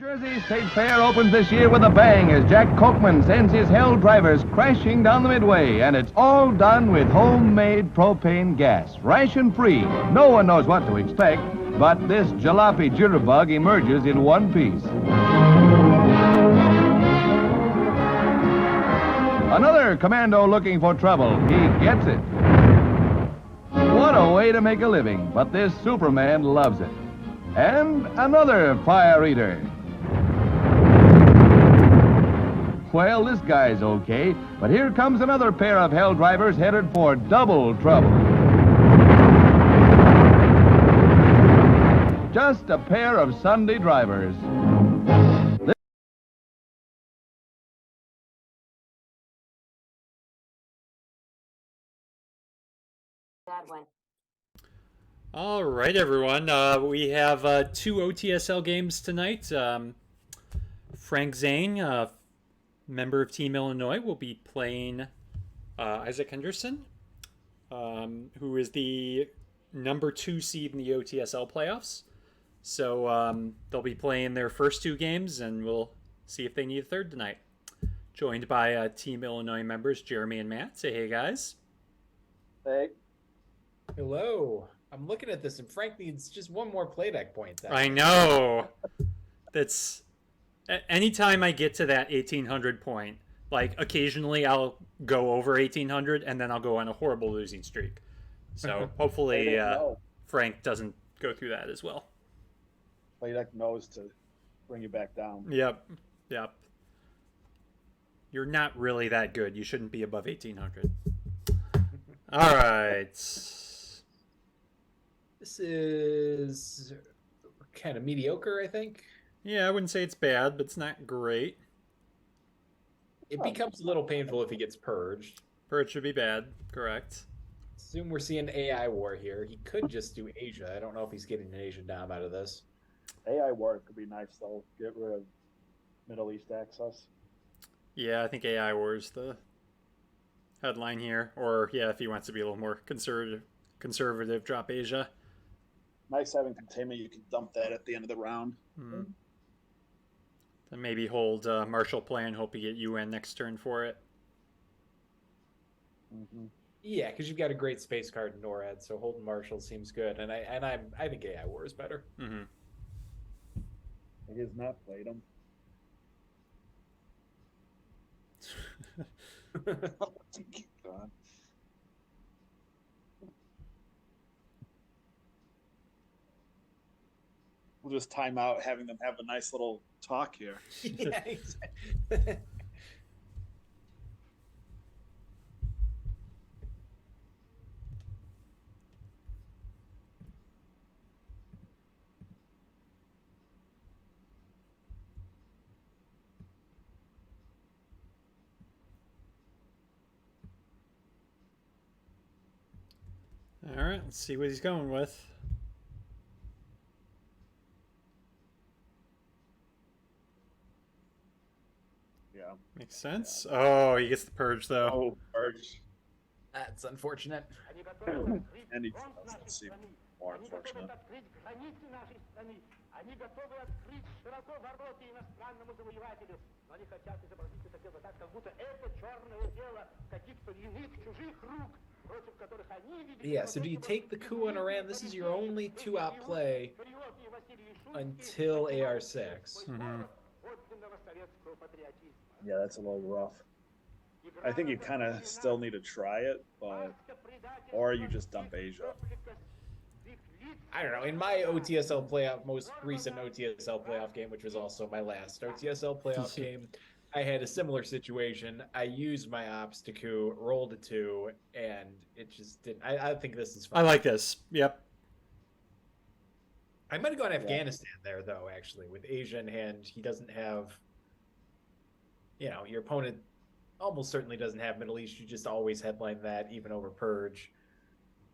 Jersey State Fair opens this year with a bang as Jack Kochman sends his hell drivers crashing down the midway, and it's all done with homemade propane gas, ration-free. No one knows what to expect, but this jalopy jitterbug emerges in one piece. Another commando looking for trouble. He gets it. What a way to make a living, but this Superman loves it. And another fire eater. Well, this guy's okay, but here comes another pair of hell drivers headed for double trouble. Just a pair of Sunday drivers. All right, everyone. We have two OTSL games tonight. Frank Zhang, member of Team Illinois, will be playing Isaac Henderson, who is the number 2 seed in the OTSL playoffs. So they'll be playing their first 2 games, and we'll see if they need a third tonight. Joined by Team Illinois members Jeremy and Matt. Say hey, guys. Hey. Hello. I'm looking at this, and Frank needs just one more playback point. I know. That's anytime I get to that 1800 point, like occasionally I'll go over 1800 and then I'll go on a horrible losing streak. So hopefully Frank doesn't go through that as well. Playdeck knows to bring you back down. Yep. You're not really that good. You shouldn't be above 1800. All right. This is kind of mediocre, I think. Yeah, I wouldn't say it's bad, but it's not great. It becomes a little painful if he gets purged. Purge should be bad, correct. Assume we're seeing AI war here. He could just do Asia. I don't know if he's getting an Asian dom out of this. AI war could be nice, though. Get rid of Middle East access. Yeah, I think AI war is the headline here. Or, yeah, if he wants to be a little more conservative, drop Asia. Nice having containment. You can dump that at the end of the round. Mm-hmm. Then maybe hold Marshall play and hope you get UN next turn for it. Mm-hmm. Yeah, because you've got a great space card in NORAD, so holding Marshall seems good. And I think AI war is better. Mm-hmm. He has not played him. Keep going. We'll just time out having them have a nice little talk here. Yeah, exactly. All right, let's see what he's going with. Yeah. Makes sense. Oh, he gets the purge, though. Oh, purge. That's unfortunate. And he doesn't seem more unfortunate. Yeah, so do you take the coup on Iran? This is your only 2-op play until AR6. Mm-hmm. Yeah, that's a little rough. I think you kind of still need to try it, but or you just dump Asia. I don't know. In my OTSL playoff, most recent OTSL playoff game, which was also my last OTSL playoff game, I had a similar situation. I used my ops to coup, rolled a 2, and it just didn't. I think this is fine. I like this. Yep. I might have gone Afghanistan there, though, actually. With Asia in hand, he doesn't have, your opponent almost certainly doesn't have Middle East. You just always headline that, even over Purge.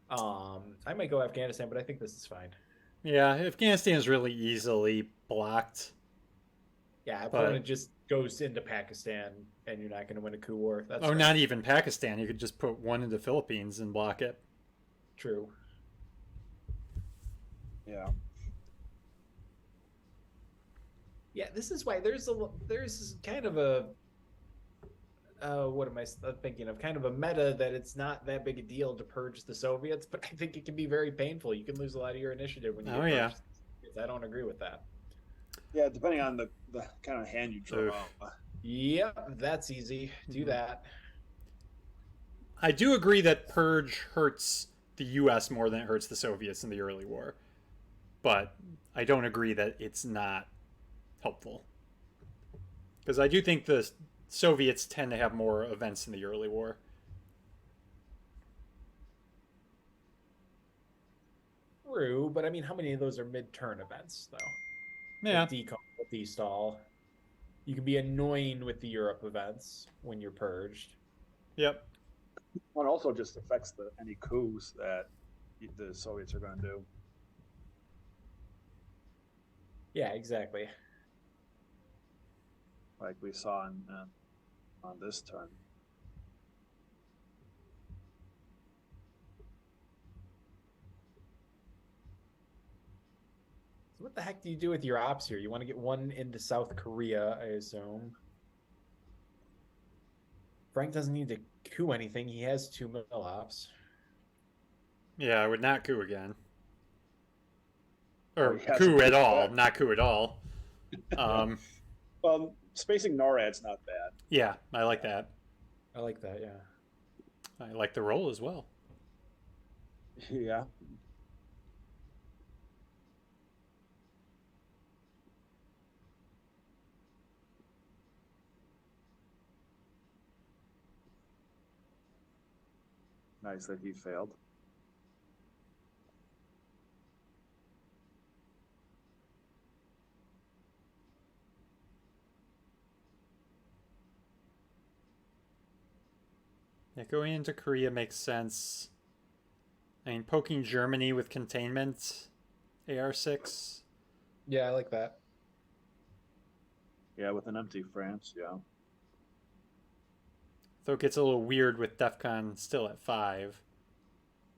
I might go Afghanistan, but I think this is fine. Yeah, Afghanistan is really easily blocked. Yeah, opponent just goes into Pakistan, and you're not going to win a coup war. That's fine. Not even Pakistan. You could just put one into Philippines and block it. True. Yeah. Yeah, this is why there's kind of a what am I thinking of? Kind of a meta that it's not that big a deal to purge the Soviets, but I think it can be very painful. You can lose a lot of your initiative when you get yeah. purged. I don't agree with that. Yeah, depending on the kind of hand you draw. Oof. Yep, that's easy. Do that. I do agree that purge hurts the U.S. more than it hurts the Soviets in the early war, but I don't agree that it's not helpful. Because I do think the Soviets tend to have more events in the early war. True, but I mean, how many of those are mid-turn events, though? Yeah. Like decom, destall. You can be annoying with the Europe events when you're purged. Yep. Well, it also just affects any coups that the Soviets are going to do. Yeah, exactly. Like we saw on this turn. So what the heck do you do with your ops here? You want to get one into South Korea, I assume. Frank doesn't need to coup anything. He has 2 mil ops. Yeah, I would not coup again. Or Oh, coup at all. Not coup at all. Well, spacing NORAD's not bad. Yeah, I like that. I like that, yeah. I like the roll as well. Yeah. Nice that he failed. Yeah, going into Korea makes sense. I mean, poking Germany with containment, AR6. Yeah, I like that. Yeah, with an empty France, yeah. Though it gets a little weird with DEFCON still at 5.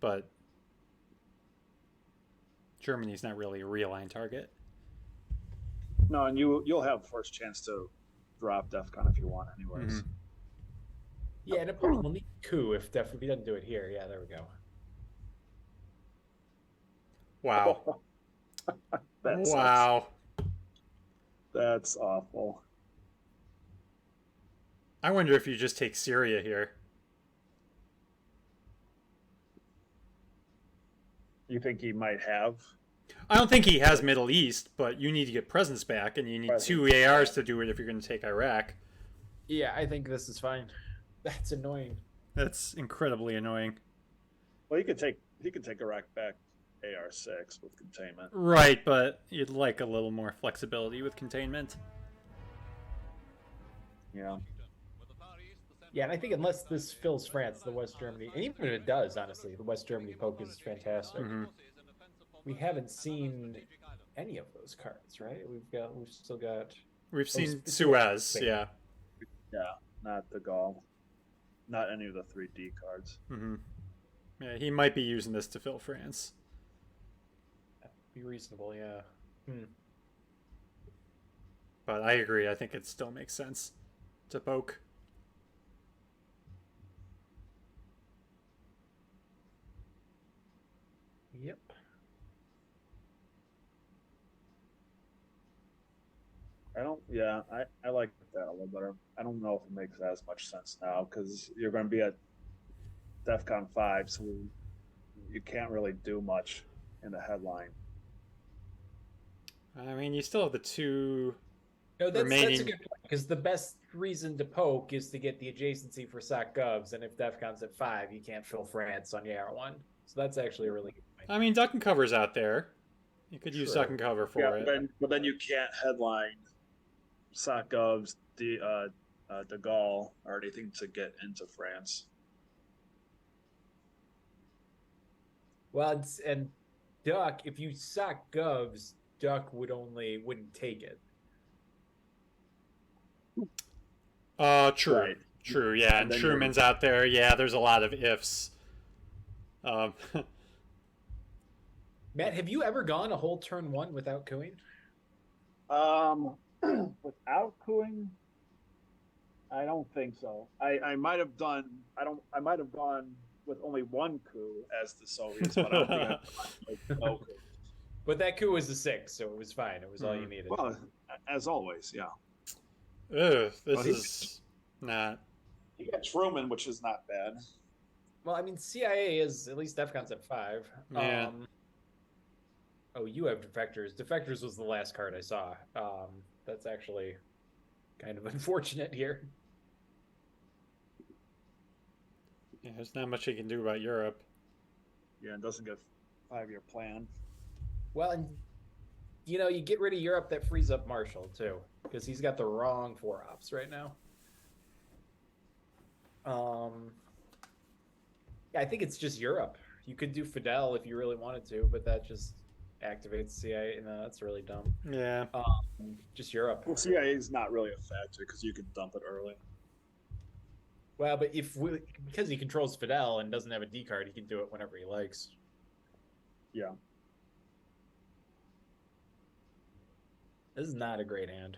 But Germany's not really a realigned target. No, and you'll have first chance to drop DEFCON if you want anyways. Mm-hmm. Yeah, and opponent will need coup if he doesn't do it here. Yeah, there we go. Wow. Wow. That's awful. I wonder if you just take Syria here. You think he might have? I don't think he has Middle East, but you need to get presence back, and you need 2 ARs to do it if you're going to take Iraq. Yeah, I think this is fine. That's annoying. That's incredibly annoying. Well, he could take Iraq back AR6 with containment. Right, but you'd like a little more flexibility with containment. Yeah. Yeah, and I think unless this fills France, the West Germany, and even if it does, honestly, the West Germany poke is fantastic. Mm-hmm. We haven't seen any of those cards, right? We've seen Suez, yeah. Yeah, not the Gaul. Not any of the 3D cards. Mm-hmm. Yeah, he might be using this to fill France. That'd be reasonable, yeah. But I agree. I think it still makes sense to poke. Yep. I like that a little better. I don't know if it makes as much sense now because you're going to be at DEFCON 5, so you can't really do much in the headline. I mean, you still have the 2 remaining. That's a good point, because the best reason to poke is to get the adjacency for SOC Govs, and if DEFCON's at 5, you can't fill France on YAR1. So that's actually a really good point. I mean, duck and cover's out there. You could use duck and cover for it. But then you can't headline SOC Govs, de Gaulle, or anything to get into France. Well, and duck, if you SOC Govs, duck wouldn't take it. True. Right. True, yeah. And Truman's out there. Yeah, there's a lot of ifs. Matt, have you ever gone a whole turn 1 without cooing? Without cooing, I don't think so. I might have done. I might have gone with only one coup as the Soviets, but I don't think I've gone with no coup. But that coup was a 6, so it was fine. It was all you needed. Well, as always, yeah. Ugh, this Well, is not. You got Truman, which is not bad. Well, I mean, CIA is at least DEFCON's at 5. Yeah. Oh, you have Defectors. Defectors was the last card I saw. That's actually kind of unfortunate here. Yeah, there's not much you can do about Europe. Yeah, it doesn't get a 5-year plan. Well, and you get rid of Europe, that frees up Marshall too, because he's got the wrong 4 ops right now. Yeah, I think it's just Europe. You could do Fidel if you really wanted to, but that just activates CIA. No, that's really dumb. Yeah. Just Europe. Well, CIA is not really a factor because you can dump it early. Well, but because he controls Fidel and doesn't have a D card, he can do it whenever he likes. Yeah. This is not a great hand.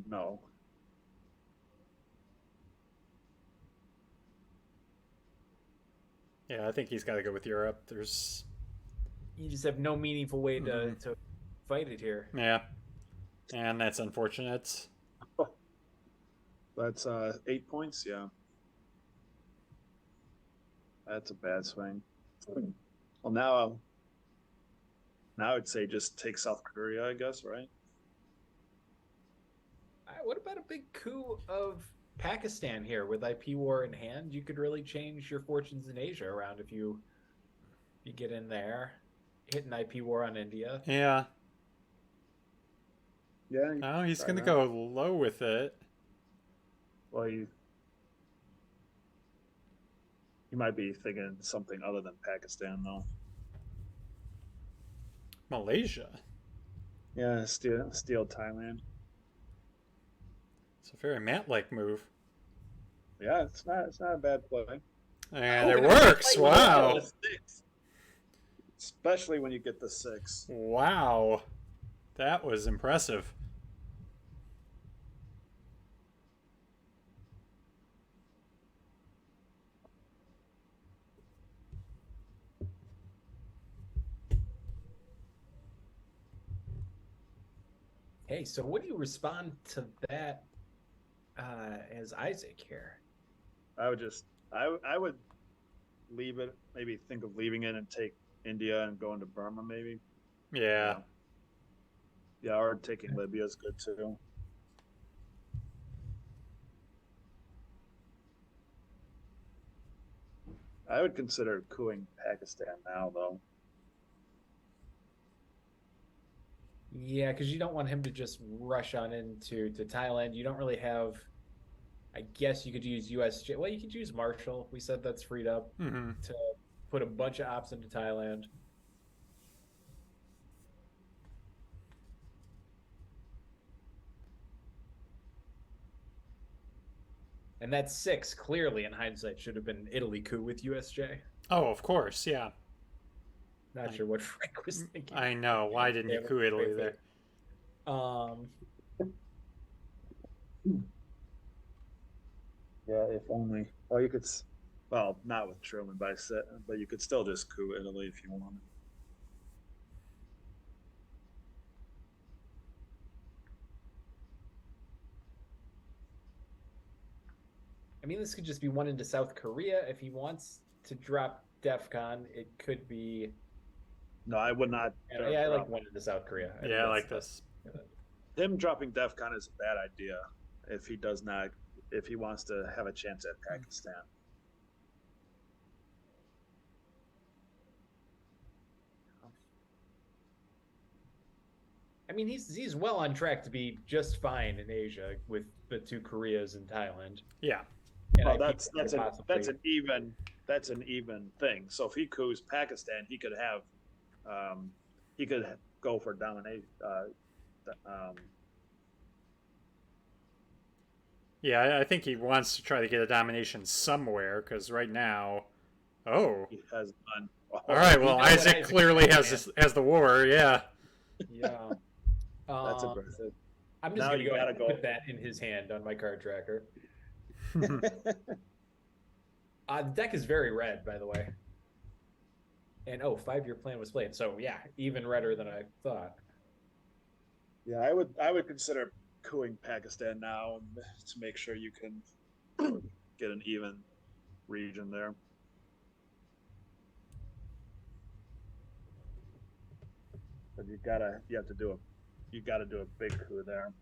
No. Yeah, I think he's got to go with Europe. There's. You just have no meaningful way to fight it here. Yeah. And that's unfortunate. That's 8 points, yeah. That's a bad swing. Well, now I'd say just take South Korea, I guess, right? What about a big coup of Pakistan here with IP war in hand? You could really change your fortunes in Asia around if you get in there, hit an IP war on India. Yeah. Yeah. Oh, he's going to go low with it. Well, you might be thinking something other than Pakistan, though. Malaysia. Yeah, steal Thailand. It's a very Matt-like move. Yeah, it's not a bad play. And it works. Wow. Especially when you get the 6. Wow. That was impressive. Hey, so what do you respond to that as Isaac here? I would leave it. Maybe think of leaving it and take India and going to Burma, maybe. Yeah. Yeah, or taking Libya is good too. I would consider cooing Pakistan now, though. Yeah, because you don't want him to just rush on into Thailand. You don't really have. I guess you could use USJ. Well, you could use Marshall. We said that's freed up to put a bunch of ops into Thailand. And that 6 clearly, in hindsight, should have been Italy coup with USJ. Oh, of course, yeah. Not sure what Frank was thinking. I know. Why didn't you coup Italy there? Yeah, if only. Well, you could. Well, not with Truman, but you could still just coup Italy if you wanted. I mean, this could just be one into South Korea. If he wants to drop DEFCON, it could be. No, I would not. Yeah, I like one into South Korea. Yeah, I like this. Him dropping DEFCON is a bad idea if he does not. If he wants to have a chance at Pakistan. I mean, he's well on track to be just fine in Asia with the 2 Koreas and Thailand. Yeah. And well, that's an even thing. So if he coups Pakistan, he could go for domination. Yeah, I think he wants to try to get a domination somewhere because right now, he has none. All right, well, Isaac clearly has the war. Yeah. Yeah. That's aggressive. I'm just Now going to you go ahead gotta and go. put that in his hand on my card tracker. The deck is very red, by the way. And 5-year plan was played. So yeah, even redder than I thought. Yeah, I would consider cooing Pakistan now to make sure you can get an even region there. But you have to do a big coup there.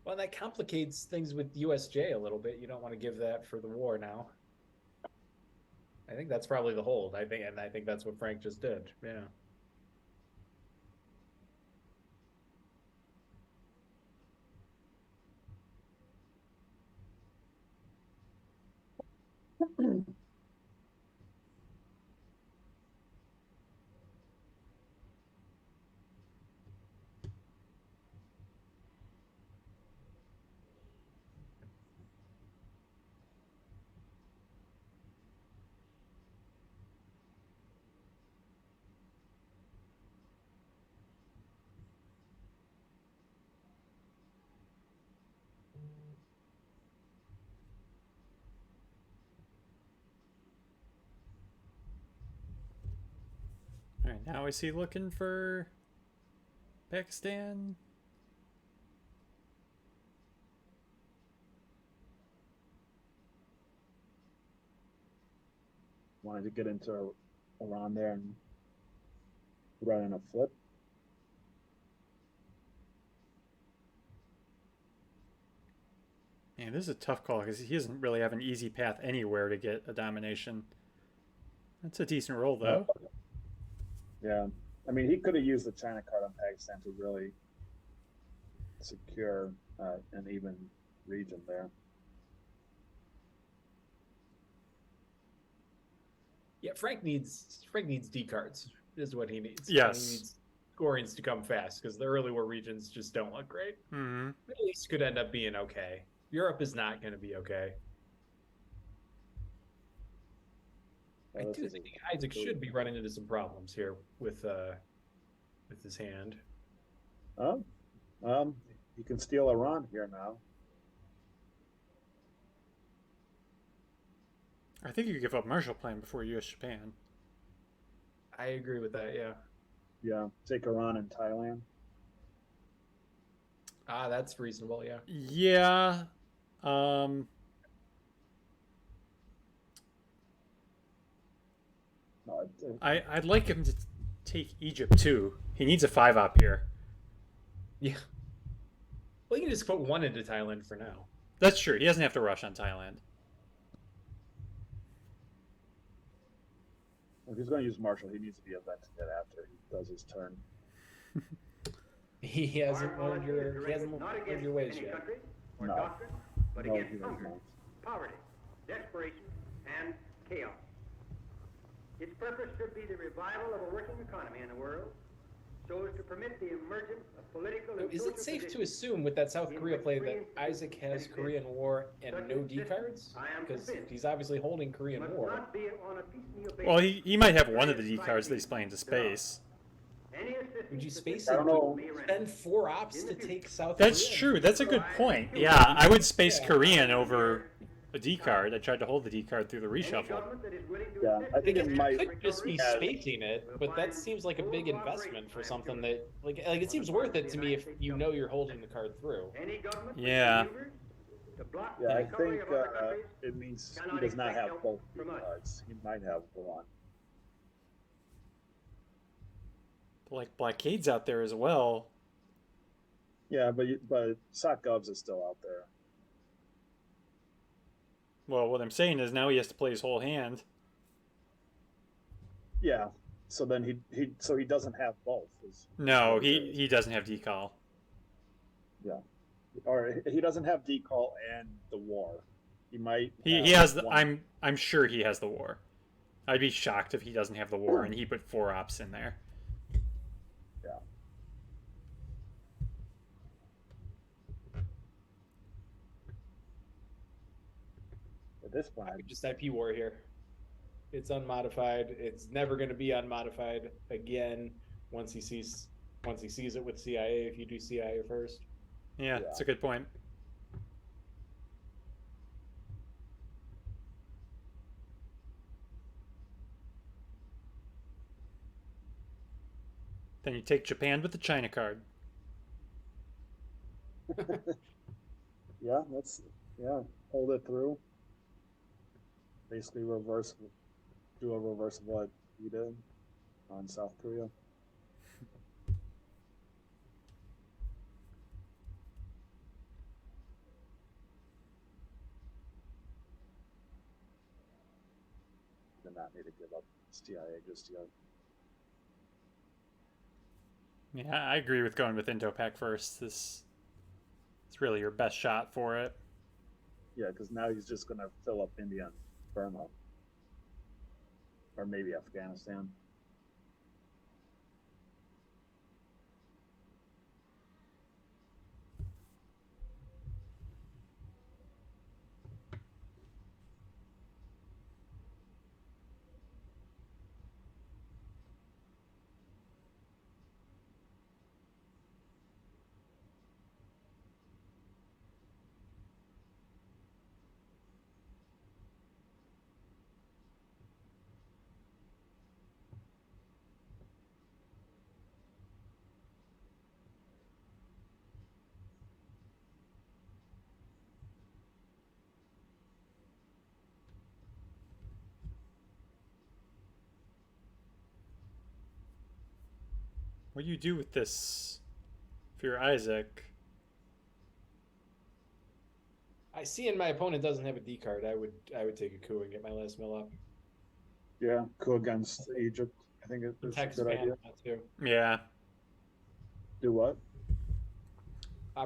Well, that complicates things with USJ a little bit. You don't want to give that for the war now. I think that's probably the hold. I think that's what Frank just did. Yeah. All right, now is he looking for Pakistan? Wanted to get into Iran there and run in a flip. Man, this is a tough call because he doesn't really have an easy path anywhere to get a domination. That's a decent roll, though. Yeah, I mean, he could have used the China card on Pakistan to really secure an even region there. Yeah, Frank needs D cards. Is what he needs. Yes. He needs scorings to come fast because the early war regions just don't look great. Mm-hmm. Middle East could end up being okay. Europe is not going to be okay. I do think Isaac should be running into some problems here with his hand. You can steal Iran here now. I think you give up Marshall Plan before U.S. Japan. I agree with that. Yeah. Yeah, take Iran and Thailand. That's reasonable. Yeah. Yeah. I'd like him to take Egypt too. He needs a 5-op here. Yeah. Well, you can just put one into Thailand for now. That's true. He doesn't have to rush on Thailand. If he's going to use Marshall, he needs to be evented after he does his turn. He hasn't learned your ways yet. Or No. doctrine, but No, against he does hunger, not. poverty, desperation, and chaos. Its purpose should be the revival of a working economy in the world, so as to permit the emergence of political and Is social it safe to positions assume with that South in Korea which play free that and Isaac has exist? Korean War and Such no a D system, cards? I am Because convinced, he's obviously holding Korean must War. not be on a piecemeal basis. Well, he might have one of the D cards that he's playing to space. Any assistance Would you to space this it? I don't know. may render. Spend 4 ops to take South That's Korea? true. That's a good point. Yeah, I would space Korean over a D card. I tried to hold the D card through the Any reshuffle. government that is willing to Yeah, assist I think in it the might- Could just be Yeah. spacing it, but that seems like a big investment for something that like it seems worth it to me if you know you're holding the card through. Any government which Yeah. maneuvers to block Yeah, the I recovery think of other countries it means he cannot does not expect have help both from us. cards. He might have one. Like blockades out there as well. Yeah, but Sock Govs is still out there. Well, what I'm saying is now he has to play his whole hand. Yeah, so then he doesn't have both. No, he doesn't have decal. Or he doesn't have decall and the war. He might. He have has the, one. I'm sure he has the war. I'd be shocked if he doesn't have the war and he put 4 ops in there. Yeah. At this point, I could just IP war here. It's unmodified. It's never going to be unmodified again once he sees it with CIA. If you do CIA first, Yeah, Yeah. that's a good point. Then you take Japan with the China card. Yeah, hold it through. Basically, do a reverse of what he did on South Korea. Did not need to give up CIA just yet. Yeah, I agree with going with Indo-Pak first. This is really your best shot for it. Yeah, because now he's just going to fill up India and Burma, or maybe Afghanistan. What do you do with this if you're Isaac? I see, and my opponent doesn't have a D card. I would take a coup and get my last mill up. Yeah, coup against Egypt. I think it's a Protects good idea. Panama too. Yeah. Do what?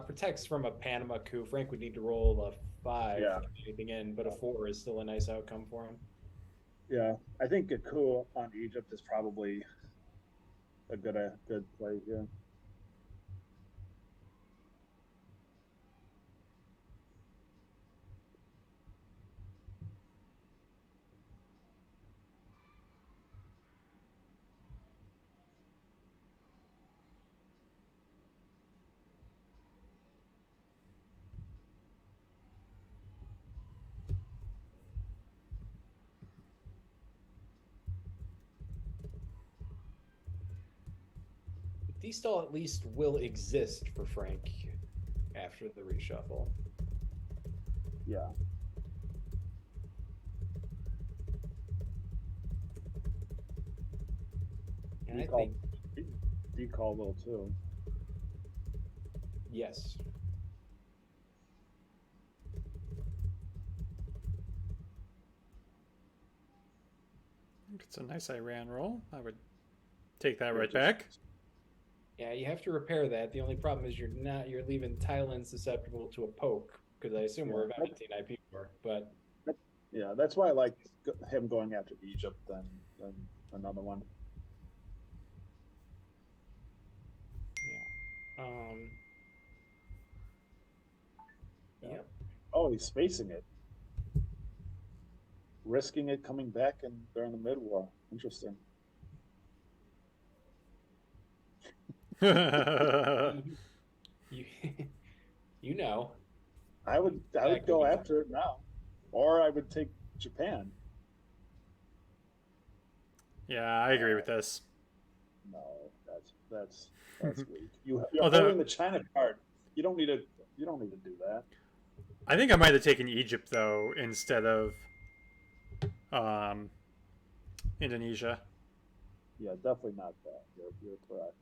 Protects from a Panama coup. Frank would need to roll a 5 Yeah. to get anything in, but a 4 is still a nice outcome for him. Yeah, I think a coup on Egypt is probably a good play here. These still at least will exist for Frank after the reshuffle. Yeah. And I think Decall will too. yes. It's a nice Iran roll. I would take that Yeah, right just- back. Yeah, you have to repair that. The only problem is you're leaving Thailand susceptible to a poke because I assume we're Yeah. about 18 IP war, but Yeah, that's why I like him going after Egypt than another one. yeah. Yeah. Yep. Oh, he's spacing it, risking it coming back and during the mid-war. Interesting. You you know. I would go after it now, or I would take Japan. Yeah, I agree with this. No, that's weak. You're Although- holding the China card. You don't need to do that. I think I might have taken Egypt though instead of Indonesia. Yeah, definitely not that. You're correct.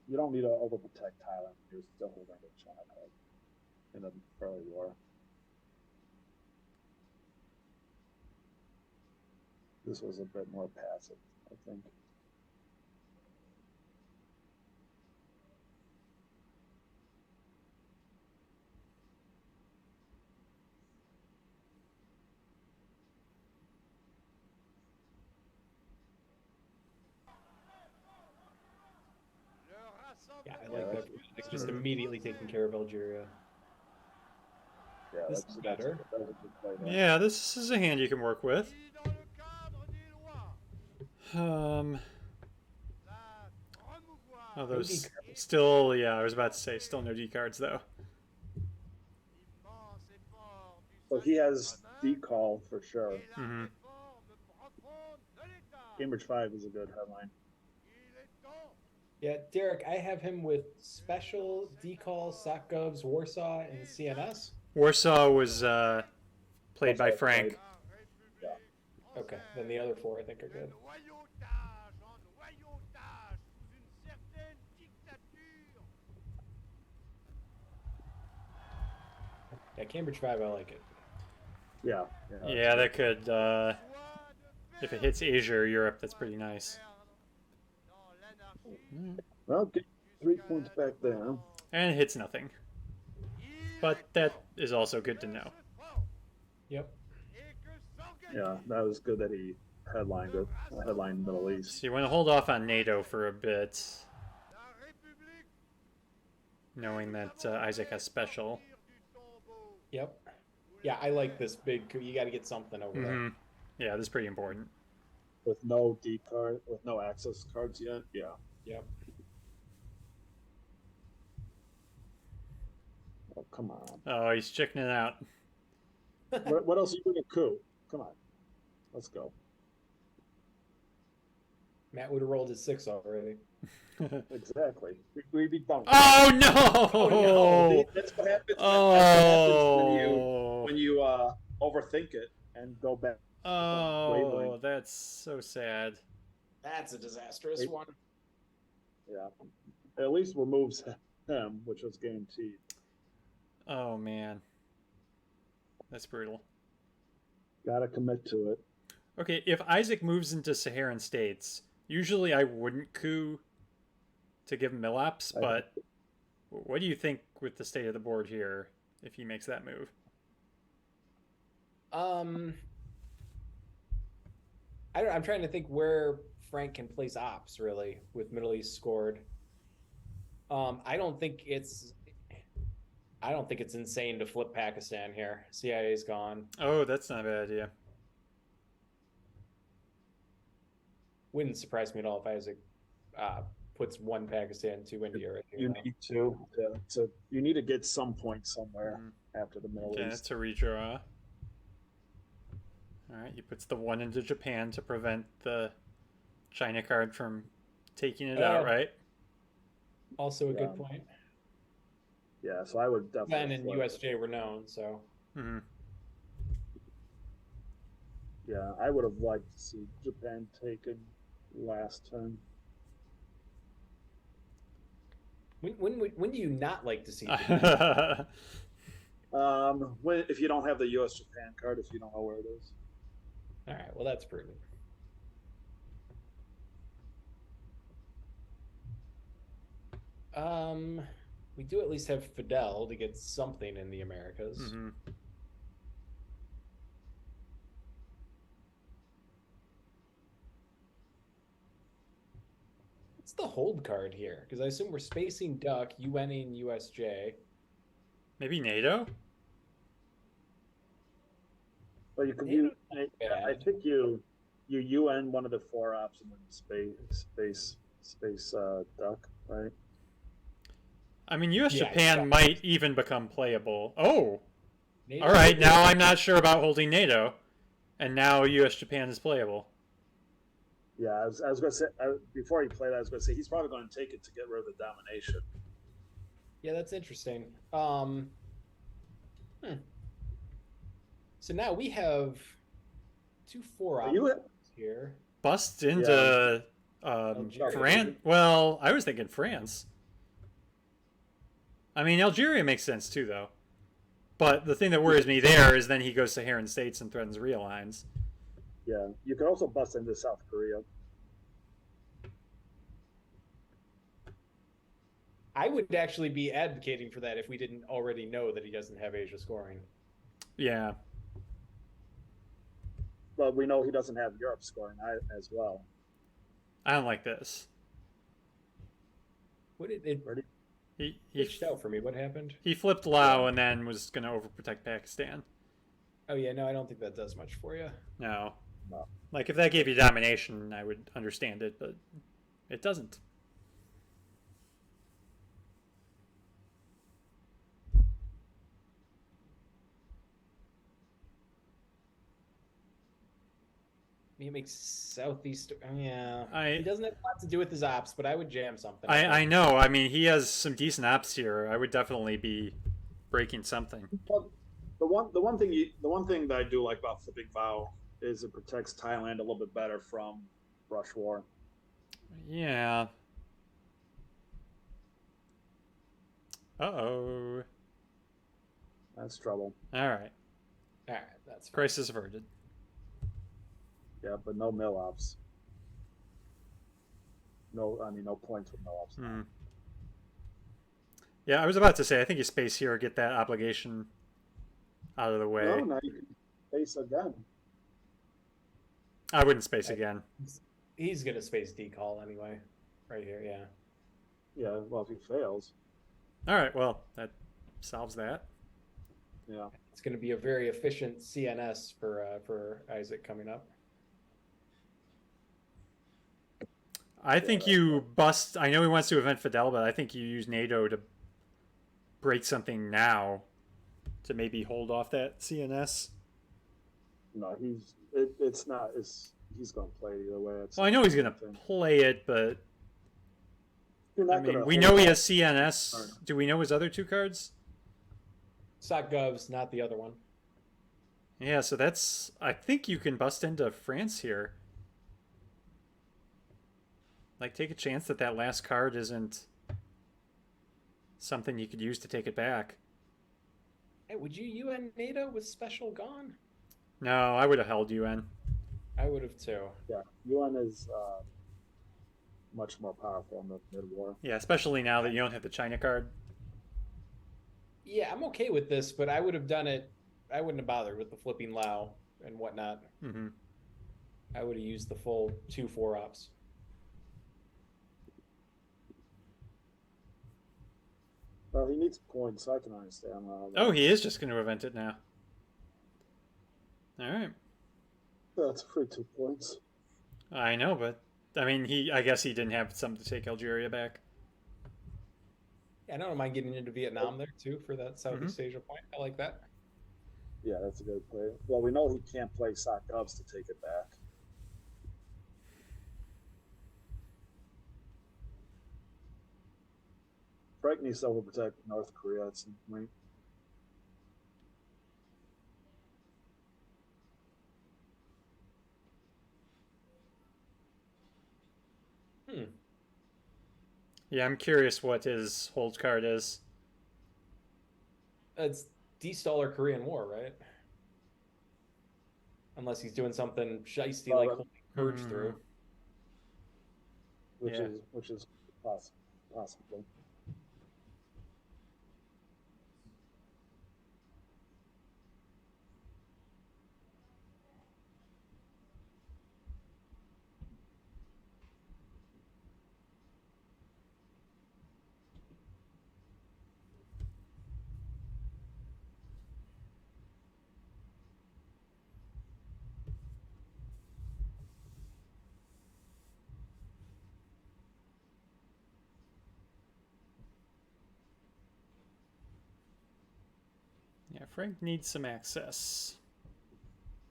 You don't need to overprotect Thailand. You're still holding the China card in an early war. This was a bit more passive, I think. Yeah, I like that. It's just immediately taking care of Algeria. Yeah, This that's is better. that was a good play there. Yeah, this is a hand you can work with. Although still, yeah, I was about to say, still no D cards though. So he has decall for sure. Mm-hmm. Cambridge 5 is a good headline. Yeah, Derek, I have him with special, decall, SocGovs, Warsaw, and CNS. Warsaw was played by Warsaw Frank. played. Yeah. Okay, then the other 4 I think are good. Yeah, Cambridge 5, I like it. Yeah. Yeah, that could, if it hits Asia or Europe, that's pretty nice. Well, get 3 points back there. And it hits nothing. But that is also good to know. Yep. Yeah, that was good that he headlined it. Headlined Middle East. So you want to hold off on NATO for a bit, knowing that Isaac has special. Yep. Yeah, I like this big coup. You got to get something over there. Yeah, this is pretty important. With no D card, with no access cards yet. Yeah. Yep. Oh, come on. Oh, he's chickening out. What else are you going to coup? Come on. Let's go. Matt would have rolled his 6 already. Exactly. We'd be bumped. Oh no! Oh, no. That's what happens. When you overthink it and go back. Oh, that's so sad. That's a disastrous one. Yeah. It at least removes him, which was guaranteed. Oh man, that's brutal. Gotta commit to it. Okay, if Isaac moves into Saharan states, usually I wouldn't coup to give him Milaps, but what do you think with the state of the board here if he makes that move? I'm trying to think where Frank can place ops really with Middle East scored. I don't think it's insane to flip Pakistan here. CIA's gone. Oh, that's not a bad idea. Wouldn't surprise me at all if Isaac puts 1 Pakistan, 2 India right here. You need to. Yeah. So you need to get some point somewhere after the Middle Okay, East. that's a redraw. Alright, he puts the 1 into Japan to prevent the China card from taking it out, right? Also a good point. Yeah, so I would definitely. Ben and USJ were known, so. Yeah, I would have liked to see Japan taken last turn. When do you not like to see when if you don't have the US Japan card, if you don't know where it is. All right, well that's prudent. We do at least have Fidel to get something in the Americas. What's the hold card here? Because I assume we're spacing Duck, UNing USJ. Maybe NATO? Well, you can I think you UN one of the 4 ops and then space Duck, right? I mean, US Yeah, Japan might even become playable. Oh! NATO, Alright, now I'm not sure about holding NATO. And now US Japan is playable. Yeah, I was going to say, before he played, I was going to say he's probably going to take it to get rid of the domination. Yeah, that's interesting. So now we have 2 4 options here. Bust into France. Well, I was thinking France. I mean, Algeria makes sense too, though. But the thing that worries me there is then he goes to Saharan states and threatens realigns. Yeah, you could also bust into South Korea. I would actually be advocating for that if we didn't already know that he doesn't have Asia scoring. Yeah. But we know he doesn't have Europe scoring as well. I don't like this. What did it? He Glitched out for me. What happened? he flipped Lao and then was going to overprotect Pakistan. Oh yeah, no, I don't think that does much for you. No. No. Like, if that gave you domination, I would understand it, but it doesn't. He makes southeast. Yeah, I- he doesn't have a lot to do with his ops, but I would jam something. I know. I mean, he has some decent ops here. I would definitely be breaking something. But the one thing that I do like about flipping Vow is it protects Thailand a little bit better from brush war. Yeah. Uh-oh. That's trouble. All right. All right, that's fine. Crisis averted. Yeah, but no mill ops. No points with mill ops. Hmm. Yeah, I was about to say, I think you space here, get that obligation out of the way. No, now you can face again. I wouldn't space again. He's gonna space decall anyway, right here. Yeah. Yeah, well, if he fails, All right, well, that solves that. yeah. It's going to be a very efficient CNS for Isaac coming up. I think you bust. I know he wants to event Fidel, but I think you use NATO to break something now to maybe hold off that CNS. No, he's going to play either way. Well, I know he's going to play it, but You're not I mean, gonna we hold know he off. has CNS. Do we know his other two cards? Sock Gov's not the other one. Yeah, so that's. I think you can bust into France here. Like, take a chance that that last card isn't something you could use to take it back. Hey, would you UN NATO with special gone? No, I would have held UN. I would have too. Yeah, UN is much more powerful in the mid-war. Yeah, especially now that you don't have the China card. Yeah, I'm okay with this, but I would have done it. I wouldn't have bothered with the flipping Lao and whatnot. Mm-hmm. I would have used the full 2-4 ops. Well, he needs points, so I can understand that. Oh, he is just going to event it now. All right. That's free 2 points. I know, but I mean, I guess he didn't have something to take Algeria back. Yeah, I don't mind getting into Vietnam there too for that Southeast Asia point. I like that. Yeah, that's a good play. Well, we know he can't play Sock Govs to take it back. Frank needs to overprotect North Korea at some point. Yeah, I'm curious what his hold card is. It's de-stall or Korean War, right? Unless he's doing something shiesty like holding Purge through. Which is possible. Yeah, Frank needs some access.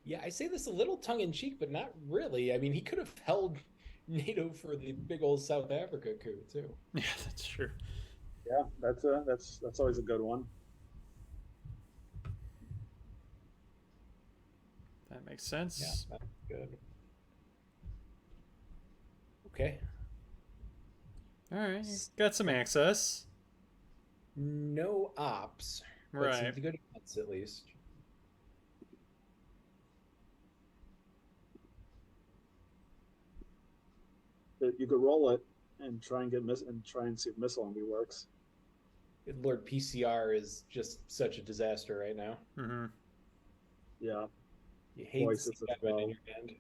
Yeah, I say this a little tongue-in-cheek, but not really. I mean, he could have held NATO for the big old South Africa coup, too. Yeah, that's true. Yeah, that's always a good one. That makes sense. Yeah, that's good. Okay. All right, he's got some access. No ops. Right. Seems good once at least. You could roll it and try and see if missile envy works. Lord PCR is just such a disaster right now. Mm-hmm. Yeah. You hate to see that in your hand.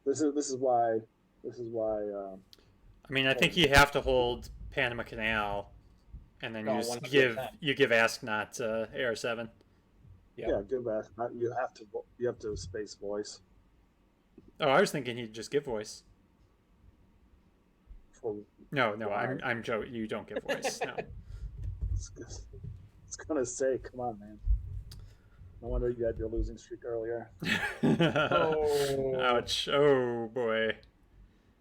This is why. I mean, I think you have to hold Panama Canal And then No, you just 100%. give ask not AR7. Yep. Yeah, give that. You have to space voice Oh, I was thinking he'd just give voice. for. No, Why? I'm Joe. You don't give voice. No. It's gonna say, come on, man. No wonder you had your losing streak earlier. Oh. Ouch. Oh boy.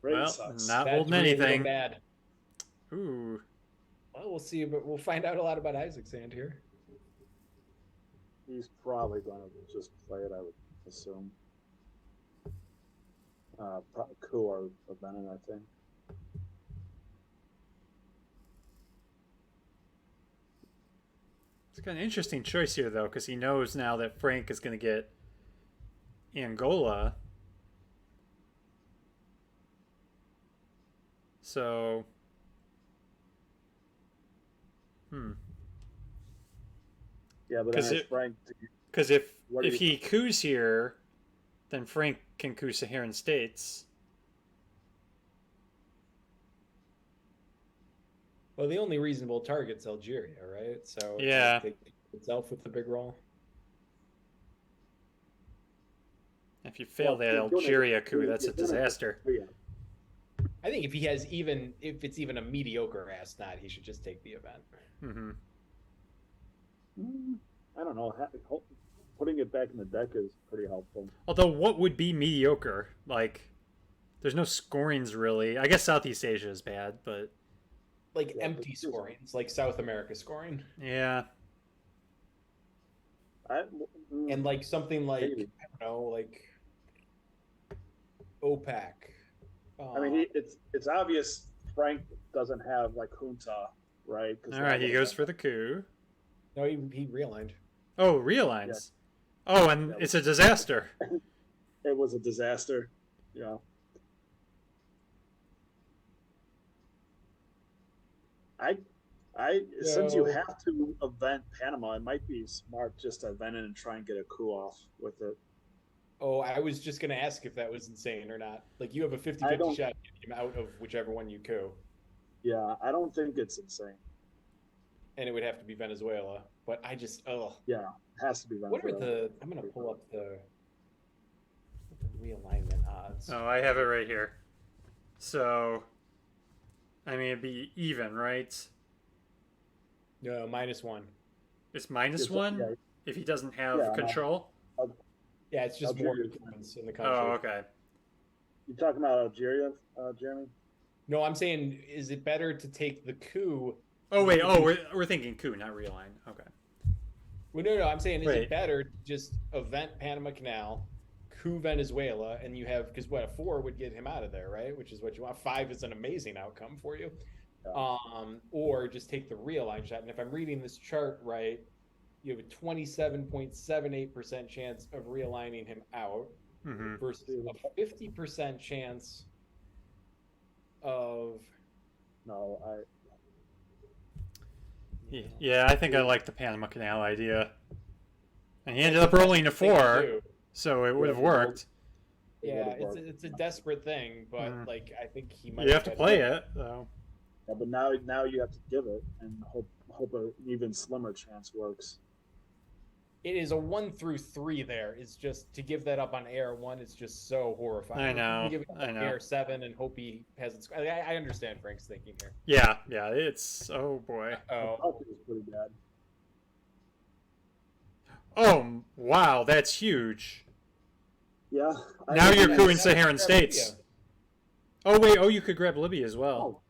Rain Well, sucks. not That's holding really anything. bad. Ooh. Well, we'll see, but we'll find out a lot about Isaac's hand here. He's probably gonna just play it, I would assume. Coup or Venom, I think. It's kind of an interesting choice here, though, because he knows now that Frank is going to get Angola. So, Yeah, but then Frank. Because if he coups here, then Frank can coup Saharan states. Well, the only reasonable target's Algeria, right? So yeah, it itself with the big roll. If you fail that Algeria coup, that's a disaster. I think if it's even a mediocre ass knot, he should just take the event. Mm-hmm. I don't know. Putting it back in the deck is pretty helpful. Although, what would be mediocre? Like, there's no scorings really. I guess Southeast Asia is bad, but like empty scorings, like South America scoring. Yeah. And like something like I don't know, like OPEC. I mean, it's obvious Frank doesn't have like junta, right? All right, he goes for the coup. No, he realigned. Oh, realigns. Yeah. Oh, and it's a disaster. It was a disaster. Yeah. Since you have to event Panama, it might be smart just to event it and try and get a coup off with it. Oh, I was just going to ask if that was insane or not. Like, you have a 50-50 shot getting him out of whichever one you coup. Yeah, I don't think it's insane. And it would have to be Venezuela. But I just, Yeah, it has to be Venezuela. What are I'm going to pull up the realignment odds. Oh, I have it right here. So, I mean, it'd be even, right? No, -1. It's -1 yeah. if he doesn't have control? Yeah, it's just more influence in the country. Oh, okay. You talking about Algeria, Jeremy? No, I'm saying, is it better to take the coup? Oh, wait. Oh, we're thinking coup, not realign. Okay. Well, no. I'm saying, is it better to just event Panama Canal, coup Venezuela, and you have, because a 4 would get him out of there, right? Which is what you want. 5 is an amazing outcome for you. Yeah. Or just take the realign shot. And if I'm reading this chart right, you have a 27.78% chance of realigning him out versus a 50% chance of. No, Yeah, I think I like the Panama Canal idea. And he ended up rolling a 4, so it would have worked. Yeah, it's a desperate thing, but like I think he might. You have to play it, though. Yeah, but now you have to give it and hope an even slimmer chance works. It is a 1 through 3 there. It's just to give that up on AR1. It's just so horrifying. I know. Give it up on AR7 and hope he has it. I understand Frank's thinking here. Yeah. It's boy. Oh, it's pretty bad. Oh wow, that's huge. Yeah. Now you're cooing Saharan states. Oh wait. Oh, you could grab Libya as well. Oh.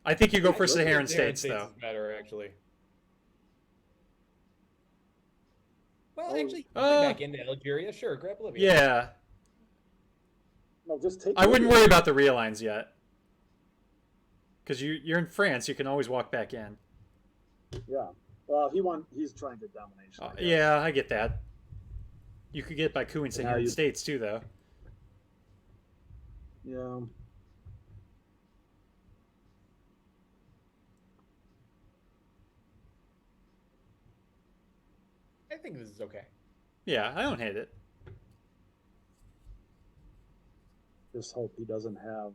I think you go for Saharan states though. Is better actually. Well, actually, back into Algeria. Sure, grab Libya. Yeah. No, just take. I wouldn't worry about the realigns yet, because you're in France. You can always walk back in. Yeah. Well, he's trying to domination. Yeah, I get that. You could get by cooing Saharan states too, though. Yeah. I think this is okay. Yeah, I don't hate it. Just hope he doesn't have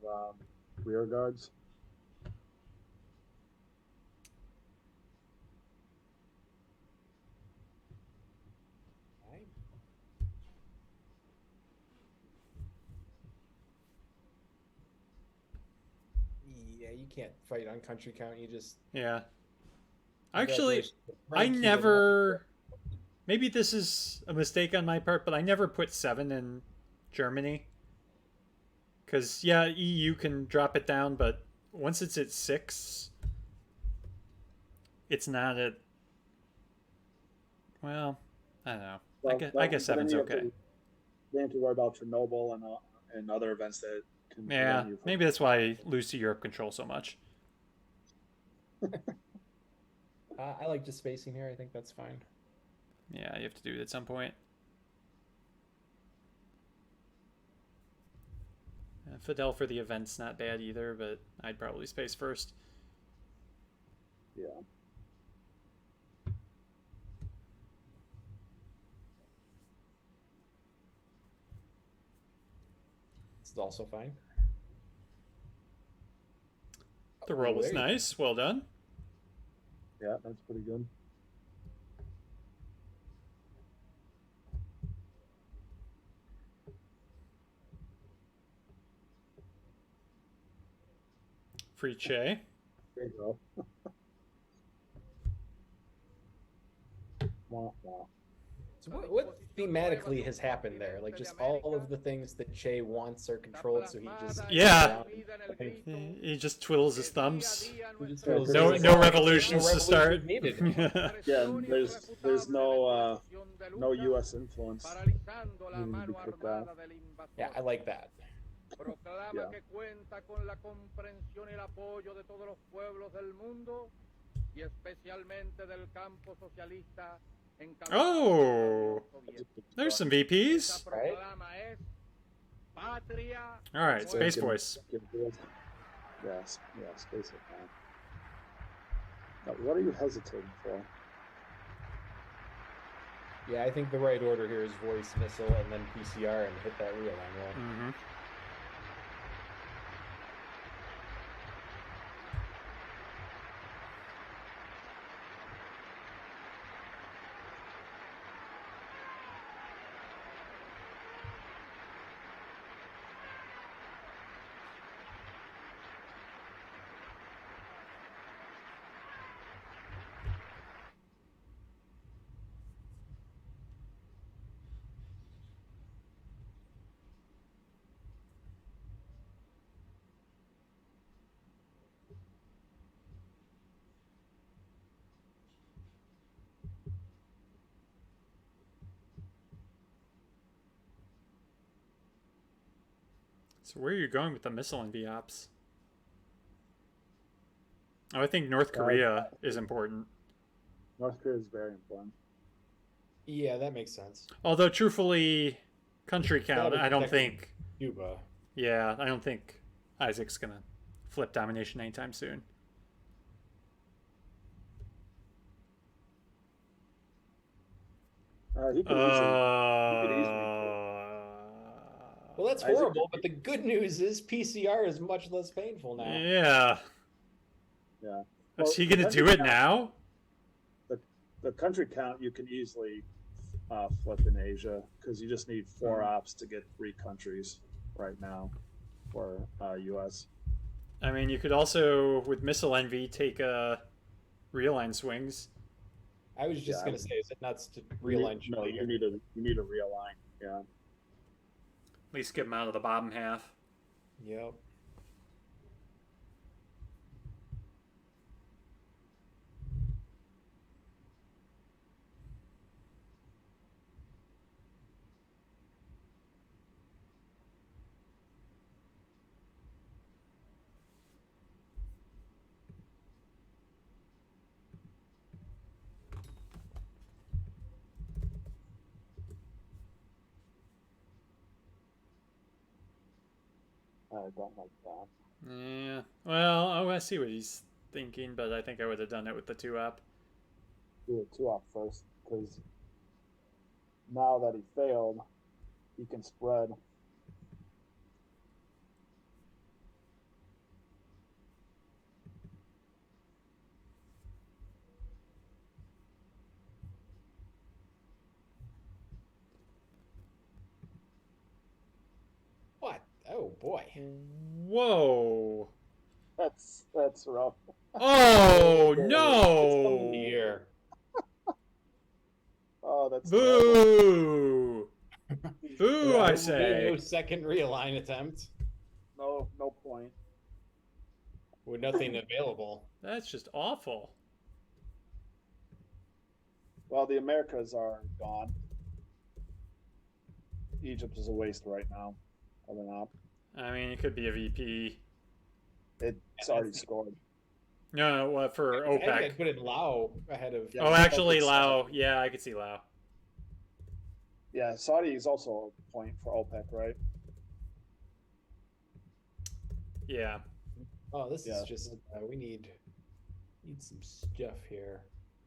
rear guards. Yeah, you can't fight on country count. You just Yeah. Actually, congratulations. I Rank you and never. Maybe this is a mistake on my part, but I never put 7 in Germany. Because, yeah, EU can drop it down, but once it's at 6, it's not at. Well, I don't know. I guess But then 7's okay. you have to worry about Chernobyl and other events that can Yeah, prevent you from. maybe that's why I lose to Europe control so much. I like just spacing here. I think that's fine. Yeah, you have to do it at some point. Fidel for the event's not bad either, but I'd probably space first. Yeah. It's also fine. The roll was there you go. nice. Well done. Yeah, that's pretty good. Free Che. There you go. Wah, wah. So what thematically has happened there? Like just all of the things that Che wants are controlled, so he just Yeah. He just twiddles his thumbs. feels No, like, no oh, revolutions no to start. revolution needed. Yeah, there's no U.S. influence. Needing to be kicked out. Yeah, I like that. Proclama Yeah. que cuenta con la comprensión y el apoyo de todos los pueblos del mundo y especialmente del campo socialista encabezado Oh, por el soviético. there's some Esta VPs. proclama es patria. All right, Space Give- Voice. Yes, space it now. Now, what are you hesitating for? Yeah, I think the right order here is voice, missile, and then PCR, and hit that realign roll. Mm-hmm. So where are you going with the missile and VOPs? Oh, I think North Korea is important. North Korea is very important. Yeah, that makes sense. Although, truthfully, country count, That'd I don't protect think. Cuba. Yeah, I don't think Isaac's gonna flip domination anytime soon. He could easily. Well, that's Isaac horrible, did- but the good news is PCR is much less painful now. Yeah. Yeah. Is he the gonna do country it count- now? The country count you can easily flip in Asia because you just need 4 ops to get 3 countries right now for U.S. I mean, you could also, with missile envy, take realign swings. I was just Yeah, gonna say, is it nuts to realign? No, Chile you here? need to realign. Yeah. At least get him out of the bottom half. Yep. I don't like that. Yeah. Well, I see what he's thinking, but I think I would have done it with the 2-op. Do it 2 op first because now that he failed, he can spread. What? Oh boy. Whoa. That's rough. Oh, It's no! the year. Oh, that's terrible. Boo! Boo, I There will be say. no second realign attempt No point. with nothing available. That's just awful. Well, the Americas are gone. Egypt is a waste right now. Of an op. I mean, it could be a VP. It's already scored. No, what for I think OPEC? I'd put in Lao ahead of. Yeah. Oh, actually, OPEC's Lao. Yeah, I could see Lao. Yeah, Saudi is also a point for OPEC, right? Yeah. Oh, this Yeah. is just. We need some stuff here.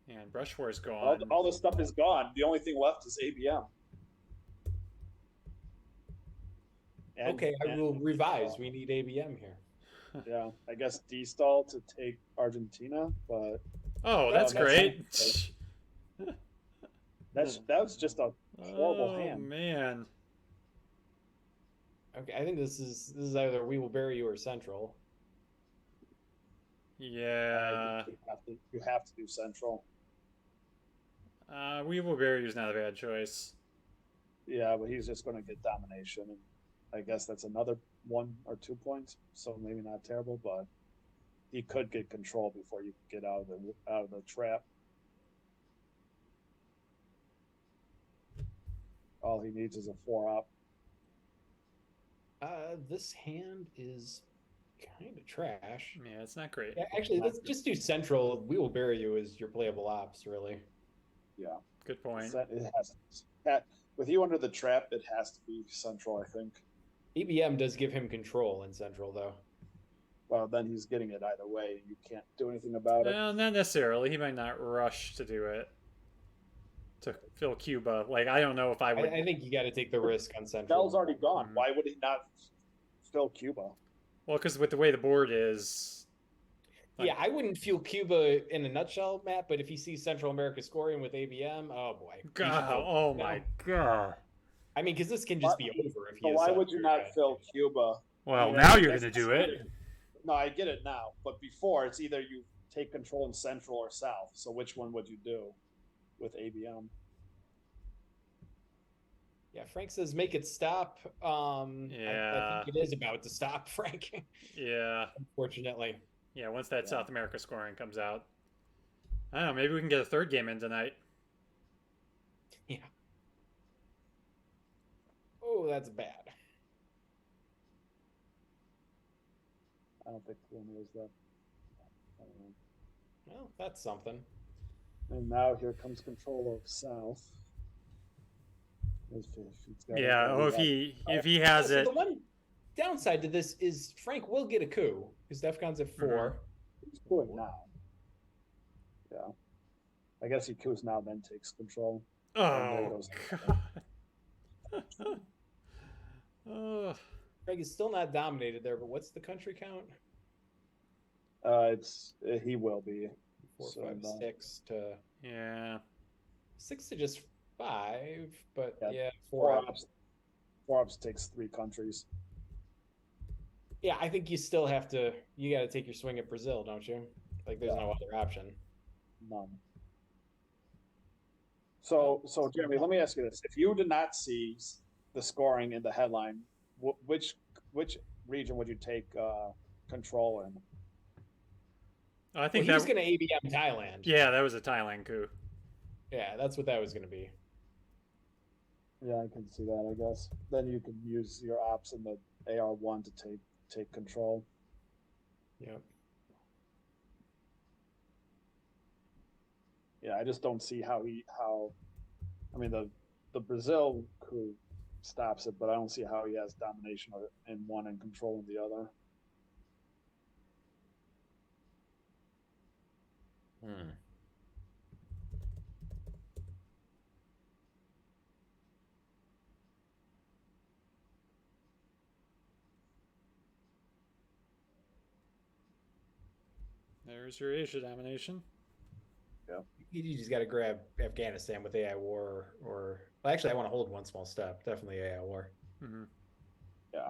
And Brush War's gone. All the stuff is gone. The only thing left is ABM. Okay, I will revise. We need ABM here. Yeah, I guess D-stall to take Argentina, but Oh, that's great. that was just a horrible Oh, hand. man. Okay, I think this is either We Will Bury You or Central. Yeah. You have to do Central. We Will Bury You's not a bad choice. Yeah, but he's just going to get domination, and I guess that's another 1 or 2 points. So maybe not terrible, but he could get control before you get out of the trap. All he needs is a 4-op. This hand is kind of trash. Yeah, it's not great. Yeah, actually, let's just do Central. We Will Bury You as your playable ops, really. Yeah, Good point. it has with you under the trap. It has to be Central, I think. ABM does give him control in Central, though. Well, then he's getting it either way. You can't do anything about it. Well, not necessarily. He might not rush to do it. To fill Cuba. Like, I don't know if I would. I think you got to take the risk on Central. Bell's already gone. Why would he not fill Cuba? Well, because with the way the board is. Yeah, I wouldn't feel Cuba in a nutshell, Matt, but if he sees Central America scoring with ABM, oh boy. God, oh my God. I mean, because this can just be over if he So has why something would you to not try. fill Cuba? Well, Yeah, now you're that's going to do it. No, I get it now. But before, it's either you take control in Central or South. So which one would you do with ABM? Yeah, Frank says make it stop. I Yeah. think it is about to stop, Frank. Yeah. Unfortunately. Yeah, once that South America scoring comes out. I don't know, maybe we can get a third game in tonight. Yeah. Oh, that's bad. I don't think one knows that. I don't know. Well, that's something. And now here comes control of South. Yeah, if he has So it. the one downside to this is Frank will get a coup because DEFCON's at 4. He's doing now. Yeah. I guess he coups now, then takes control. Oh, God. Oh. Frank is still not dominated there, but what's the country count? He will be 4, So, 5, 6 to Yeah. 6 to just 5, but Yeah, yeah, 4 4. ops. 4 ops takes 3 countries. Yeah, I think you still have to. You got to take your swing at Brazil, don't you? Like, there's no other option. None. So Jeremy, let me ask you this: if you did not see the scoring in the headline, which region would you take control in? I think He was that. going to ABM Thailand. Yeah, that was a Thailand coup. Yeah, that's what that was going to be. Yeah, I can see that. I guess then you can use your ops in the AR1 to take control. Yeah. Yeah, I just don't see how. I mean, the Brazil coup stops it, but I don't see how he has domination in one and control in the other. There's your Asia domination. Yeah. You just got to grab Afghanistan with AI war, or well, actually, I want to hold one small step. Definitely AI war. Mm-hmm. Yeah.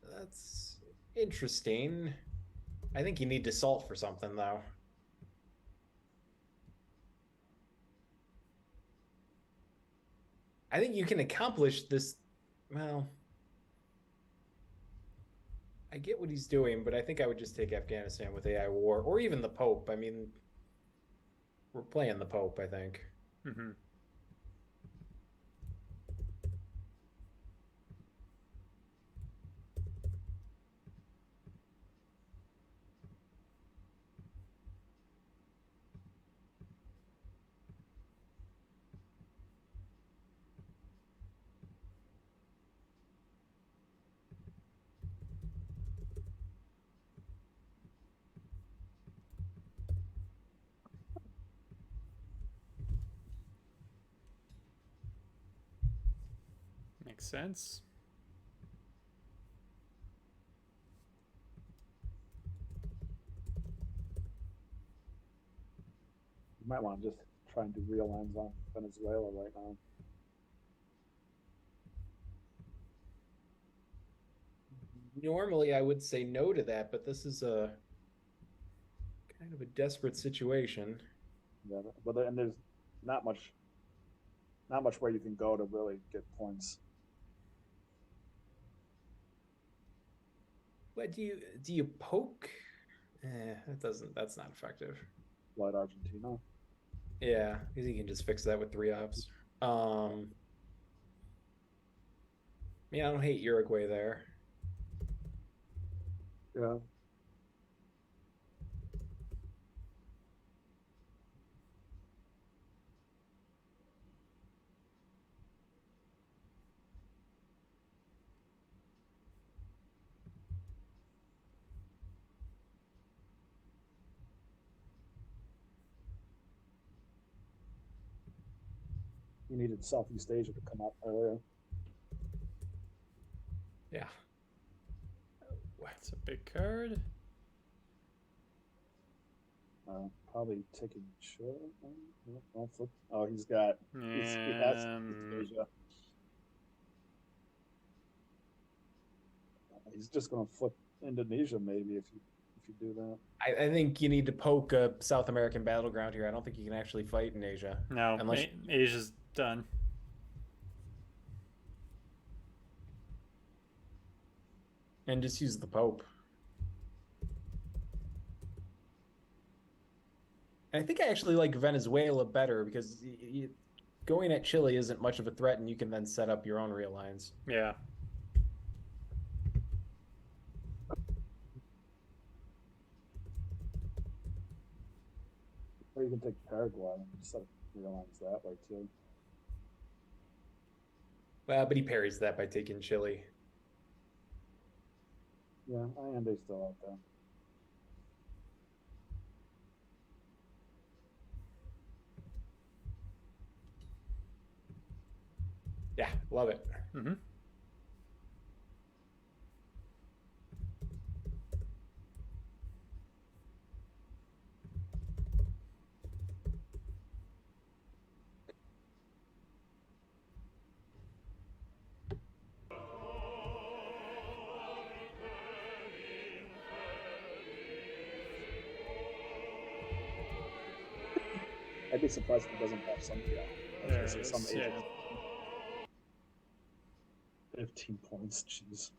That's interesting. I think you need to salt for something, though. I think you can accomplish this. Well, I get what he's doing, but I think I would just take Afghanistan with AI war, or even the Pope. I mean, we're playing the Pope, I think. Mm-hmm. Makes sense. You might want to just try and do real ends on Venezuela right now. Normally, I would say no to that, but this is a kind of a desperate situation. Yeah, but and there's not much, not much where you can go to really get points. What do you poke? That doesn't. That's not effective. Like Argentina. Yeah, because you can just fix that with 3 ops. I don't hate Uruguay there. Yeah. You needed Southeast Asia to come up earlier. Yeah. That's a big card. Probably taking Chile. Oh, he's got. He has Asia. He's just going to flip Indonesia maybe if you do that. I think you need to poke a South American battleground here. I don't think you can actually fight in Asia. No, unless Asia's done. And just use the Pope. And I think I actually like Venezuela better because going at Chile isn't much of a threat, and you can then set up your own real lines. Yeah. Or you can take Paraguay and set up real lines that way too. Well, but he parries that by taking Chile. Yeah, Allende's still out there. Yeah, love it. Mm-hmm. I'd be surprised if it doesn't have some. Yeah, There it is. some Yeah. Asian. 15 points. Jeez.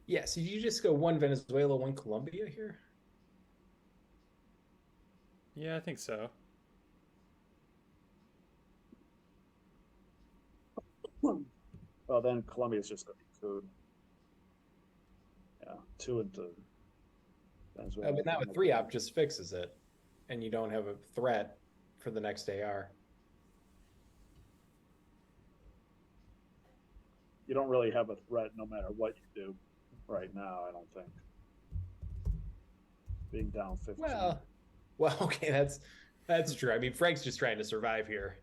Yeah, so you just go one Venezuela, one Colombia here? Yeah, I think so. Well, then Colombia's just going to be cooed. Yeah, 2 into Venezuela. But now a 3-op just fixes it, and you don't have a threat for the next AR. You don't really have a threat no matter what you do right now, I don't think. Being down 15. Well, okay, that's true. I mean, Frank's just trying to survive here.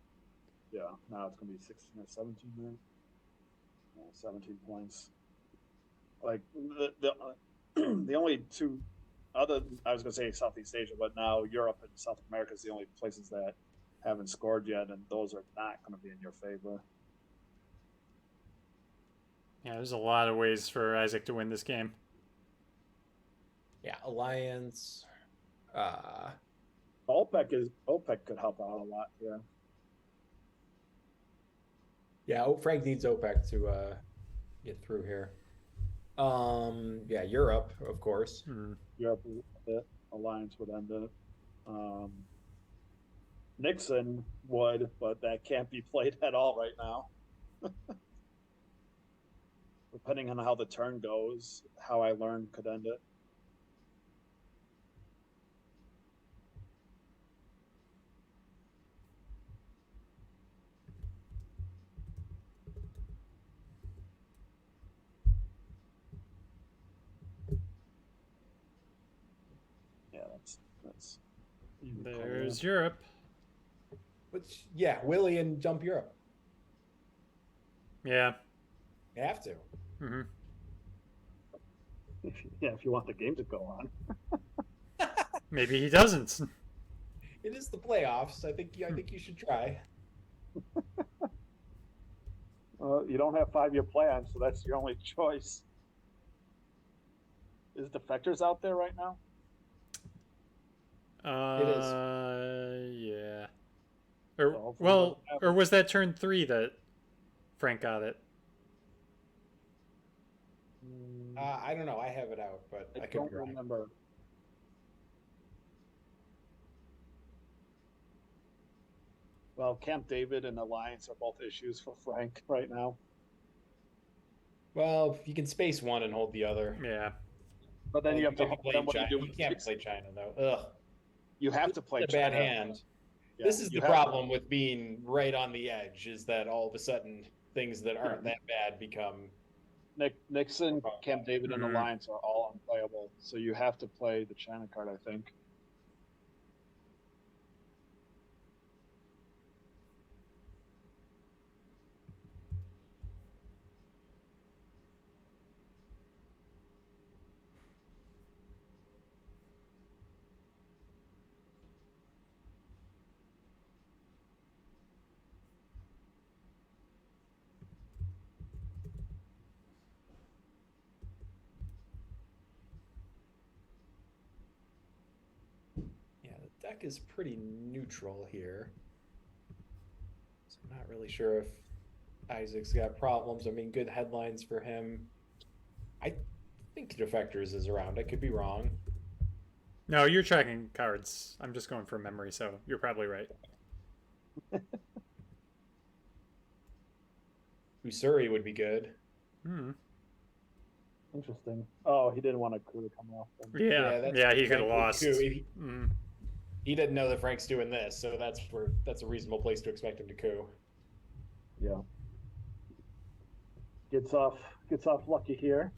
Yeah, now it's going to be 16 or 17 there. 17 points. Like the only two other, I was going to say Southeast Asia, but now Europe and South America is the only places that haven't scored yet, and those are not going to be in your favor. Yeah, there's a lot of ways for Isaac to win this game. Yeah, Alliance. OPEC could help out a lot here. Yeah, Frank needs OPEC to get through here. Yeah, Europe, of course. Europe would end it. Alliance would end it. Nixon would, but that can't be played at all right now. Depending on how the turn goes, how I learn could end it. Yeah, that's. There's Europe. Which, yeah, Willie and jump Europe. Yeah. You have to. Mm-hmm. Yeah, if you want the game to go on. Maybe he doesn't. It is the playoffs. I think you should try. You don't have 5-year plans, so that's your only choice. Is Defectors out there right now? It is. Yeah. So Or was that turn 3 that Frank got it? I don't know. I have it out, but I could don't be wrong. remember. Well, Camp David and Alliance are both issues for Frank right now. Well, you can space one and hold the other. Yeah. But then you have to play then what do China. you do You with can't six? play China though. Ugh. You have to play It's a bad China. hand. Yeah, This is you the have to. problem with being right on the edge, is that all of a sudden things that aren't that bad become. Nixon, Camp David, and Mhm. Alliance are all unplayable, so you have to play the China card, I think. Yeah, the deck is pretty neutral here. So I'm not really sure if Isaac's got problems. I mean, good headlines for him. I think Defectors is around. I could be wrong. No, you're tracking cards. I'm just going from memory, so you're probably right. Usuri would be good. Hmm. Interesting. Oh, he didn't want a coup to come off. Then. Yeah, he could have Frank would lost. coup. Mm. He didn't know that Frank's doing this, so that's a reasonable place to expect him to coup. Yeah. Gets off lucky here.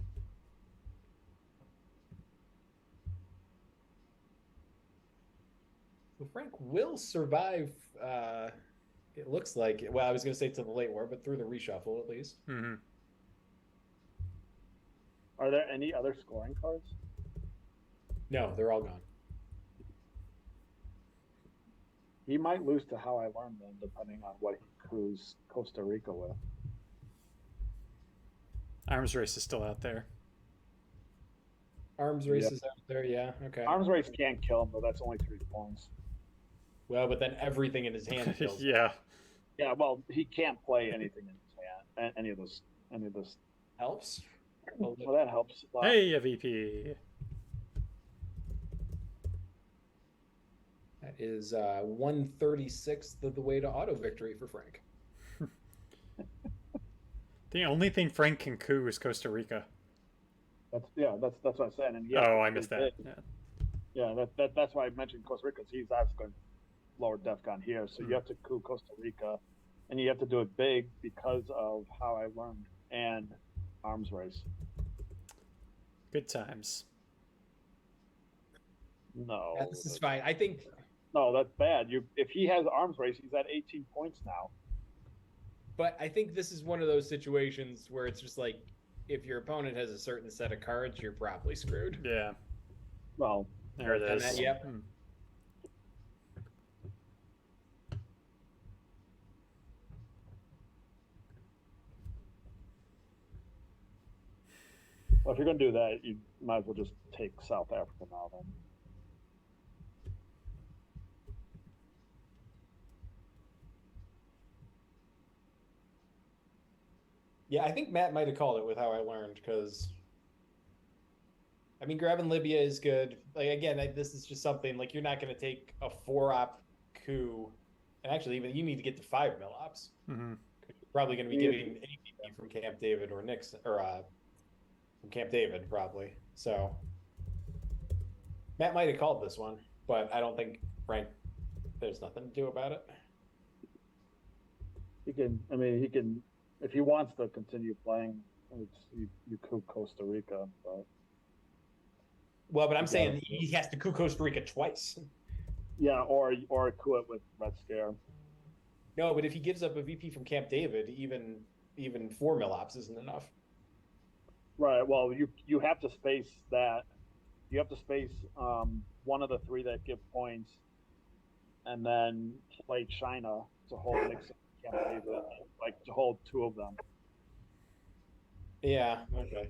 So Frank will survive. It looks like. Well, I was going to say to the late war, but through the reshuffle at least. Mm-hmm. Are there any other scoring cards? No, they're all gone. He might lose to How I Learned then, depending on what he coups Costa Rica with. Arms Race is still out there. Arms races out there, yeah. Okay. Arms Race can't kill him, though. That's only 3 points. Well, but then everything in his hand kills. Yeah. Yeah, well, he can't play anything in his hand. Any of this. Helps. Well, that helps a lot. Hey, a VP. That is 1/36th of the way to auto victory for Frank. The only thing Frank can coup is Costa Rica. That's what I'm saying. And I missed that. Yeah, that's why I mentioned Costa Rica. He's obviously going lower DEFCON here, so you have to coup Costa Rica, and you have to do it big because of How I Learned and Arms Race. Good times. No, Yeah, this is fine. I think. No, that's bad. If he has Arms Race, he's at 18 points now. But I think this is one of those situations where it's just like, if your opponent has a certain set of cards, you're probably screwed. Yeah. Well, There it is. Yep. Hmm. Well, if you're going to do that, you might as well just take South Africa now then. Yeah, I think Matt might have called it with how I learned, because I mean, grabbing Libya is good. Like, again, this is just something like you're not going to take a 4-op coup, and actually, even you need to get to 5 mil ops. Mm-hmm. You're probably going to be getting APP from Camp David or Nixon, or from Camp David, probably. So Matt might have called this one, but I don't think Frank. There's nothing to do about it. He can. I mean, he can. If he wants to continue playing, you coup Costa Rica, but. Well, but I'm saying he has to coup Costa Rica twice. Yeah, or coup it with Red Scare. No, but if he gives up a VP from Camp David, even 4 mil ops isn't enough. Right. Well, you have to space that. You have to space one of the 3 that give points, and then play China to hold Nixon Camp David, like to hold 2 of them. Yeah. Okay.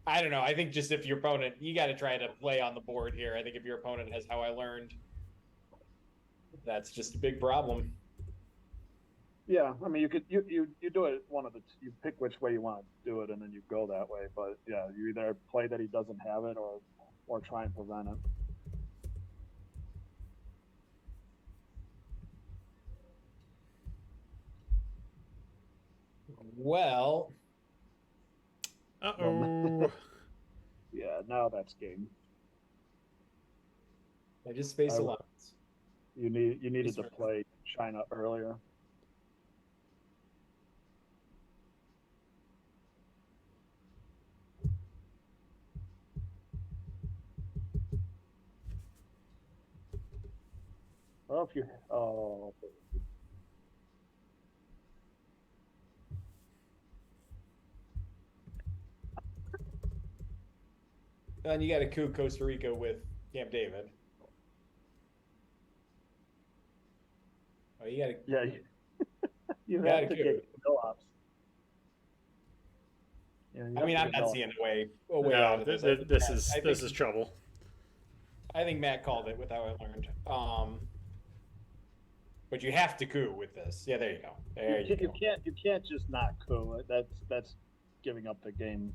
I don't know. I think just if your opponent, you got to try to play on the board here. I think if your opponent has how I learned, that's just a big problem. Yeah, I mean, you could you do it you pick which way you want to do it, and then you go that way. But yeah, you either play that he doesn't have it, or try and prevent it. Well. Uh-oh. Yeah, now that's game. I just space allowance. You needed to play China earlier. Well, if you And you got to coup Costa Rica with Camp David. Oh, you got to. Yeah, you have to get no ops. Yeah, I mean, I'm not seeing a way No, out of this. This is trouble. I think Matt called it with how I learned. But you have to coup with this. Yeah, there you go. You can't just not coup. That's giving up the game.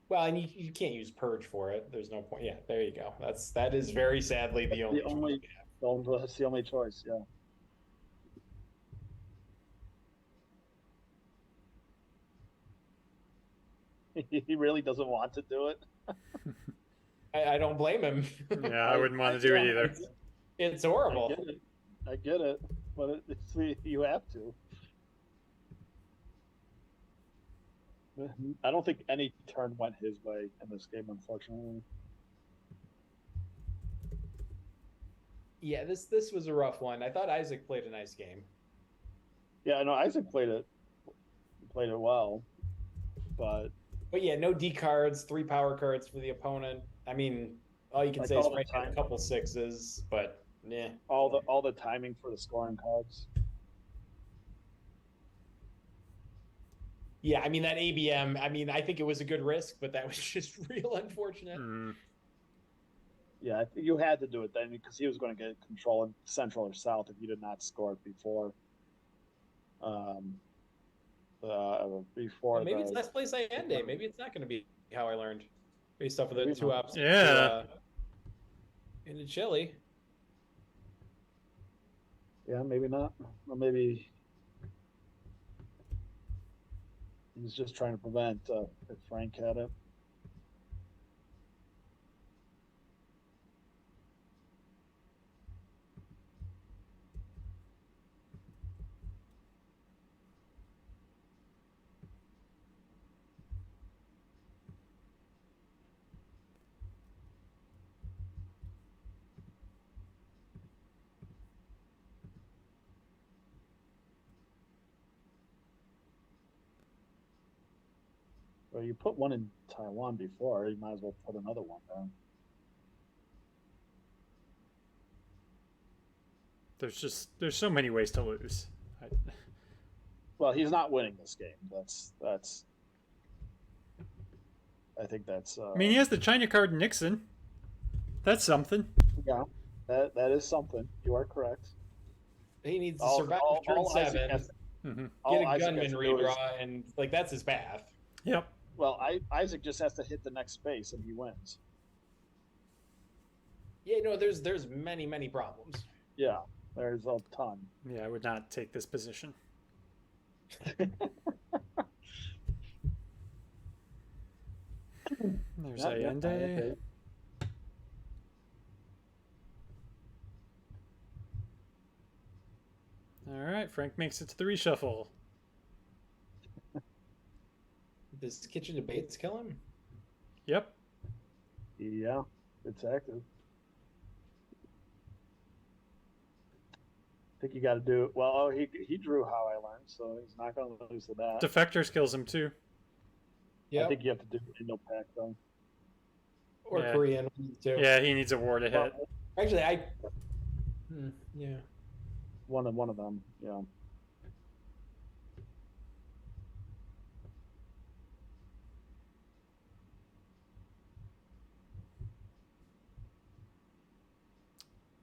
Well, and you can't use purge for it. There's no point. Yeah, there you go. That is very sadly the only choice we have. That's the only choice. Yeah. He really doesn't want to do it. I don't blame him. Yeah, I wouldn't want to do it either. It's horrible. I get it, but you have to. I don't think any turn went his way in this game, unfortunately. Yeah, this was a rough one. I thought Isaac played a nice game. Yeah, no, Isaac played it well, but yeah, no D cards, 3 power cards for the opponent. I mean, all you can say is Frank had a couple 6s, but yeah. All the timing for the scoring cards. Yeah, I mean that ABM. I mean, I think it was a good risk, but that was just real unfortunate. Yeah, I think you had to do it then because he was going to get control in Central or South if you did not score it before. Maybe it's last place I ended. Maybe it's not going to be how I learned, based off of the 2 ops. Yeah. Into Chile. Yeah, maybe not. Or maybe he was just trying to prevent if Frank had it. Well, you put one in Taiwan before, you might as well put another one down. There's so many ways to lose. Well, he's not winning this game. That's I think that's. I mean, he has the China card Nixon. That's something. Yeah, that is something. You are correct. He needs to survive turn 7, Mm-hmm. get a gunman redraw, and like that's his path. Yep. Well, Isaac just has to hit the next space and he wins. Yeah, no, there's many problems. Yeah, there's a ton. Yeah, I would not take this position. There's Allende. All right, Frank makes it to the reshuffle. Does kitchen debates kill him? Yep. Yeah, it's active. I think you got to do it. Well, he drew How I Learned, so he's not going to lose to that. Defectors kills him too. Yeah, I think you have to do Indo-Pac though. Or Korean too. Yeah, he needs a war to hit. Actually, yeah. One of them, yeah.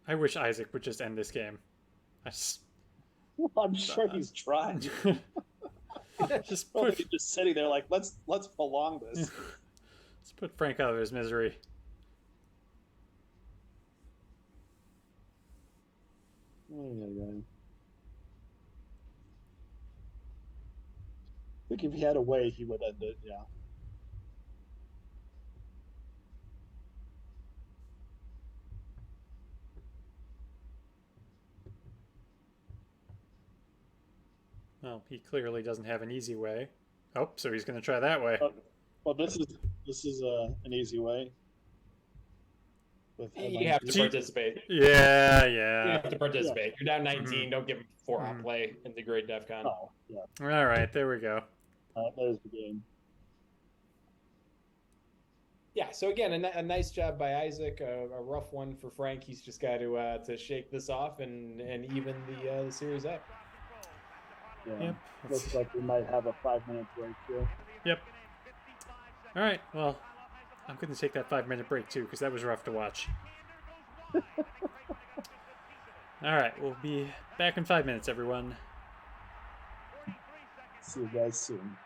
I wish Isaac would just end this game. I'm sure he's trying. just sitting there like, let's prolong this. Let's put Frank out of his misery. I think if he had a way, he would end it. Yeah. Well, he clearly doesn't have an easy way. Oh, so he's going to try that way. Well, this is an easy way. You have to participate. Yeah. You have to participate. You're down 19. Mm-hmm. Don't give him 4 on play in the Great DEF CON. Oh, yeah. All right, there we go. There's the game. Yeah, so again, a nice job by Isaac. A rough one for Frank. He's just got to shake this off and even the series up. Yeah. Yep. Looks like we might have a 5-minute break here. Yep. All right, well, I'm going to take that 5-minute break too because that was rough to watch. All right, we'll be back in 5 minutes, everyone. See you guys soon.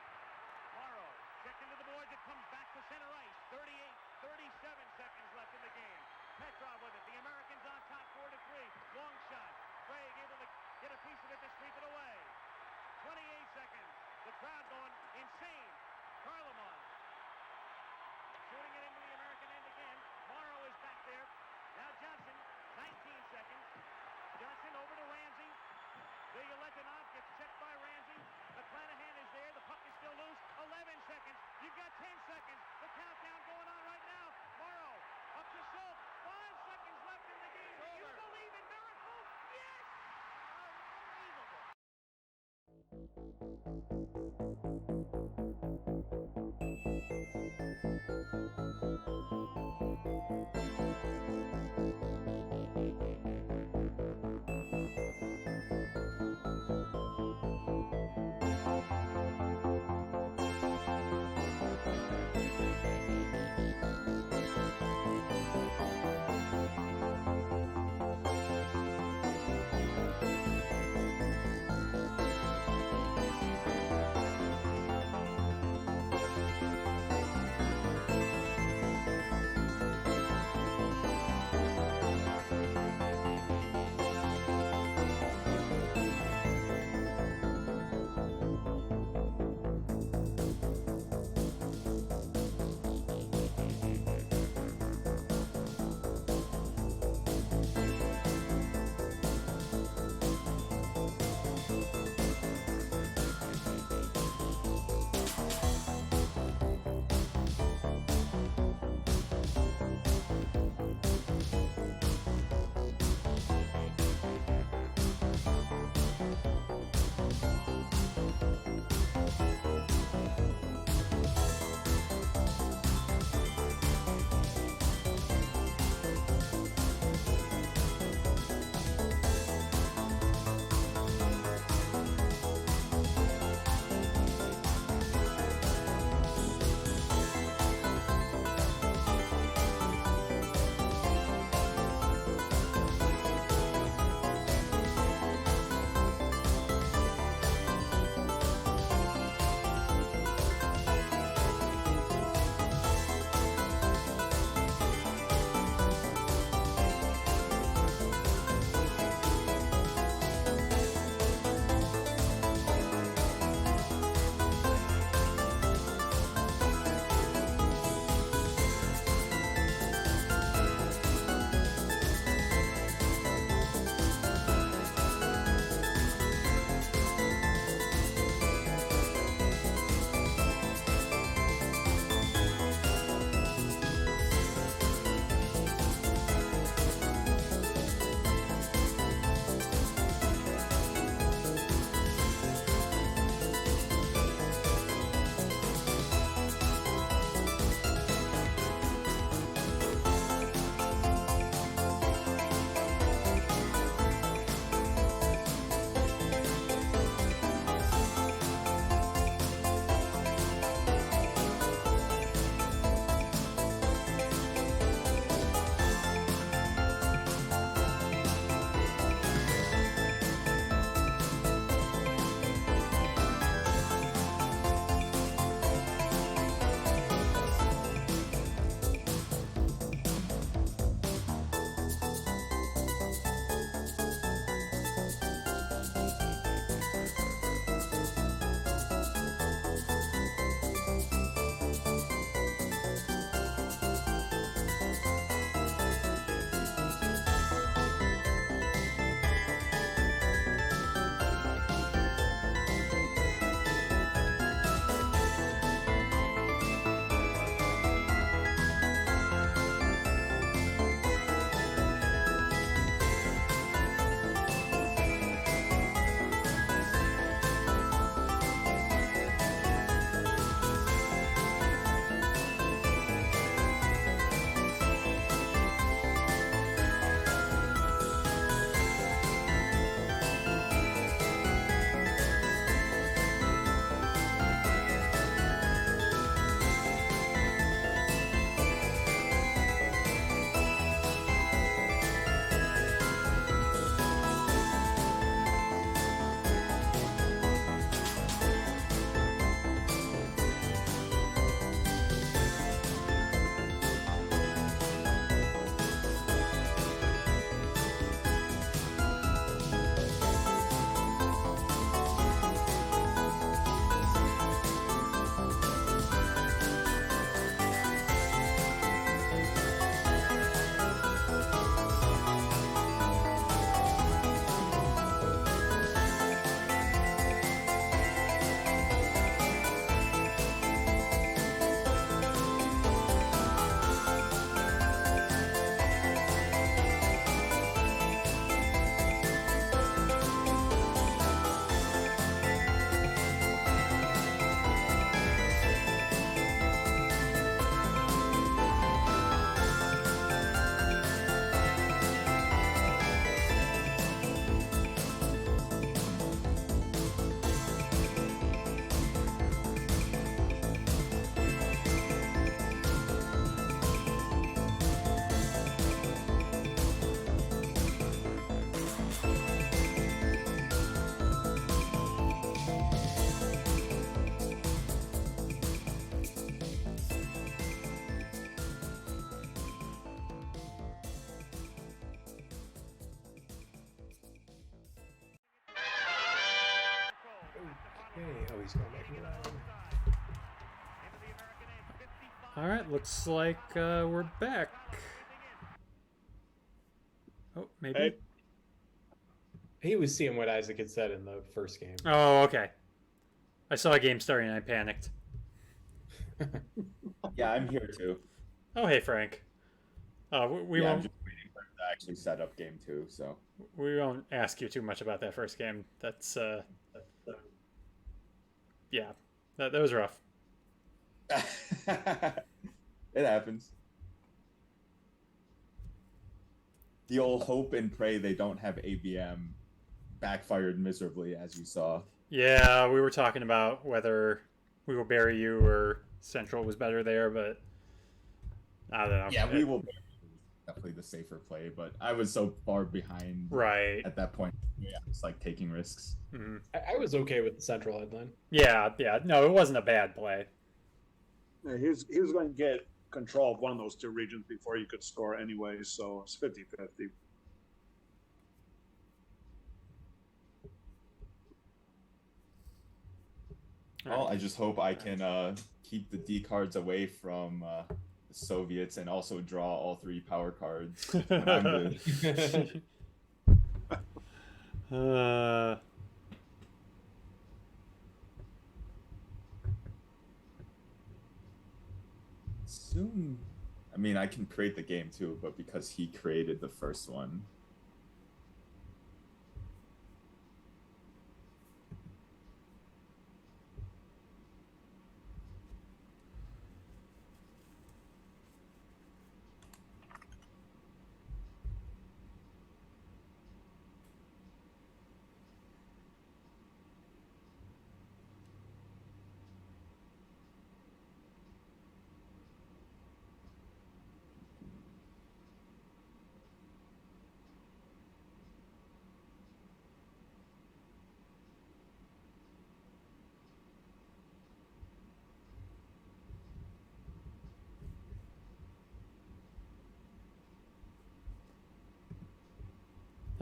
He's going back in line. All right, looks like we're back. Oh, maybe. Hey. He was seeing what Isaac had said in the first game. Oh, okay. I saw a game starting and I panicked. Yeah, I'm here too. Oh, hey, Frank. We I'm won't. just waiting for him to actually set up game 2. So We won't ask you too much about that first game. That's yeah, that was rough. it happens. The old hope and pray they don't have ABM backfired miserably, as you saw. Yeah, we were talking about whether we will bury you or Central was better there, but I don't know. Yeah, we will. Definitely the safer play, but I was so far behind Right. at that point. Yeah, it's like taking risks. Mm-hmm. I was okay with the Central headline. Yeah. No, it wasn't a bad play. Yeah, he was going to get control of one of those two regions before you could score anyway, so it's 50-50. Well, I just hope I can keep the D cards away from the Soviets and also draw all 3 power cards when I'm good. Soon. I mean, I can create the game too, but because he created the first one.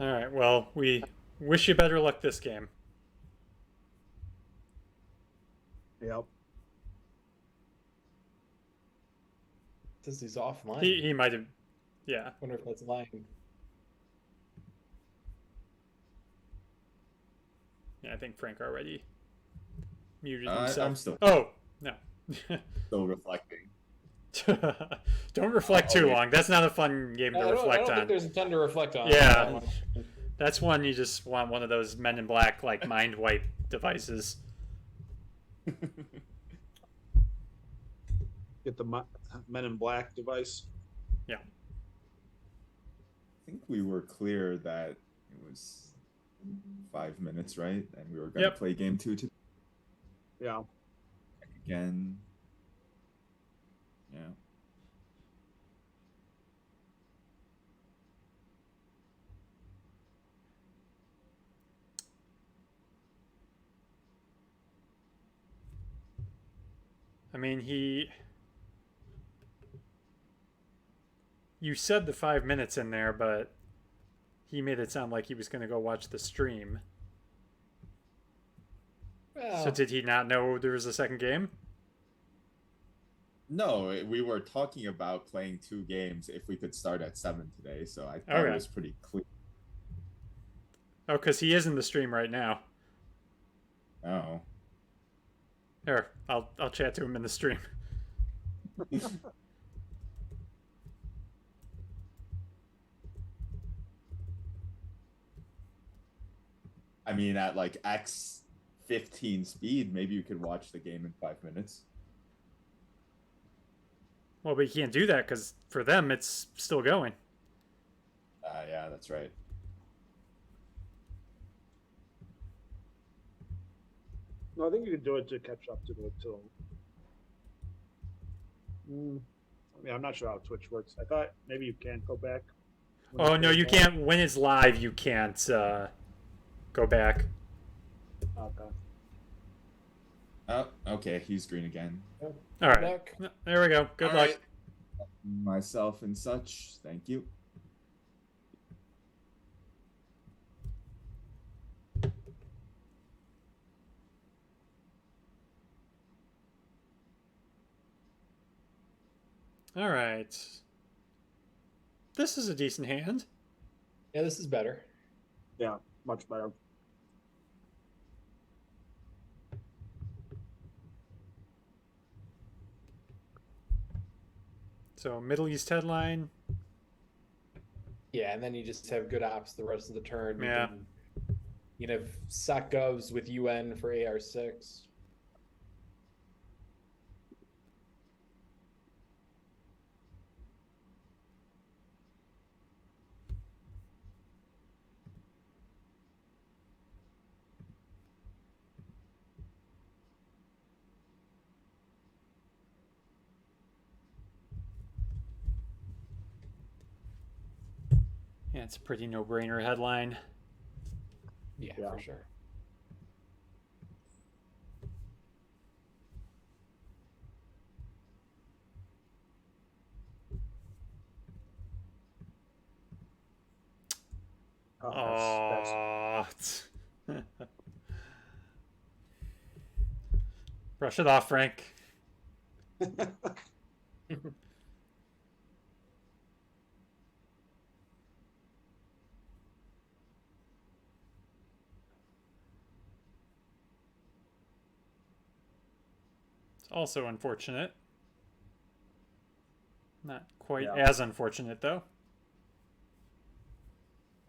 All right. Well, we wish you better luck this game. Yep. Says he's offline. He might have. Yeah. Wonder if that's lying. Yeah, I think Frank already muted himself. I'm still. Oh no. Still reflecting. Don't reflect too long. That's not a fun game to reflect I don't on. think there's a ton to reflect on. Yeah. That's one you just want one of those Men in Black like mind wipe devices. Get the Men in Black device. Yeah. I think we were clear that it was 5 minutes, right? And we were going to play game 2 today. Yeah. Again. Yeah. I mean, you said the 5 minutes in there, but he made it sound like he was going to go watch the stream. Well, So did he not know there was a second game? No, we were talking about playing 2 games if we could start at 7 today, so I thought it was pretty clear. Oh, because he is in the stream right now. Oh. Here, I'll chat to him in the stream. I mean, at like X15 speed, maybe you could watch the game in 5 minutes. Well, but you can't do that because for them it's still going. Yeah, that's right. No, I think you can do it to catch up to it till. I mean, I'm not sure how Twitch works. I thought maybe you can go back. Oh no, you can't. When it's live, you can't go back. Okay. Oh, okay, he's green again. All right, there we go. Good All luck. right. Myself and such. Thank you. All right. This is a decent hand. Yeah, this is better. Yeah, much better. So Middle East headline. Yeah, and then you just have good ops the rest of the turn. Yeah. You can have sock govs with UN for AR6. Yeah, it's a pretty no-brainer headline. Yeah, Yeah. for sure. Oh, Brush it off, Frank. It's also unfortunate. Not quite Yeah. as unfortunate, though.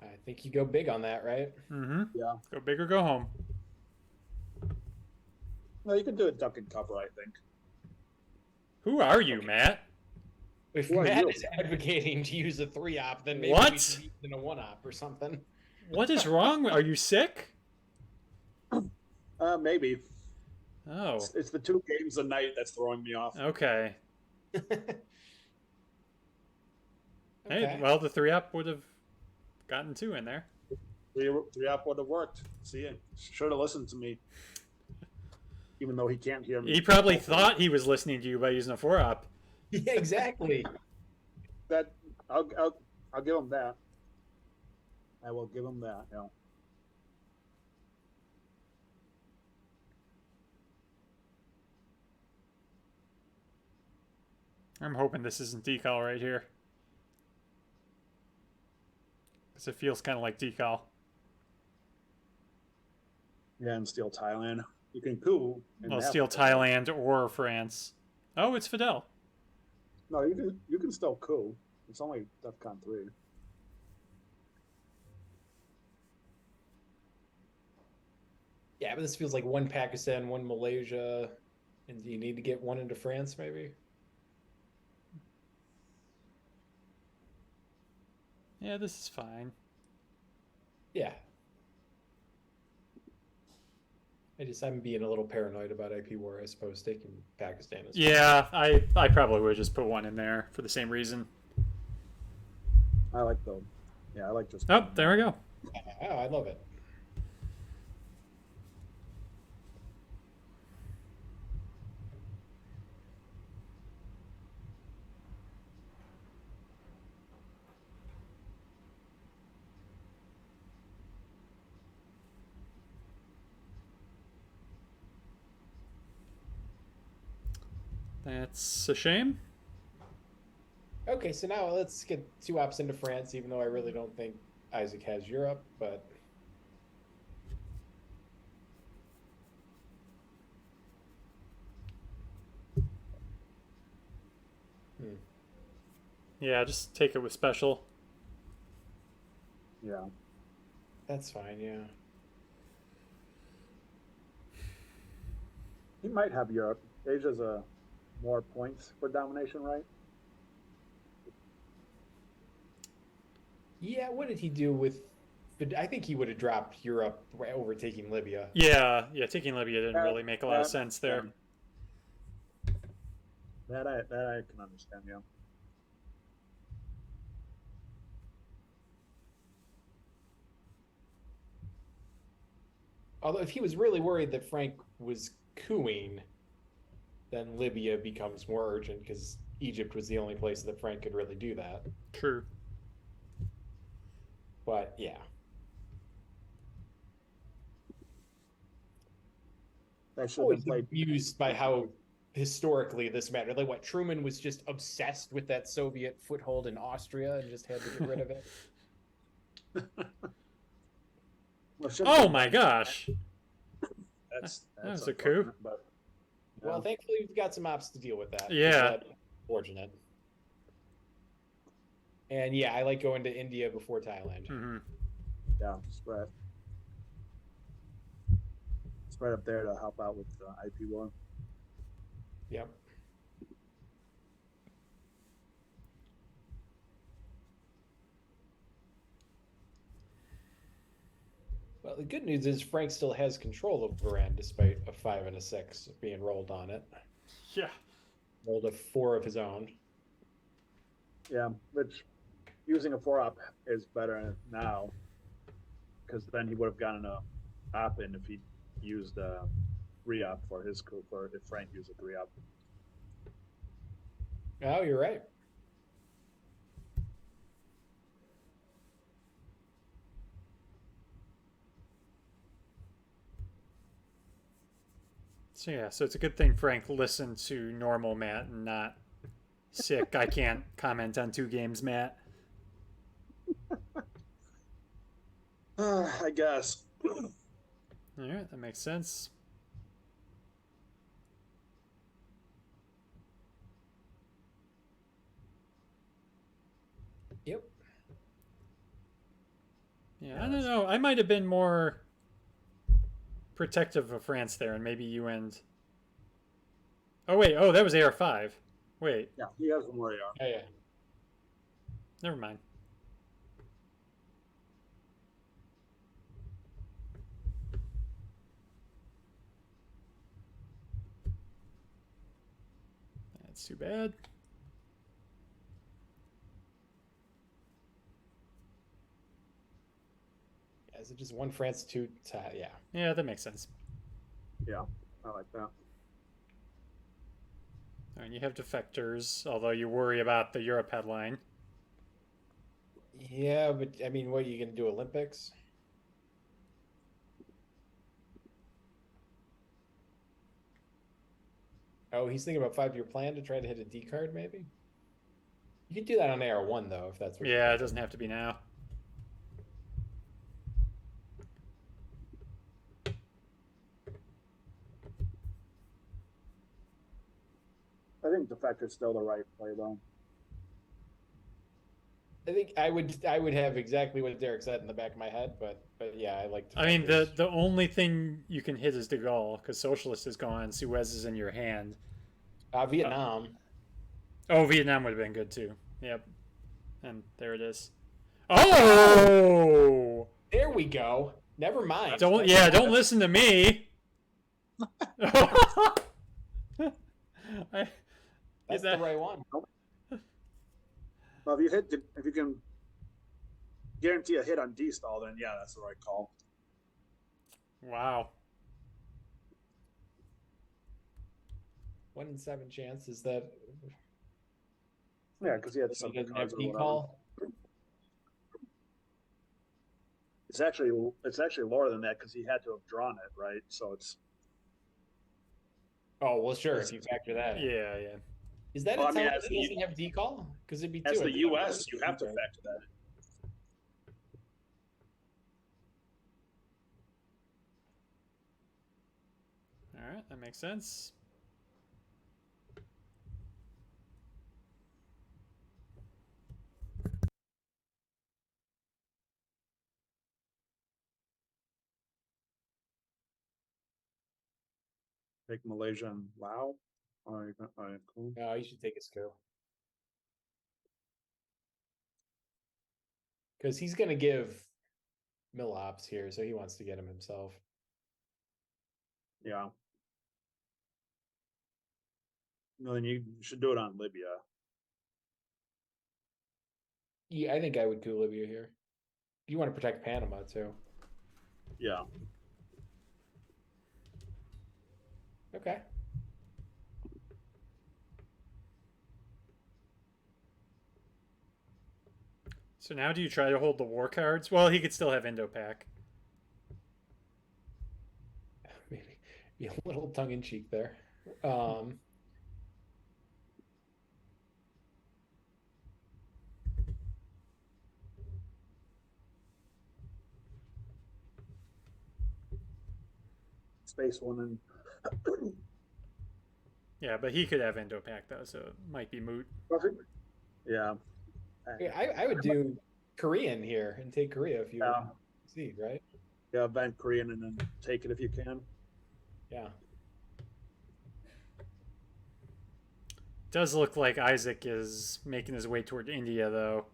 I think you go big on that, right? Mm-hmm. Yeah. Go big or go home. No, you can do a duck and cover, I think. Who are you, Matt? If Who are Matt you? is advocating to use a 3-op, then maybe What? we should use it in a 1-op or something. What is wrong? Are you sick? Maybe. Oh, It's the 2 games a night that's throwing me off. okay. Hey, Okay. well, the 3-up would have gotten 2 in there. 3-op would have worked. See, should have listened to me. Even though he can't hear me. He probably thought he was listening to you by using a 4-up. Yeah, exactly. That I'll give him that. I will give him that. Yeah. I'm hoping this isn't decal right here. Because it feels kind of like decal. Yeah, and steal Thailand. You can coup. and Well, have steal to- Thailand or France. Oh, it's Fidel. No, you can still coup. It's only DEFCON 3. Yeah, but this feels like 1 Pakistan, 1 Malaysia, and do you need to get 1 into France, maybe? Yeah, this is fine. Yeah. I'm being a little paranoid about IP war, I suppose, taking Pakistan as well. Yeah, I probably would just put 1 in there for the same reason. I like the. Yeah, I like just. Oh, there we go. Oh, I love it. That's a shame. Okay, so now let's get 2 ops into France, even though I really don't think Isaac has Europe, but Yeah, just take it with special. Yeah. that's fine, yeah. He might have Europe. Asia's more points for domination, right? Yeah, what did he do with... I think he would have dropped Europe over taking Libya. Yeah, taking Libya didn't That- really make a lot of that- sense there. That I can understand. Yeah. Although if he was really worried that Frank was cooing, then Libya becomes more urgent because Egypt was the only place that Frank could really do that. True. But yeah. That should have Always been played. amused by how historically this mattered. Like what, Truman was just obsessed with that Soviet foothold in Austria and just had to get rid of it. Well, should Oh be- my gosh. That's was a coup. unfortunate, But, Well, thankfully we've got some ops to deal with that. Yeah. That's fortunate. And yeah, I like going to India before Thailand. Mm-hmm. yeah, it's right up there to help out with the IP war. Yep. Well, the good news is Frank still has control of Varan despite a 5 and a 6 being rolled on it. Yeah. Rolled a 4 of his own. Yeah, which using a 4-op is better now, because then he would have gotten a op in if he used a 3-op for his coup, or if Frank used a 3-op. Oh, you're right. So yeah, so it's a good thing Frank listened to normal Matt and not sick. I can't comment on 2 games, Matt. I guess. All right, that makes sense. Yep. Yeah, I don't know. I might have been more protective of France there, and maybe you end. Oh wait, oh that was AR5. Wait, Yeah, he has one more AR. Oh, yeah. never mind. That's too bad. Yeah, is it just 1 France, 2 Thai? Yeah. Yeah, that makes sense. Yeah, I like that. And you have defectors, although you worry about the Europe headline. Yeah, but I mean, what are you going to do, Olympics? Oh, he's thinking about 5-year plan to try to hit a D card, maybe? You could do that on AR1, though, if that's what you're Yeah, it thinking. doesn't have to be now. I think defector's still the right play, though. I think I would have exactly what Derek said in the back of my head, but yeah, I like. I mean, the only thing you can hit is De Gaulle, because Socialist is gone, Suez is in your hand. Vietnam. Oh, Vietnam would have been good too. Yep. And there it is. Oh! There we go. Never mind. Don't listen to me. That's the right one. Well, if you can guarantee a hit on D stall, then yeah, that's the right call. Wow. 1 in 7 chance is that. Yeah, because he had He some doesn't cards have or D whatever. call. It's actually lower than that because he had to have drawn it, right? So it's. Oh well, sure. If you factor that in. Yeah, yeah. Is that Well, a I mean, time as that the- doesn't have D call? Because it'd be 2. As the I think. U.S., you have to factor that in. All right, that makes sense. Take Malaysia and Laos. All right, cool. No, you should take a scope. Because he's going to give mill ops here, so he wants to get him himself. Yeah. No, then you should do it on Libya. Yeah, I think I would do Libya here. You want to protect Panama too. Yeah. Okay. So now do you try to hold the war cards? Well, he could still have Indo-Pac. Maybe be a little tongue in cheek there. space one in. Yeah, but he could have Indo-Pac though, so it might be moot. Yeah. I would do Korean here and take Korea if you Yeah. see, right? Yeah, event Korean and then take it if you can. Yeah. Does look like Isaac is making his way toward India though.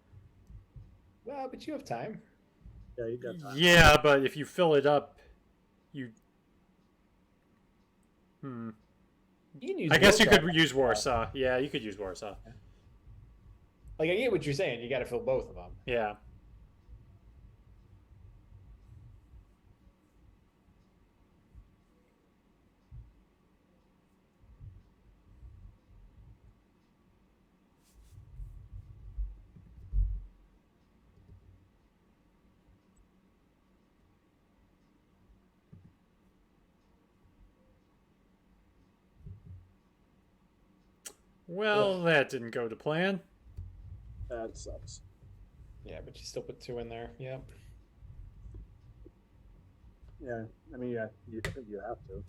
Well, but you have time. Yeah, you got time. Yeah, but if you fill it up, you. You can use I guess you Warsaw. could use Warsaw. Yeah, you could use Warsaw. Like, I get what you're saying. You got to fill both of them. Yeah. Well, that didn't go to plan. That sucks. Yeah, but you still put 2 in there. Yep. Yeah, I mean, yeah, you have to.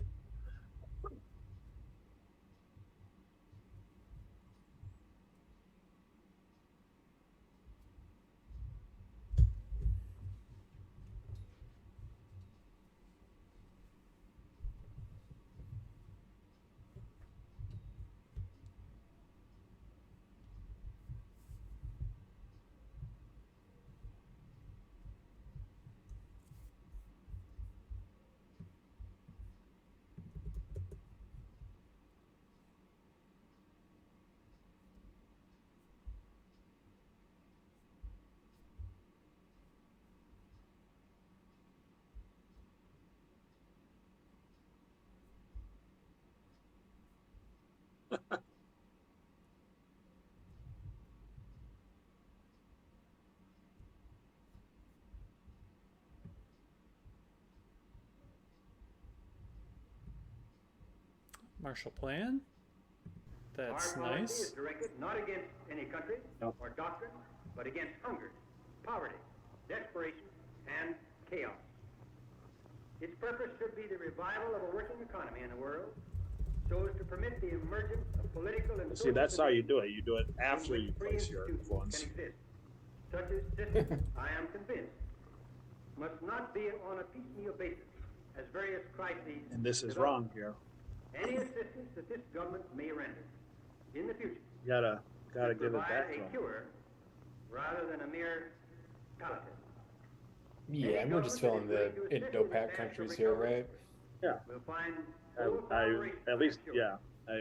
Marshall Plan. That's Our policy nice. is directed not against any country or doctrine, but against hunger, poverty, desperation, and chaos. Its purpose should be the revival of a working economy in the world, so as to permit the emergence of political and See, that's how you social do it. You do it after you place your influence. can exist. Such a system, I am convinced, must not be on a piecemeal basis, as various crises. And this is develop. wrong here. Any assistance that this government may render in the future You gotta should give it provide back to a them. cure rather than a mere palliative. Yeah, and we're just filling the Indo-Pac countries here, right? Yeah, We'll find at least, yeah,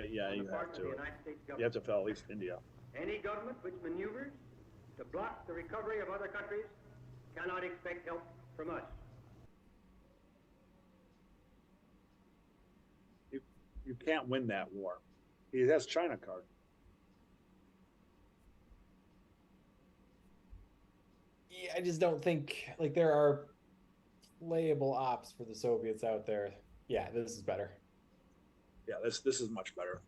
yeah, on you the part have of the to. United States You have government. to fill at least India. Any government which maneuvers to block the recovery of other countries cannot expect help from us. You can't win that war. He has China card. Yeah, I just don't think, like, there are playable ops for the Soviets out there. Yeah, this is better. Yeah, this is much better.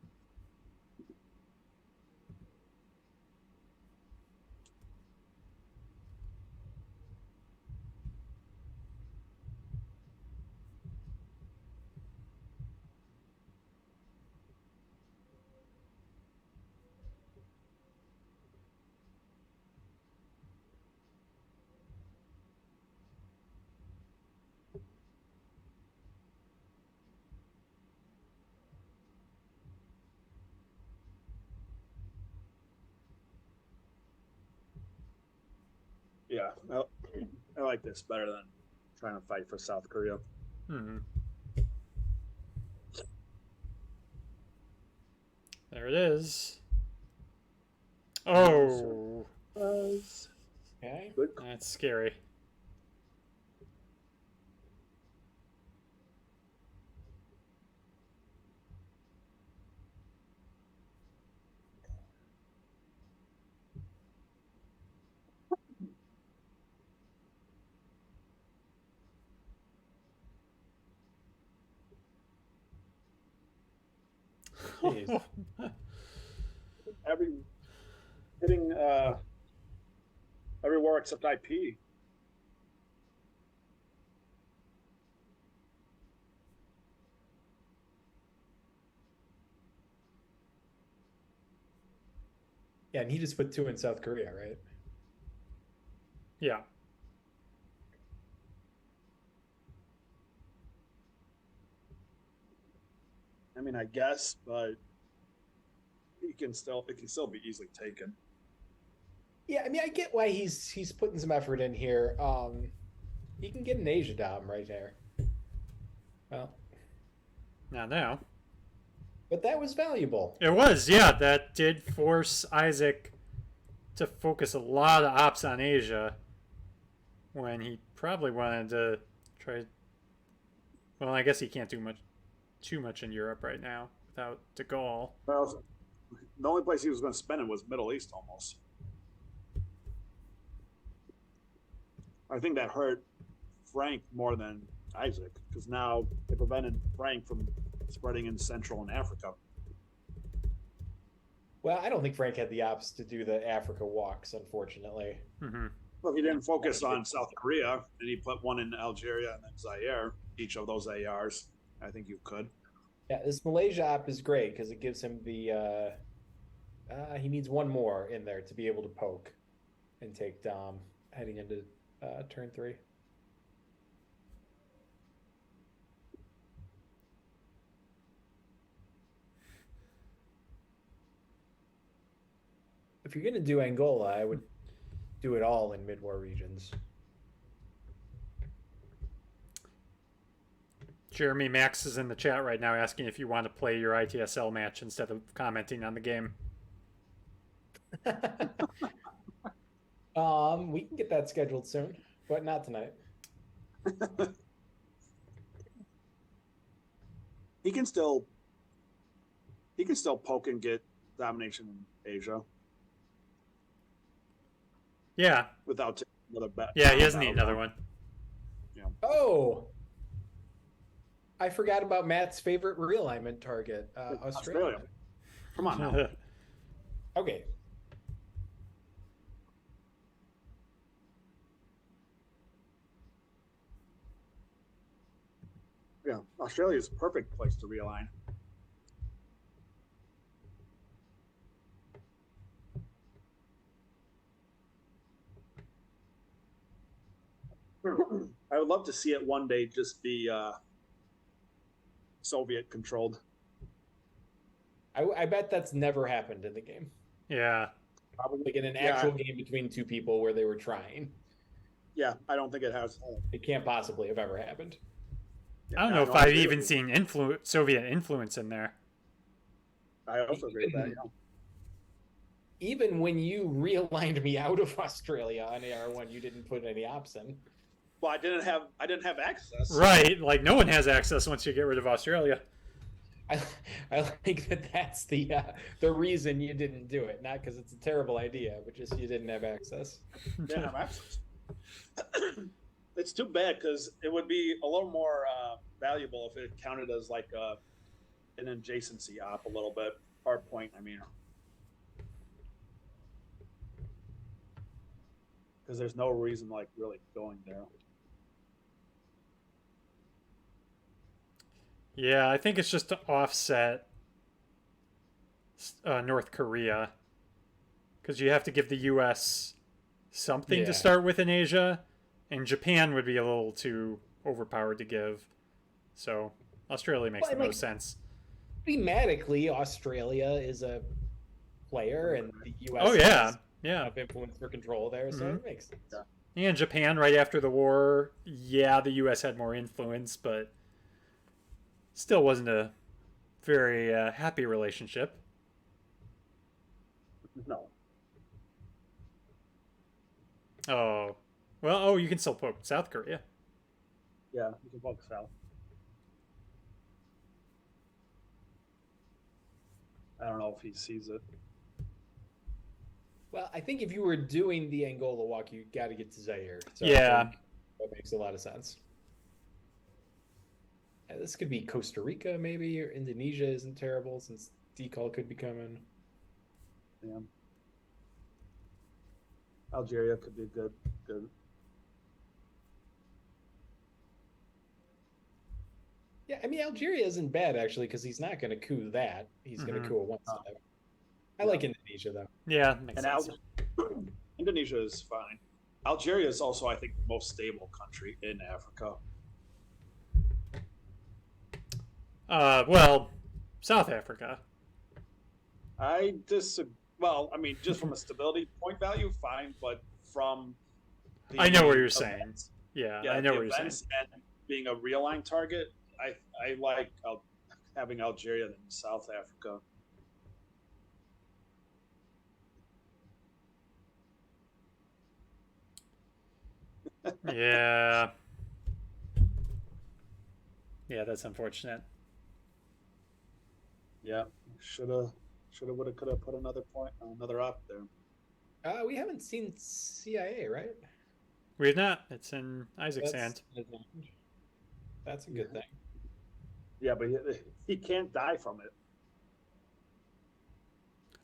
Yeah, I like this better than trying to fight for South Korea. There it is. Oh, Okay. Good. that's scary. Jeez. Hitting every war except IP. Yeah, and he just put 2 in South Korea, right? Yeah. I mean, I guess, but it can still be easily taken. Yeah, I mean, I get why he's putting some effort in here. He can get an Asia Dom right there. Well, Not now. but that was valuable. It was, yeah. That did force Isaac to focus a lot of ops on Asia when he probably wanted to try. Well, I guess he can't do too much in Europe right now without De Gaulle. Well, the only place he was going to spend it was Middle East almost. I think that hurt Frank more than Isaac because now it prevented Frank from spreading in Central and Africa. Well, I don't think Frank had the ops to do the Africa walks, unfortunately. Mm-hmm. Well, if he didn't focus on South Korea and he put one in Algeria and then Zaire, each of those ARs, I think you could. Yeah, this Malaysia op is great because it gives him the. He needs one more in there to be able to poke and take Dom heading into turn 3. If you're going to do Angola, I would do it all in mid-war regions. Jeremy Max is in the chat right now asking if you want to play your ITSL match instead of commenting on the game. We can get that scheduled soon, but not tonight. He can still poke and get domination in Asia. Yeah. Without taking another bet. Yeah, he doesn't need another one. Yeah. Oh, I forgot about Matt's favorite realignment target, Australia. Come on now. Okay. Yeah, Australia is a perfect place to realign. I would love to see it one day just be Soviet controlled. I bet that's never happened in the game. Yeah. Probably like in an actual game between 2 people where they were trying. Yeah, I don't think it has. It can't possibly have ever happened. I don't know if I've even seen Soviet influence in there. I also agree with that. Yeah. Even when you realigned me out of Australia on AR1, you didn't put any ops in. Well, I didn't have access. Right, like no one has access once you get rid of Australia. I think that's the reason you didn't do it, not because it's a terrible idea, but just you didn't have access. Didn't have access. It's too bad because it would be a little more valuable if it counted as like an adjacency op a little bit. Hard point, I mean. Because there's no reason like really going there. Yeah, I think it's just to offset North Korea. Because you have to give the U.S. something to start with in Asia. And Japan would be a little too overpowered to give. So Australia makes the most sense. Thematically, Australia is a player and the U.S. have influence for control there, so it makes sense. Yeah. And Japan, right after the war, the U.S. had more influence, but still wasn't a very happy relationship. No. Oh. Well, you can still poke South Korea. Yeah, you can poke South. I don't know if he sees it. Well, I think if you were doing the Angola walk, you got to get to Zaire. So yeah. That makes a lot of sense. Yeah, this could be Costa Rica, maybe, or Indonesia isn't terrible since decal could be coming. Yeah. Algeria could be good. Yeah, I mean, Algeria isn't bad, actually, because he's not going to coup that. He's going to coup it one time. I like Indonesia though. Yeah, makes And sense. Indonesia is fine. Algeria is also, I think, the most stable country in Africa. Well, South Africa. I disagree. Well, I mean, just from a stability point value, fine, but from the I know what you're events- saying. Yeah, Yeah, I know the what you're saying. events and being a real-line target, I like having Algeria than South Africa. Yeah. Yeah, that's unfortunate. Yeah, shoulda, woulda, coulda put another op there. We haven't seen CIA, right? We've not. It's in Isaac's hand. That's a good thing. Yeah, but he can't die from it.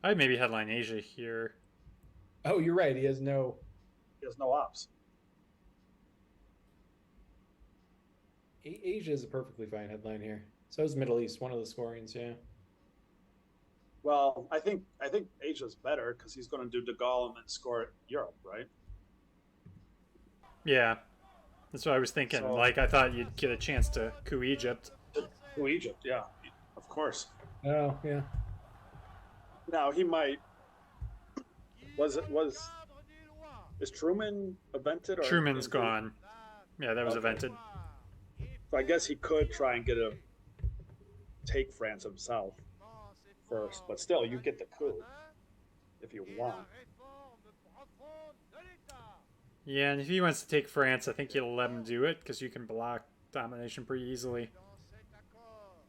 I'd maybe headline Asia here. Oh, you're right. He has no. He has no ops. Asia is a perfectly fine headline here. So is Middle East, one of the scorings, yeah. Well, I think Asia's better because he's going to do De Gaulle and then score Europe, right? Yeah. That's what I was thinking. So- Like, I thought you'd get a chance to coup Egypt. To Egypt, yeah, of course. Oh, yeah. Now he might. Is Truman evented? Or Truman's gone. Yeah, that was Okay. evented. So I guess he could try and take France himself first, but still, you get the coup if you want. Yeah, and if he wants to take France, I think you'll let him do it because you can block domination pretty easily.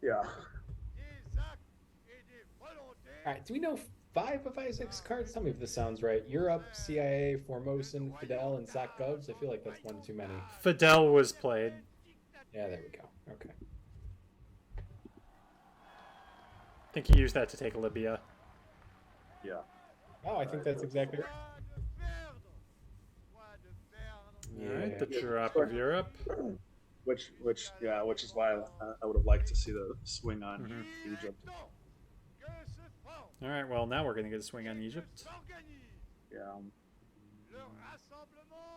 Yeah. All right. Do we know 5 of Isaac's cards? Tell me if this sounds right. Europe, CIA, Formosan, Fidel, and Sac Govs. I feel like that's one too many. Fidel was played. Yeah, there we go. Okay. I think he used that to take Libya. Yeah. Oh, I think that's exactly right. Alright, the Yeah. drop of Europe. Which is why I would have liked to see the swing on Egypt. Alright, well, now we're going to get a swing on Egypt. Yeah.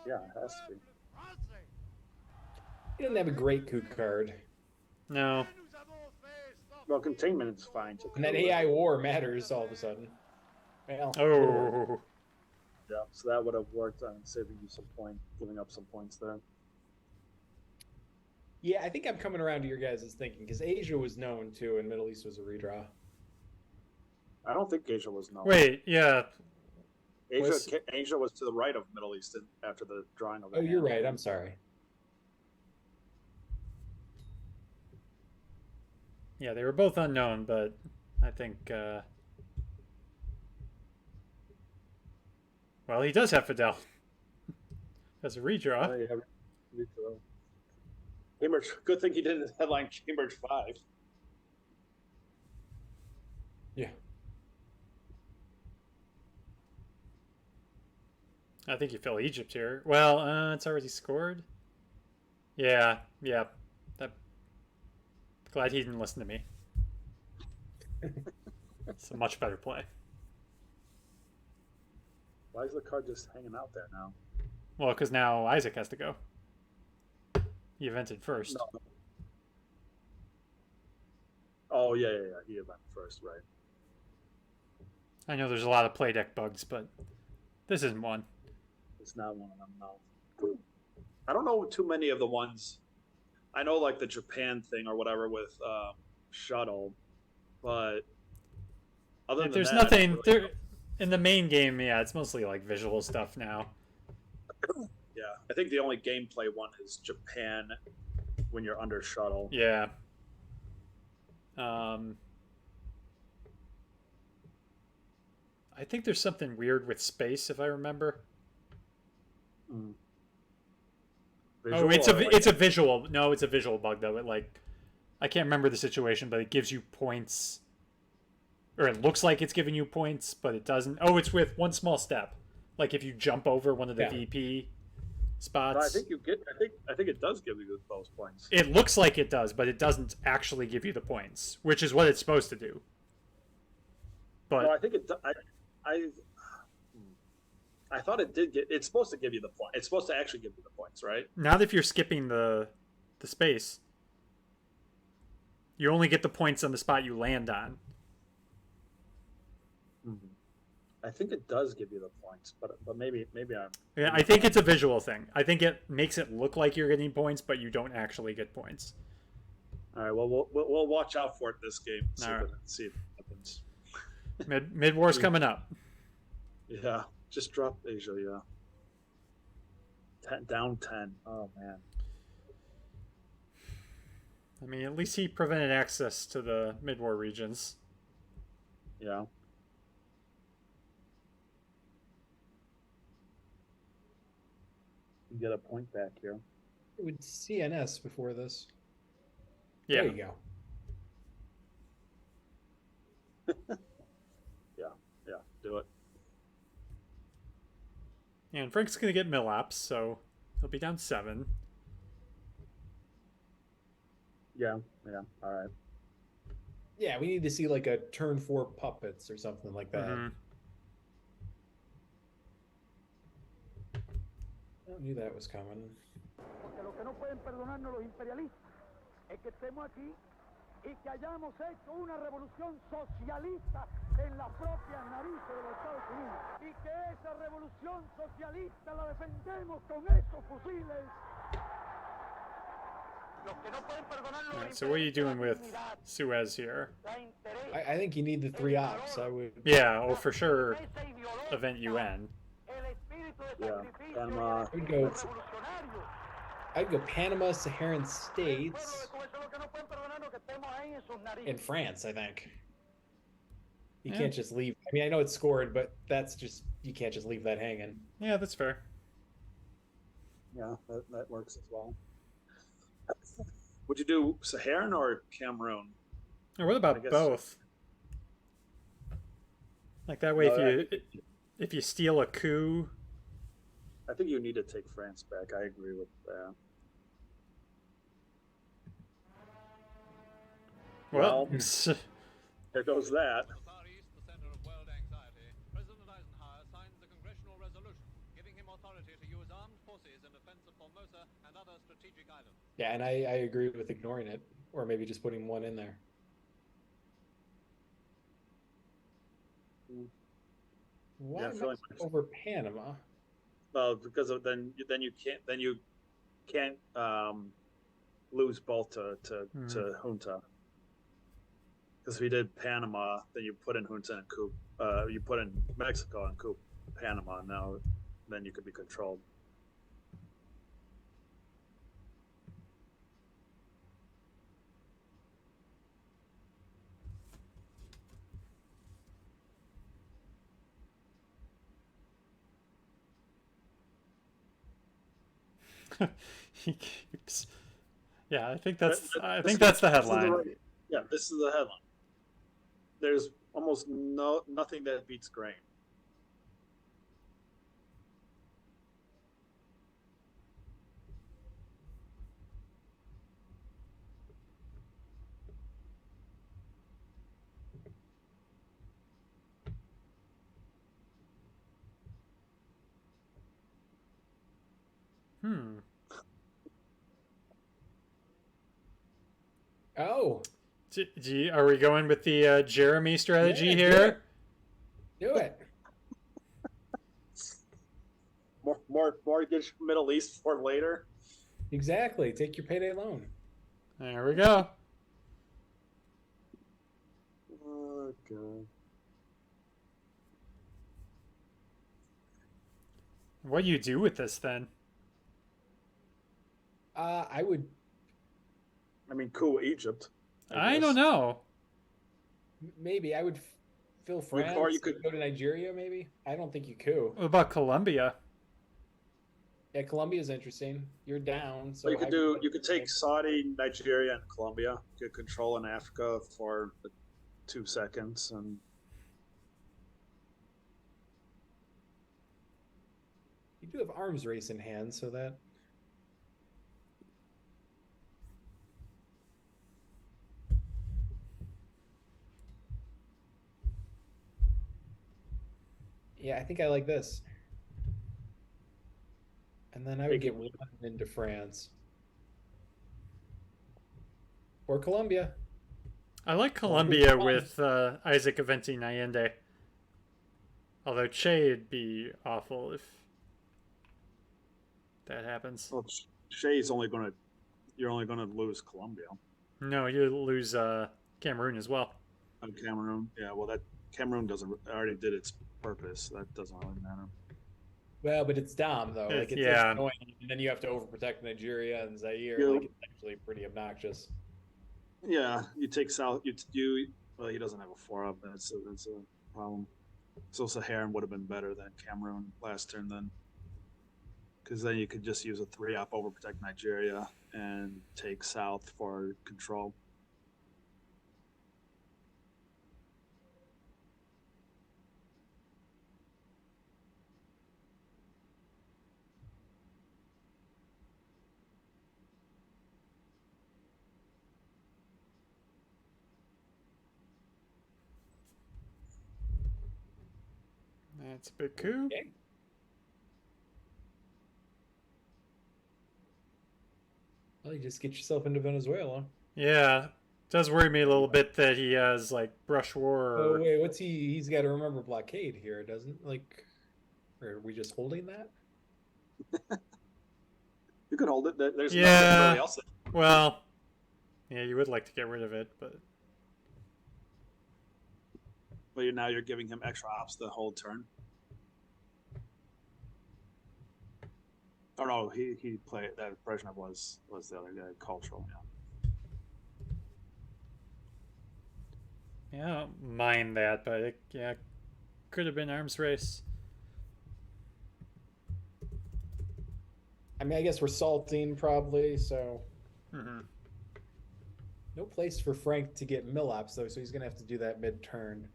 Yeah, it has to be. He doesn't have a great coup card. No. Well, containment is fine. And then AI war matters all of a sudden. Well, Oh. Yeah, so that would have worked on saving you some giving up some points there. yeah, I think I'm coming around to your guys' thinking because Asia was known too, and Middle East was a redraw. I don't think Asia was known. Wait, yeah. Asia was to the right of Middle East after the drawing of. Oh, you're right. I'm sorry. Yeah, they were both unknown, but I think... well, he does have Fidel. As a redraw. Cambridge. Good thing he didn't headline Cambridge 5. Yeah. I think you fill Egypt here. Well, it's already scored. Yeah. Glad he didn't listen to me. It's a much better play. Why is the card just hanging out there now? Well, because now Isaac has to go. He evented first. No. Oh, yeah. He evented first, right. I know there's a lot of play deck bugs, but this isn't one. It's not one of them, no. I don't know too many of the ones. I know, like, the Japan thing or whatever with Shuttle, but other than There's that, nothing... I don't there in the main game, yeah, it's mostly like visual stuff now. Yeah, I think the only gameplay one is Japan when you're under Shuttle. Yeah. I think there's something weird with space, if I remember. Mm. Oh, it's a visual. No, it's a visual bug though. It I can't remember the situation, but it gives you points, or it looks like it's giving you points, but it doesn't. Oh, it's with one small step. Like if you jump over one of the VP spots. No, I think you get. I think it does give you those points. It looks like it does, but it doesn't actually give you the points, which is what it's supposed to do. But No, I think it. I thought it did get. It's supposed to give you the point. It's supposed to actually give you the points, right? not if you're skipping the space. You only get the points on the spot you land on. I think it does give you the points, but maybe I'm. Yeah, I think it's a visual thing. I think it makes it look like you're getting points, but you don't actually get points. All right. Well, we'll watch out for it this game. See, All right. see if it happens. Mid war's coming up. Yeah, just drop Asia. Yeah. Down 10. Oh man. I mean, at least he prevented access to the mid-war regions. Yeah. You get a point back here. It would CNS before this. Yeah. There you go. Yeah, do it. And Frank's going to get mill-ops, so he'll be down 7. Yeah, all right. Yeah, we need to see like a turn 4 puppets or something like that. Mm-hmm. I knew that was coming. Porque lo que no pueden perdonarnos los imperialistas es que estemos aquí y que hayamos hecho una revolución socialista en las propias narices de los Estados Unidos y que esa revolución socialista la defendemos con esos fusiles. Right, so what are you doing with Suez here? I think you need the 3 ops. I would. Yeah, well, for sure, event UN. Yeah, Panama. I'd go Panama, Saharan states, and France. I think you can't just leave. I mean, I know it's scored, but that's just you can't just leave that hanging. Yeah, that's fair. Yeah, that works as well. Would you do Saharan or Cameroon? Or what about both? Like that way, if you steal a coup. I think you need to take France back. I agree with that. Well, there goes that. Yeah, and I agree with ignoring it, or maybe just putting 1 in there. Why not over Panama? Because then you can't lose both to Junta. Because if you did Panama, then you put in Junta and coup. You put in Mexico and coup Panama. Now, then you could be controlled. He keeps. Yeah, I think that's the headline. Yeah, this is the headline. There's almost nothing that beats grain. Oh. Are we going with the Jeremy strategy here? Do it. More mortgage Middle East for later. Exactly. Take your payday loan. There we go. Oh God. What do you do with this then? I would. I mean, cool Egypt. I don't know. Maybe I would fill France. Or you could go to Nigeria. Maybe I don't think you could. What about Colombia? Yeah, Colombia's interesting. You're down, so you could You could take Saudi, Nigeria, and Colombia. Get control in Africa for 2 seconds, and you do have arms race in hand, so that. Yeah, I think I like this. And then I would get one into France. Or Colombia. I like Colombia with Isaac Aventi Nyende. Although Che would be awful if that happens. Well, Shea's only going to, you're only going to lose Colombia. No, you lose Cameroon as well. Cameroon, yeah. Well, that Cameroon doesn't already did its purpose. That doesn't really matter. Well, but it's Dom though. Like it's yeah. annoying, and then you have to overprotect Nigeria and Zaire. Yeah. Like it's actually pretty obnoxious. Yeah, you take South. You well, he doesn't have a 4-up. That's a problem. So Saharan would have been better than Cameroon last turn then, because then you could just use a 3-up, overprotect Nigeria, and take South for control. That's a big coup. Okay. Well, you just get yourself into Venezuela. Yeah. It does worry me a little bit that he has like brush war. Oh wait, what's he? He's got to remember blockade here, doesn't like? Or are we just holding that? You could hold it. There's Yeah. nothing really else. Well, yeah, you would like to get rid of it, but Now you're giving him extra ops the whole turn. Oh no, he played that Brezhnev was the other guy, cultural. yeah, I don't mind that, but it could have been arms race. I mean, I guess we're salting probably, so Mm-hmm. no place for Frank to get mill ops though, so he's gonna have to do that mid-turn.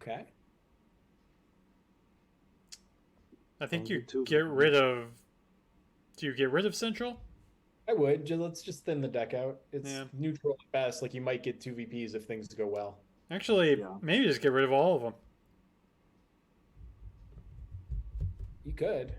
Okay. I think Those you are two. get rid of. Do you get rid of Central? I would. Let's just thin the deck out. It's Yeah. neutral at best. Like you might get 2 VPs if things go well. Actually, Yeah. maybe just get rid of all of them. You could.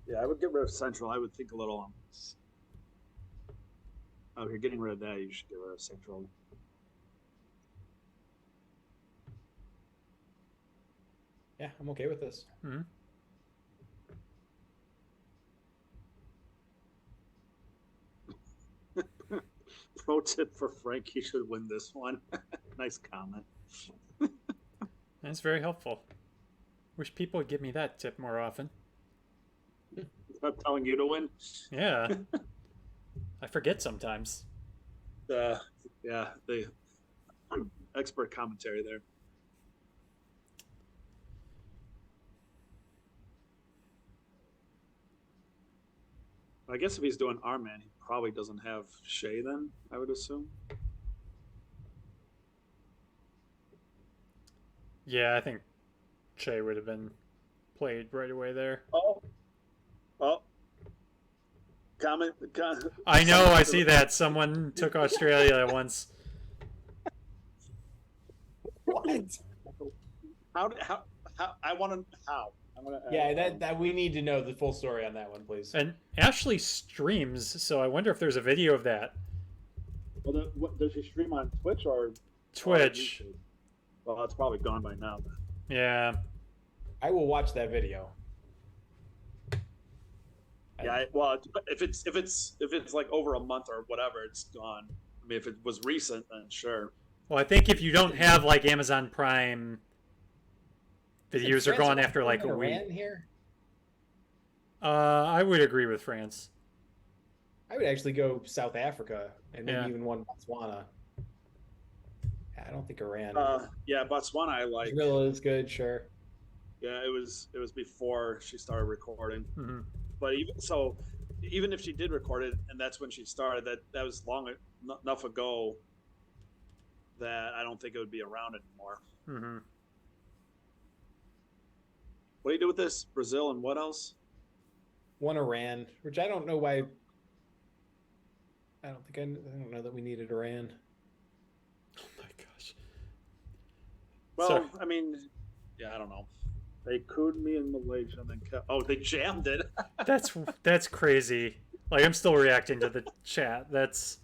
Yeah, I would get rid of Central. I would think a little on this. Oh, if you're getting rid of that, you should get rid of Central. Yeah, I'm okay with this. Mm-hmm. Pro tip for Frank: he should win this one. Nice comment. That's very helpful. Wish people would give me that tip more often. I'm telling you to win. Yeah. I forget sometimes. Yeah, the expert commentary there. I guess if he's doing Arman, he probably doesn't have Shea then, I would assume. Yeah, I think Che would have been played right away there. Oh. Comment. I know, I see that. Someone took Australia once. What? How I want to how. Yeah, that we need to know the full story on that one, please. And Ashley streams, so I wonder if there's a video of that. Well, does she stream on Twitch or Twitch? Well, it's probably gone by now. Then. Yeah. I will watch that video. Yeah, well, if it's like over a month or whatever, it's gone. I mean, if it was recent, then sure. Well, I think if you don't have like Amazon Prime, videos are gone after like a week. Here? I would agree with France. I would actually go South Africa and maybe even one Botswana. I don't think Iran. Yeah, Botswana I like. Israel is good, sure. Yeah, it was before she started recording. Mm-hmm. But even if she did record it, and that's when she started, that was long enough ago. that I don't think it would be around anymore. Mm-hmm. What do you do with this? Brazil and what else? One Iran, which I don't know why. I don't know that we needed Iran. Oh my gosh. Well, Sorry. I mean, yeah, I don't know. They cooed me in Malaysia and then they jammed it. That's crazy. Like, I'm still reacting to the chat. That's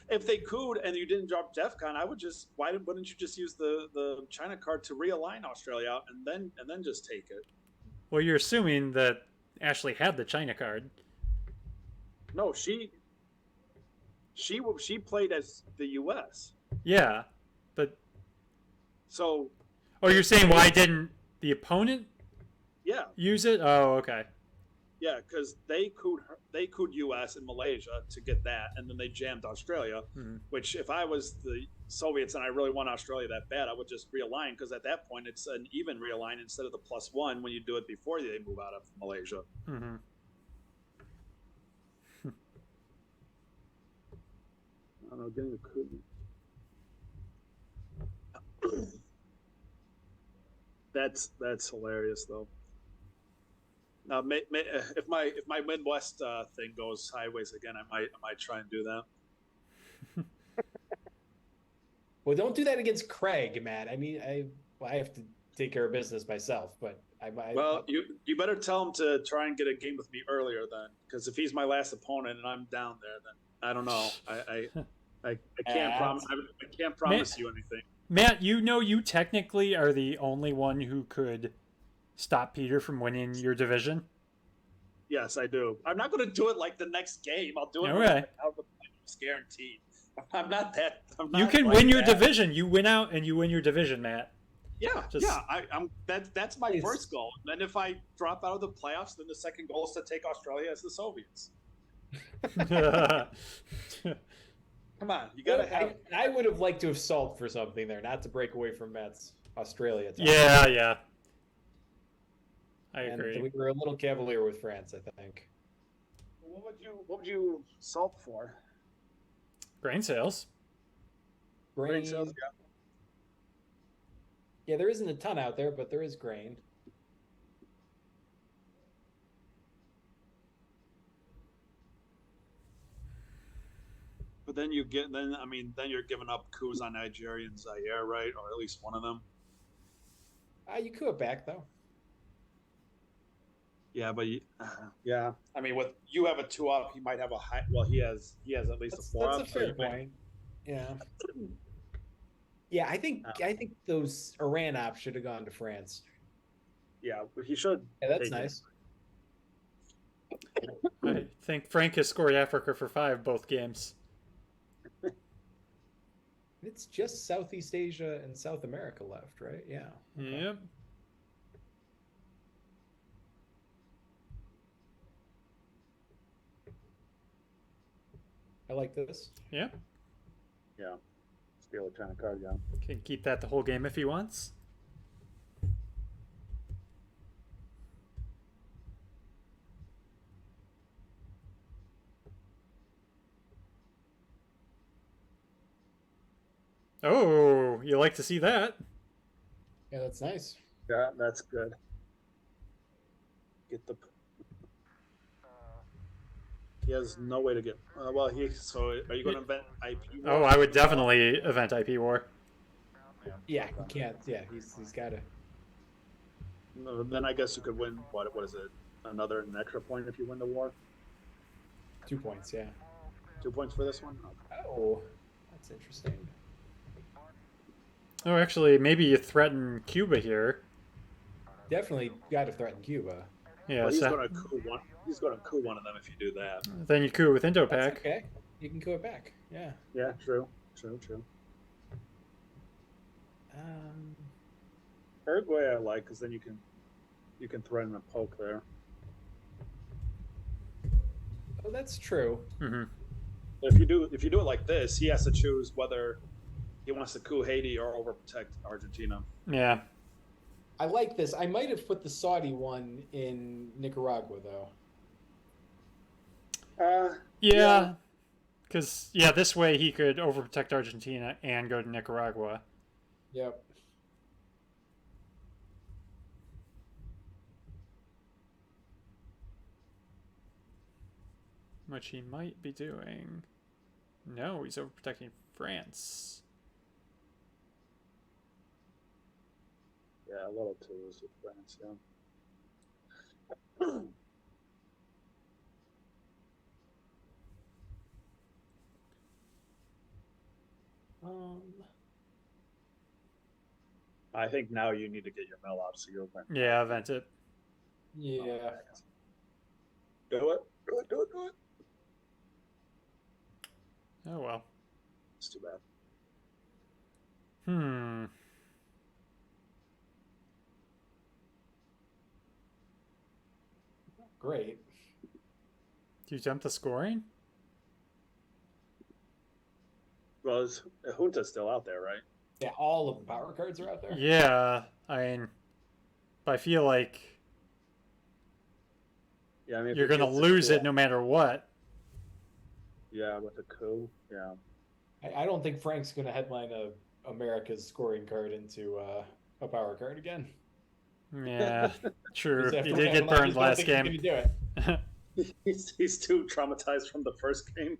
if they cooed and you didn't drop DEFCON, I would just wouldn't you just use the China card to realign Australia out and then just take it? well, you're assuming that Ashley had the China card. No, she played as the U.S. Yeah, but So oh, you're saying why didn't the opponent yeah, use it? Oh, okay. yeah, because they cooed U.S. and Malaysia to get that, and then they jammed Australia. Mm-hmm. Which, if I was the Soviets and I really want Australia that bad, I would just realign because at that point it's an even realign instead of the +1 when you do it before they move out of Malaysia. Mm-hmm. I don't know, getting a coup. That's hilarious though. Now, if my Midwest thing goes sideways again, I might try and do that. Well, don't do that against Craig, Matt. I mean, I have to take care of business myself, but Well, you better tell him to try and get a game with me earlier then, because if he's my last opponent and I'm down there, then I don't know. I can't promise. I can't promise you anything. Matt, you technically are the only one who could stop Peter from winning your division. Yes, I do. I'm not going to do it like the next game. I'll do it. Okay. It's guaranteed. I'm not that. You can win your division. You win out and you win your division, Matt. Yeah, yeah. I'm that's my first goal. And then if I drop out of the playoffs, then the second goal is to take Australia as the Soviets. Come on, you gotta have. I would have liked to have solved for something there, not to break away from Matt's Australia time. Yeah. I And agree. we were a little cavalier with France, I think. What would you salt for? Grain sales. Grain sales, yeah. Yeah, there isn't a ton out there, but there is grain. But then you're giving up coups on Nigeria and Zaire, right? Or at least one of them. You could have back though. Yeah, but yeah, I mean, with you have a 2-up, he might have a high. Well, he has at least a 4-up. That's a fair point. Yeah. Yeah, I think those Iran ops should have gone to France. Yeah, but he should. Yeah, that's nice. I think Frank has scored Africa for 5 both games. It's just Southeast Asia and South America left, right? Yeah. Okay. Yep. I like this. Yeah. Yeah. Steal a China card, yeah. Can keep that the whole game if he wants. Oh, you like to see that? Yeah, that's nice. Yeah, that's good. Get the. He has no way to get. So are you going to invent IP? Oh, I would definitely event IP war. Yeah, he can't. Yeah, he's got to. No, then I guess you could win. What is it? An extra point if you win the war. 2 points. Yeah. 2 points for this one. Okay. Oh, that's interesting. Oh, actually, maybe you threaten Cuba here. Definitely got to threaten Cuba. Yeah, well, he's going to coup one. He's going to coup one of them if you do that. Then you coup with Indo-Pac. That's okay, you can coup it back. Yeah. Yeah, true. Uruguay I like because then you can threaten a poke there. Oh, that's true. Mm-hmm. If you do it like this, he has to choose whether he wants to coup Haiti or overprotect Argentina. Yeah. I like this. I might have put the Saudi one in Nicaragua though. Yeah. Because, yeah, this way he could overprotect Argentina and go to Nicaragua. Yep. Which he might be doing. No, he's overprotecting France. Yeah, a little too loose with France, yeah. I think now you need to get your mill out so you'll win. Yeah, vent it. Yeah. Do it. Do it. Do it. Do it. Oh, well. It's too bad. Great. Do you jump the scoring? Well, Junta's still out there, right? Yeah, all of the power cards are out there. Yeah, I mean, but I feel like Yeah, I mean, if you're he going to gets the lose coup it no matter what. Yeah, with the coup. Yeah. I don't think Frank's going to headline America's scoring card into a power card again. Yeah, true. Just He after did that get one, I burned just don't last think he's game. gonna do it. He's too traumatized from the first game.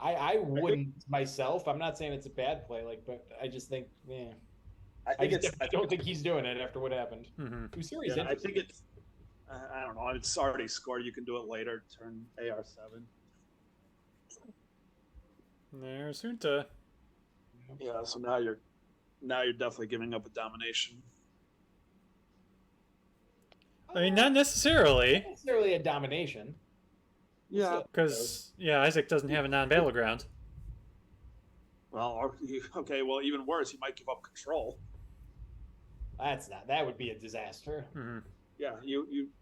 I wouldn't myself. I'm not saying it's a bad play, but I just think, yeah. I don't think he's doing it after what happened. Mm-hmm. Usuri's I think it's. I don't know. It's already scored. You can do it later. Turn AR7. There's Junta. Yeah. So now you're definitely giving up a domination. I mean, not necessarily. Not necessarily a domination. Yeah. Because, yeah, Isaac doesn't have a non-battleground. Well, okay. Well, even worse, you might give up control. That would be a disaster. Mm-hmm. Yeah.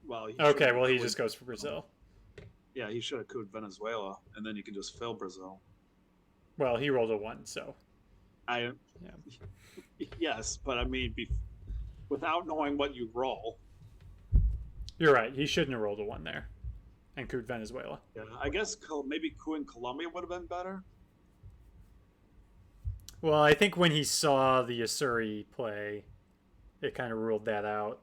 Well. Okay. Well, he just goes for Brazil. Yeah, he should have couped Venezuela, and then you can just fill Brazil. Well, he rolled a 1, so. Yeah. Yes, but I mean, without knowing what you roll. You're right. He shouldn't have rolled a 1 there, and couped Venezuela. Yeah, I guess maybe coup in Colombia would have been better. Well, I think when he saw the Usuri play, it kind of ruled that out.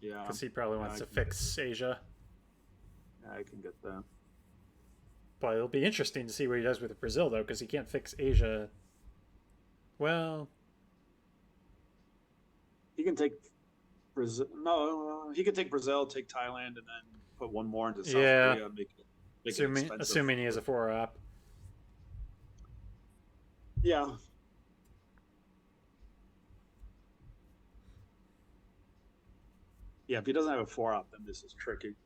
Yeah. Because he probably wants to fix Asia. Yeah, I can get that. But it'll be interesting to see what he does with Brazil, though, because he can't fix Asia. Well, he can take Brazil. No, he can take Brazil, take Thailand, and then put one more into South Korea. Make it assuming he has a 4-op. Yeah. Yeah, if he doesn't have a 4-op, then this is tricky.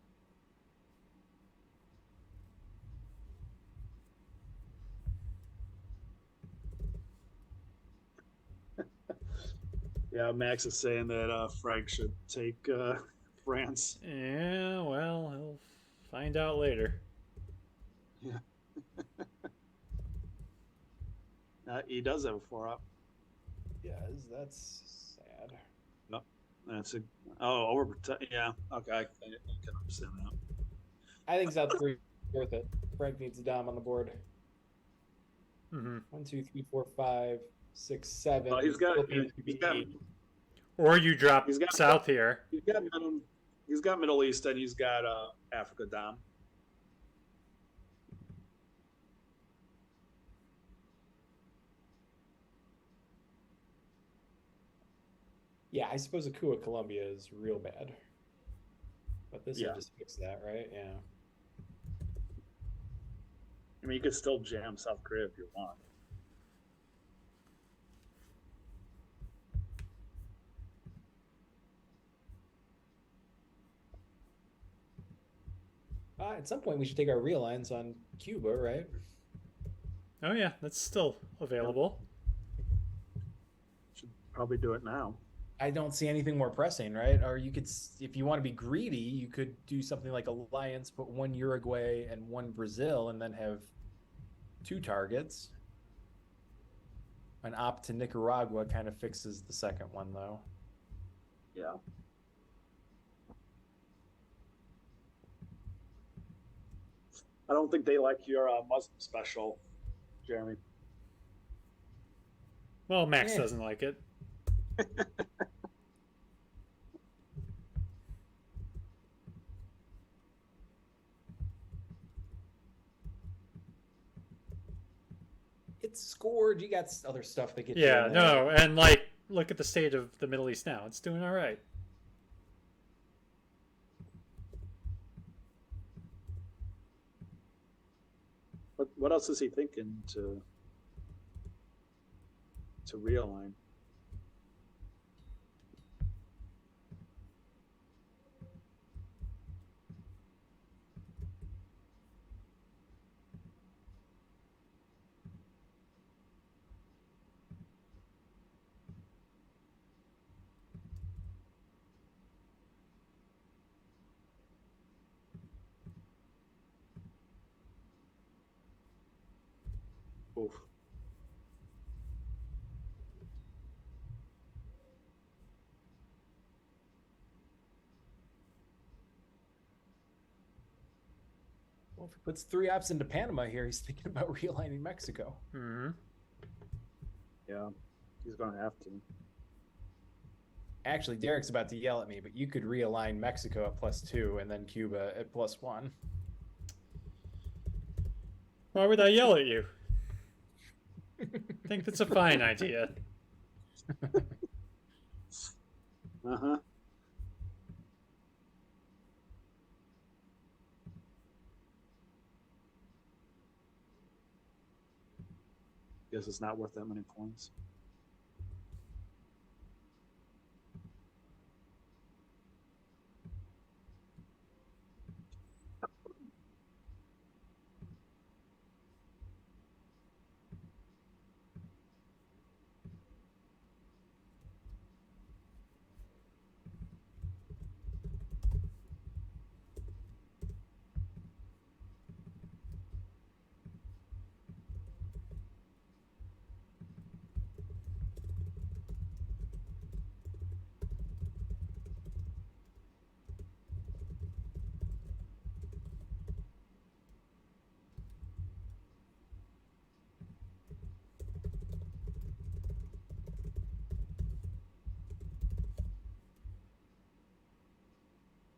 Yeah, Max is saying that Frank should take France. Yeah, well, he'll find out later. Yeah. He does have a 4-op. Yeah, that's sad. No, that's a yeah. Okay, I can understand that. I think South Korea worth it. Frank needs a dom on the board. Mm-hmm. 1, 2, 3, 4, 5, 6, 7. Well, he's got or you drop south here. He's got Middle East and he's got Africa dom. Yeah, I suppose a coup of Colombia is real bad. But this will just fix that, right? Yeah. I mean, you could still jam South Korea if you want. At some point, we should take our realigns on Cuba, right? Oh, yeah, that's still available. Should probably do it now. I don't see anything more pressing, right? Or you could, if you want to be greedy, you could do something like Alliance, put 1 Uruguay and 1 Brazil, and then have 2 targets. An op to Nicaragua kind of fixes the second one, though. Yeah. I don't think they like your Muslim special, Jeremy. Well, Max doesn't like it. It's scored. You got other stuff that gets you Yeah, in there. no, and like, look at the state of the Middle East now. It's doing all right. What else is he thinking to realign? Oof. Well, if he puts 3 ops into Panama here, he's thinking about realigning Mexico. Mm-hmm. Yeah, he's going to have to. Actually, Derek's about to yell at me, but you could realign Mexico at +2 and then Cuba at +1. Why would I yell at you? I think that's a fine idea. Uh-huh. Guess it's not worth that many points.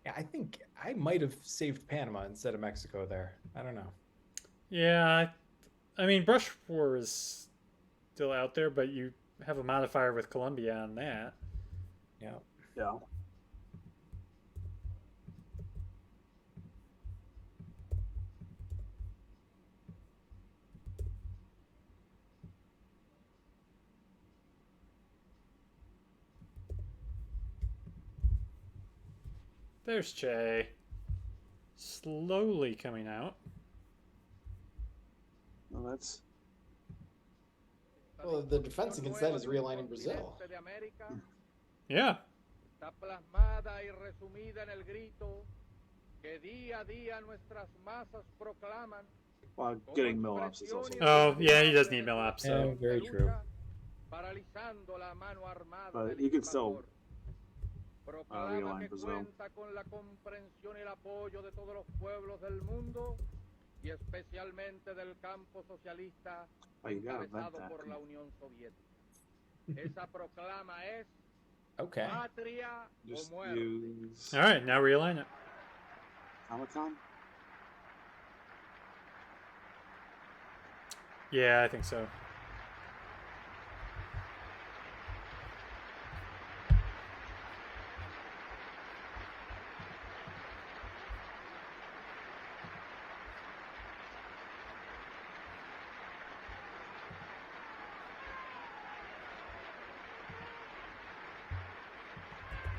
Yeah, I think I might have saved Panama instead of Mexico there. I don't know. Yeah, I mean, Brush War is still out there, but you have a modifier with Colombia on that. Yeah. Yeah. There's Che. Slowly coming out. Well, that's... Well, the defense against that is realigning Brazil. Yeah. Está plasmada y resumida en el grito que día a día nuestras masas proclaman. Well, getting Mill-Ups is also... Oh, yeah, he does need Mill-Ups, so... Yeah, very true. Paralizando la mano armada But del you can still proclama realign que Brazil. cuenta con la comprensión y el apoyo de todos los pueblos del mundo y especialmente del campo socialista Oh, you gotta vet encabezado that. por la Unión Soviética. Esa proclama es Okay. patria o Just muerte. use... Alright, now realign it. Automaton? Yeah, I think so.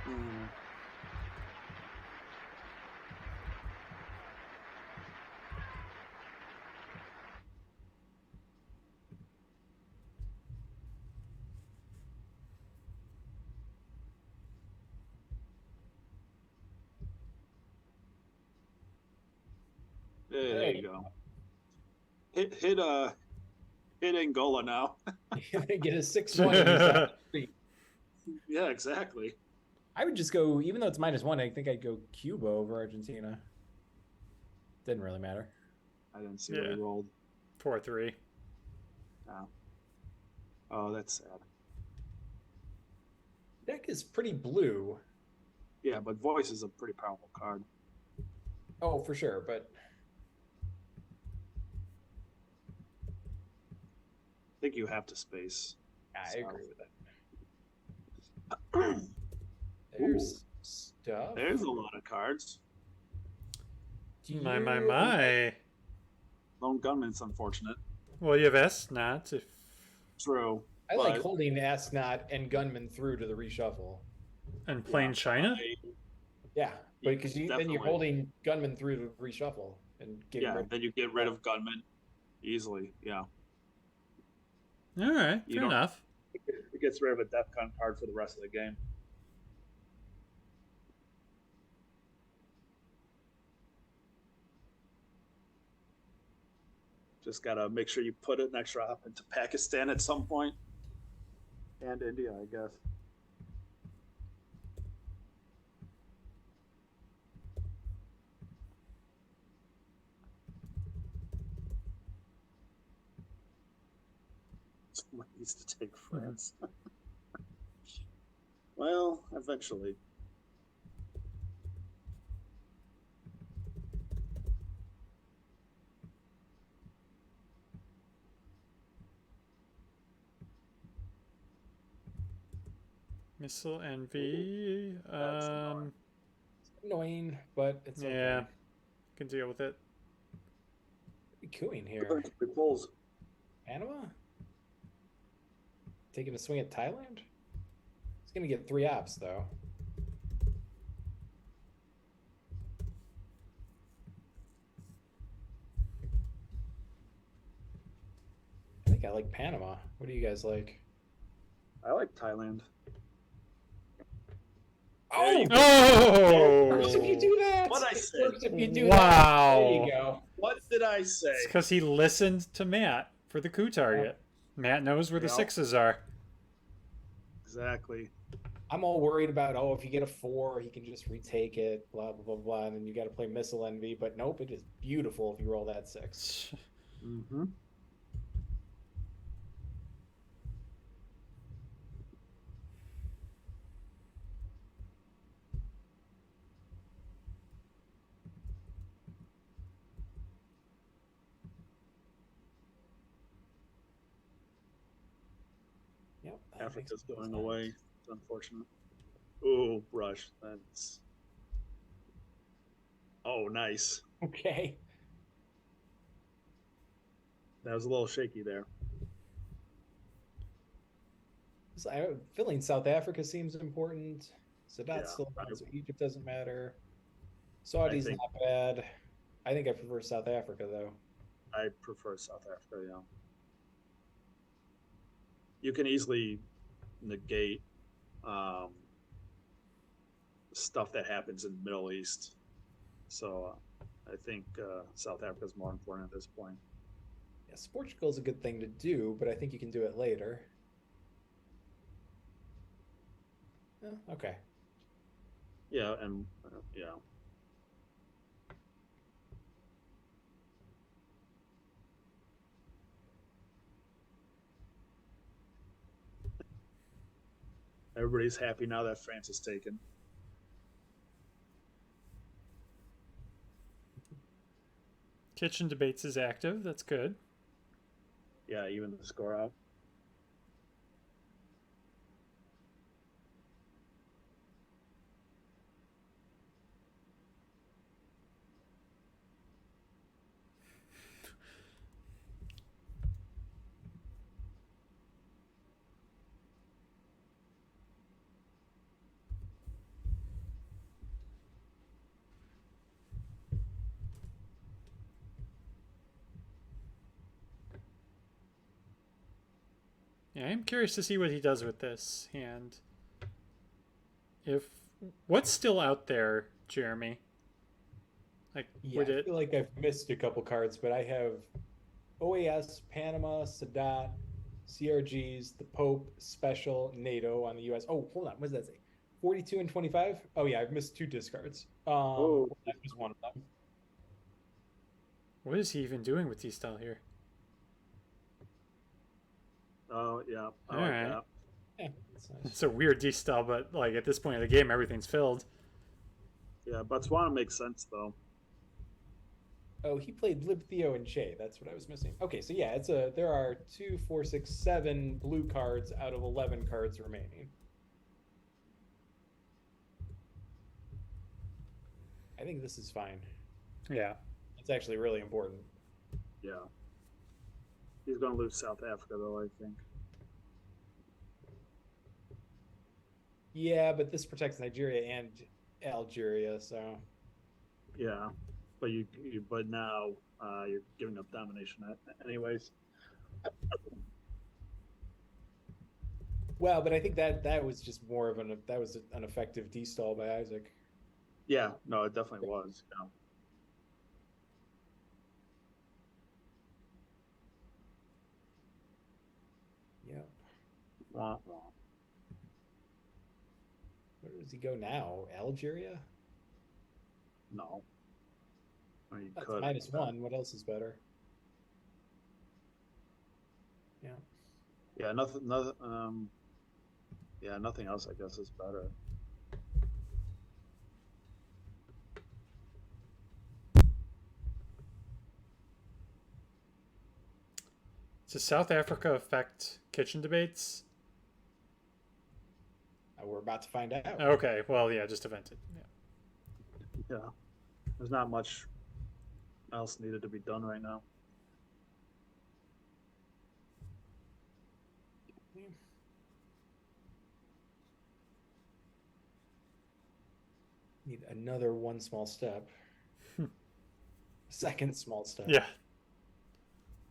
Mm. There you go. Hit Angola now. Get a 6-1. Yeah, exactly. I would just go, even though it's -1, I think I'd go Cuba over Argentina. Didn't really matter. I didn't see what he Yeah. rolled. 4-3. Oh, that's sad. Deck is pretty blue. Yeah, but voice is a pretty powerful card. Oh, for sure, but I think you have to space. I So. agree with that. There's stuff. There's a lot of cards. Do My. Lone Gunman's unfortunate. Well, you have S not if True. I like but holding Asnot and Gunman through to the reshuffle. and playing China. Yeah, because then Definitely. you're holding Gunman through to reshuffle and getting Yeah, rid. then you get rid of Gunman easily. Yeah. All right, You fair don't- enough. It gets rid of a Death Gun card for the rest of the game. Just gotta make sure you put an extra op into Pakistan at some point. And India, I guess. Someone needs to take France. Well, eventually. Missile Envy. That's annoying. Annoying, but it's okay. Yeah, can deal with it. Cooing here. It pulls. Panama? Taking a swing at Thailand? He's gonna get 3 ops though. I think I like Panama. What do you guys like? I like Thailand. Oh! Oh! Works if you do that. What I said. Works if you do Wow. that. There you go. What did I say? It's because he listened to Matt for the coup target. Matt knows where the Yep. 6s are. Exactly. I'm all worried about, if you get a 4, he can just retake it, blah, blah, blah, blah, and then you got to play Missile Envy. But nope, it is beautiful if you roll that 6. Mm-hmm. Yep. that makes Africa's sense. going away. It's unfortunate. Ooh, brush. That's. Oh, nice. Okay. That was a little shaky there. So I'm feeling South Africa seems important. Sadat Yeah, still I- so Egypt doesn't matter. Saudi's think- not bad. I think I prefer South Africa though. I prefer South Africa, yeah. You can easily negate stuff that happens in the Middle East. So I think South Africa is more important at this point. Yes, Portugal's a good thing to do, but I think you can do it later. Okay. Yeah, and yeah. Everybody's happy now that France is taken. Kitchen Debates is active. That's good. Yeah, even the score out. Yeah, I'm curious to see what he does with this hand. What's still out there, Jeremy? Like, Yeah, would I it? feel like I've missed a couple cards, but I have OAS, Panama, Sadat, CRGs, the Pope, Special, NATO on the US. Oh, hold on. What does that say? 42 and 25? Oh, yeah, I've missed 2 discards. Oh. That was one of them. What is he even doing with D-style here? Oh yeah, I All like right. that. Yeah, that's nice. It's a weird D-style, but like at this point of the game, everything's filled. Yeah, Botswana makes sense though. Oh, he played Lib Theo and Che. That's what I was missing. Okay, so yeah, there are 2, 4, 6, 7 blue cards out of 11 cards remaining. I think this is fine. Yeah. It's actually really important. Yeah. He's going to lose South Africa, though, I think. Yeah, but this protects Nigeria and Algeria, so. Yeah, but now you're giving up domination anyways. Well, but I think that was just more of an effective D-stall by Isaac. Yeah, no, it definitely was. Yeah. Yeah. Wah, wah. Where does he go now? Algeria? No. I mean, you That's could. -1. What else is better? Yeah. Yeah, nothing else, I guess, is better. Does South Africa affect kitchen debates? We're about to find out. Okay, well, yeah, just event it. Yeah. Yeah. There's not much else needed to be done right now. Need another one small step. Second small step. Yeah.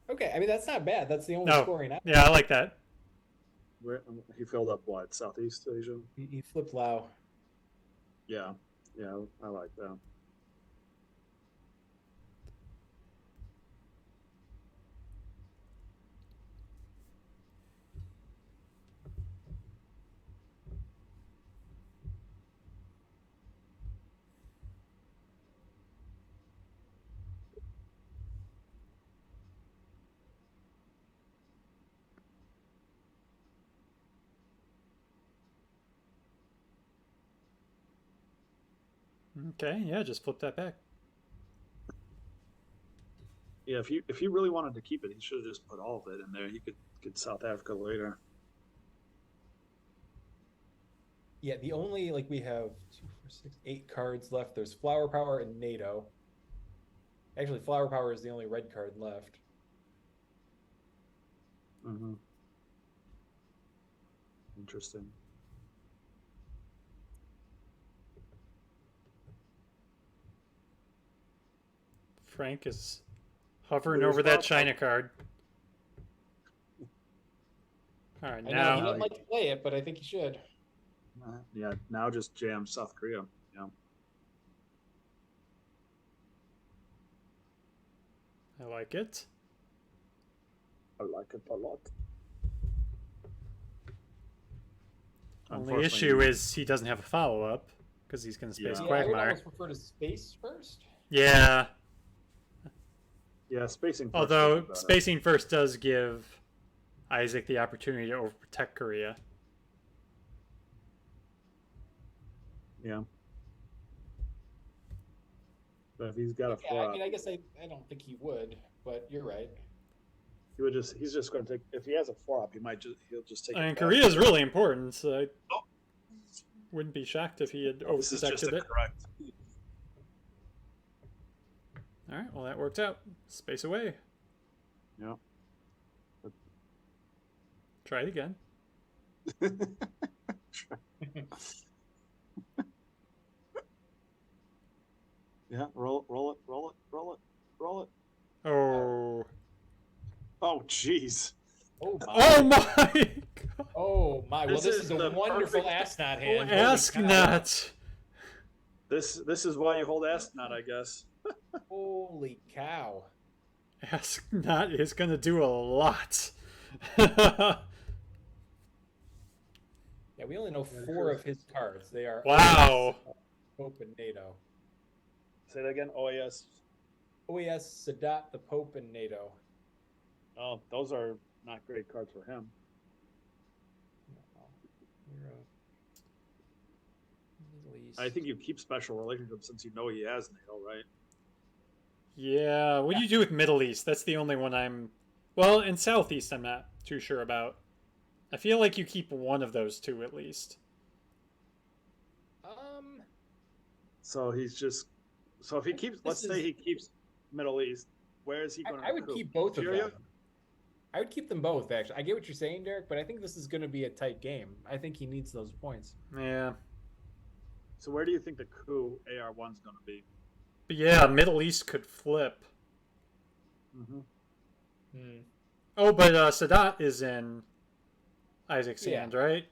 Okay, I mean that's not bad. That's the only No. scoring out. Yeah, I like that. He filled up what? Southeast Asia? He flipped Lao. Yeah, I like that. Okay, yeah, just flip that back. Yeah, if he really wanted to keep it, he should have just put all of it in there. He could get South Africa later. Yeah, the only we have 2, 4, 6, 8 cards left. There's Flower Power and NATO. Actually, Flower Power is the only red card left. Mm-hmm. Interesting. Frank is hovering There's over that Bob. China card. All right, I know he now doesn't like to play it, but I think he should. Yeah, now just jam South Korea. Yeah. I like it. I like it a lot. Only issue is he doesn't have a follow-up because he's going to space Yeah. Yeah, I would Quagmire. almost prefer to space first. Yeah, Yeah, spacing. first although would be better. spacing first does give Isaac the opportunity to overprotect Korea. Yeah. But if he's got a Yeah, four I up, mean, I guess I don't think he would, but you're right. he's just going to take. If he has a 4-up, he'll just take. I mean, it back. Korea is really important, so I wouldn't be shocked if he had This is just overprotected a it. correct. All right, well that worked out. Space away. Yeah. Try it again. Yeah, roll it. Oh. Oh, jeez. Oh my! Oh my! God. Oh my! Well, This this is is a the wonderful perfect- Asnot hand. Holy Ask cow. not. This is why you hold astronaut, I guess. Holy cow! Ask not is gonna do a lot. Yeah, we only know 4 of his cards. They are Wow. Hope and NATO. Say that again. OAS. OAS, Sadat, the Pope, and NATO. Oh, those are not great cards for him. Europe, Middle East. I think you keep special relationships since you know he has NATO, right? Yeah, what do you do with Middle East? That's the only one I'm... Well, in Southeast I'm not too sure about. I feel like you keep one of those two at least. So he's just... So if he keeps... Let's say he keeps Middle East, where is he going to... I would keep both of them. I would keep them both, actually. I get what you're saying, Derek, but I think this is going to be a tight game. I think he needs those points. Yeah. So where do you think the coup AR1's going to be? But yeah, Middle East could flip. Oh, but Sadat is in Isaac's hand, right?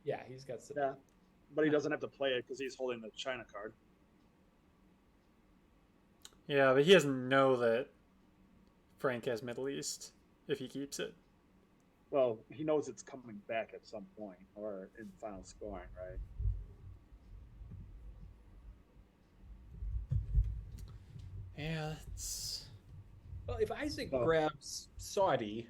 Yeah, he's got Sadat. Yeah, but he doesn't have to play it because he's holding the China card. Yeah, but he doesn't know that Frank has Middle East if he keeps it. Well, he knows it's coming back at some point or in final scoring, right? Yeah, it's... Well, if Isaac grabs Saudi,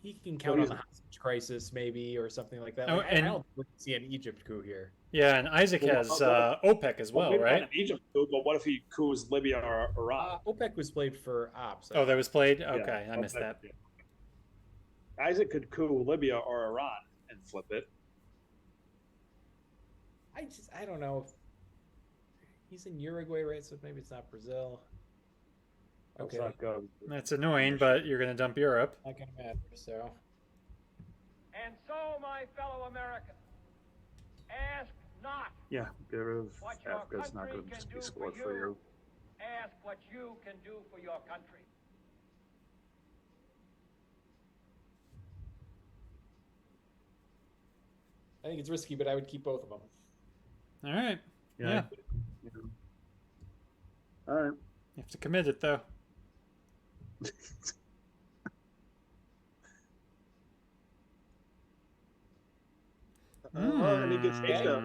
he can count on the hostage crisis, maybe, or something like that. Like, I don't see an Egypt coup here. Yeah, and Isaac has OPEC as well, right? An Egypt coup, but what if he coups Libya or Iran? OPEC was played for ops. Oh, that was played? Okay, I missed that. Yeah. Isaac could coup Libya or Iran and flip it. I don't know. He's in Uruguay, right? So maybe it's not Brazil. Okay. That's annoying, but you're going to dump Europe. Not going to matter, so. And so, my fellow Americans, ask not. Yeah, get rid of what your Africa's not country going to can just do be scored for for you. Ask what you can do for your country. I think it's risky, but I would keep both of them. All right. Yeah. All right. You have to commit it, though. And he gets aged up.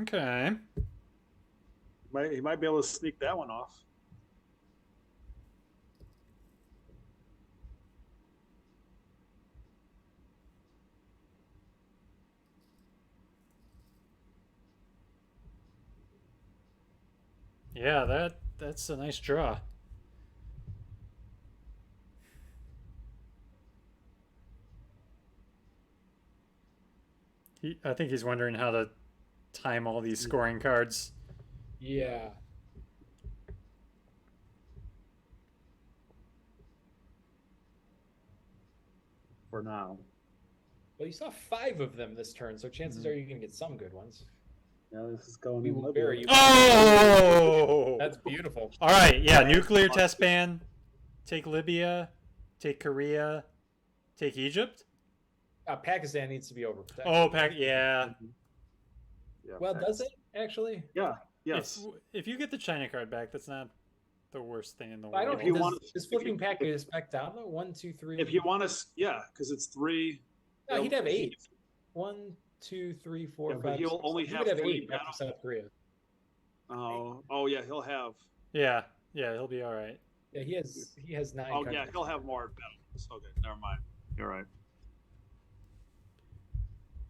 Okay. He might be able to sneak that one off. Yeah, that's a nice draw. I think he's wondering how to time all these scoring cards. Yeah. For now. Well, you saw 5 of them this turn, so chances are you're going to get some good ones. Yeah, this is going. We will bury you. Oh! That's beautiful. All right, yeah, nuclear test ban. Take Libya. Take Korea. Take Egypt. Pakistan needs to be overprotected. Oh, yeah. Well, does it actually? Yeah. Yes. If you get the China card back, that's not the worst thing in the world. I don't. If you want, is flipping Pakistan back down though? 1, 2, 3. If you want to, yeah, because it's 3. No, he'd have 8. 1, 2, 3, 4, 5. But he'll only have 8 after South Korea. Oh yeah, he'll have. Yeah, he'll be all right. Yeah, he has 9. Oh yeah, he'll have more battles. Okay, never mind. You're right.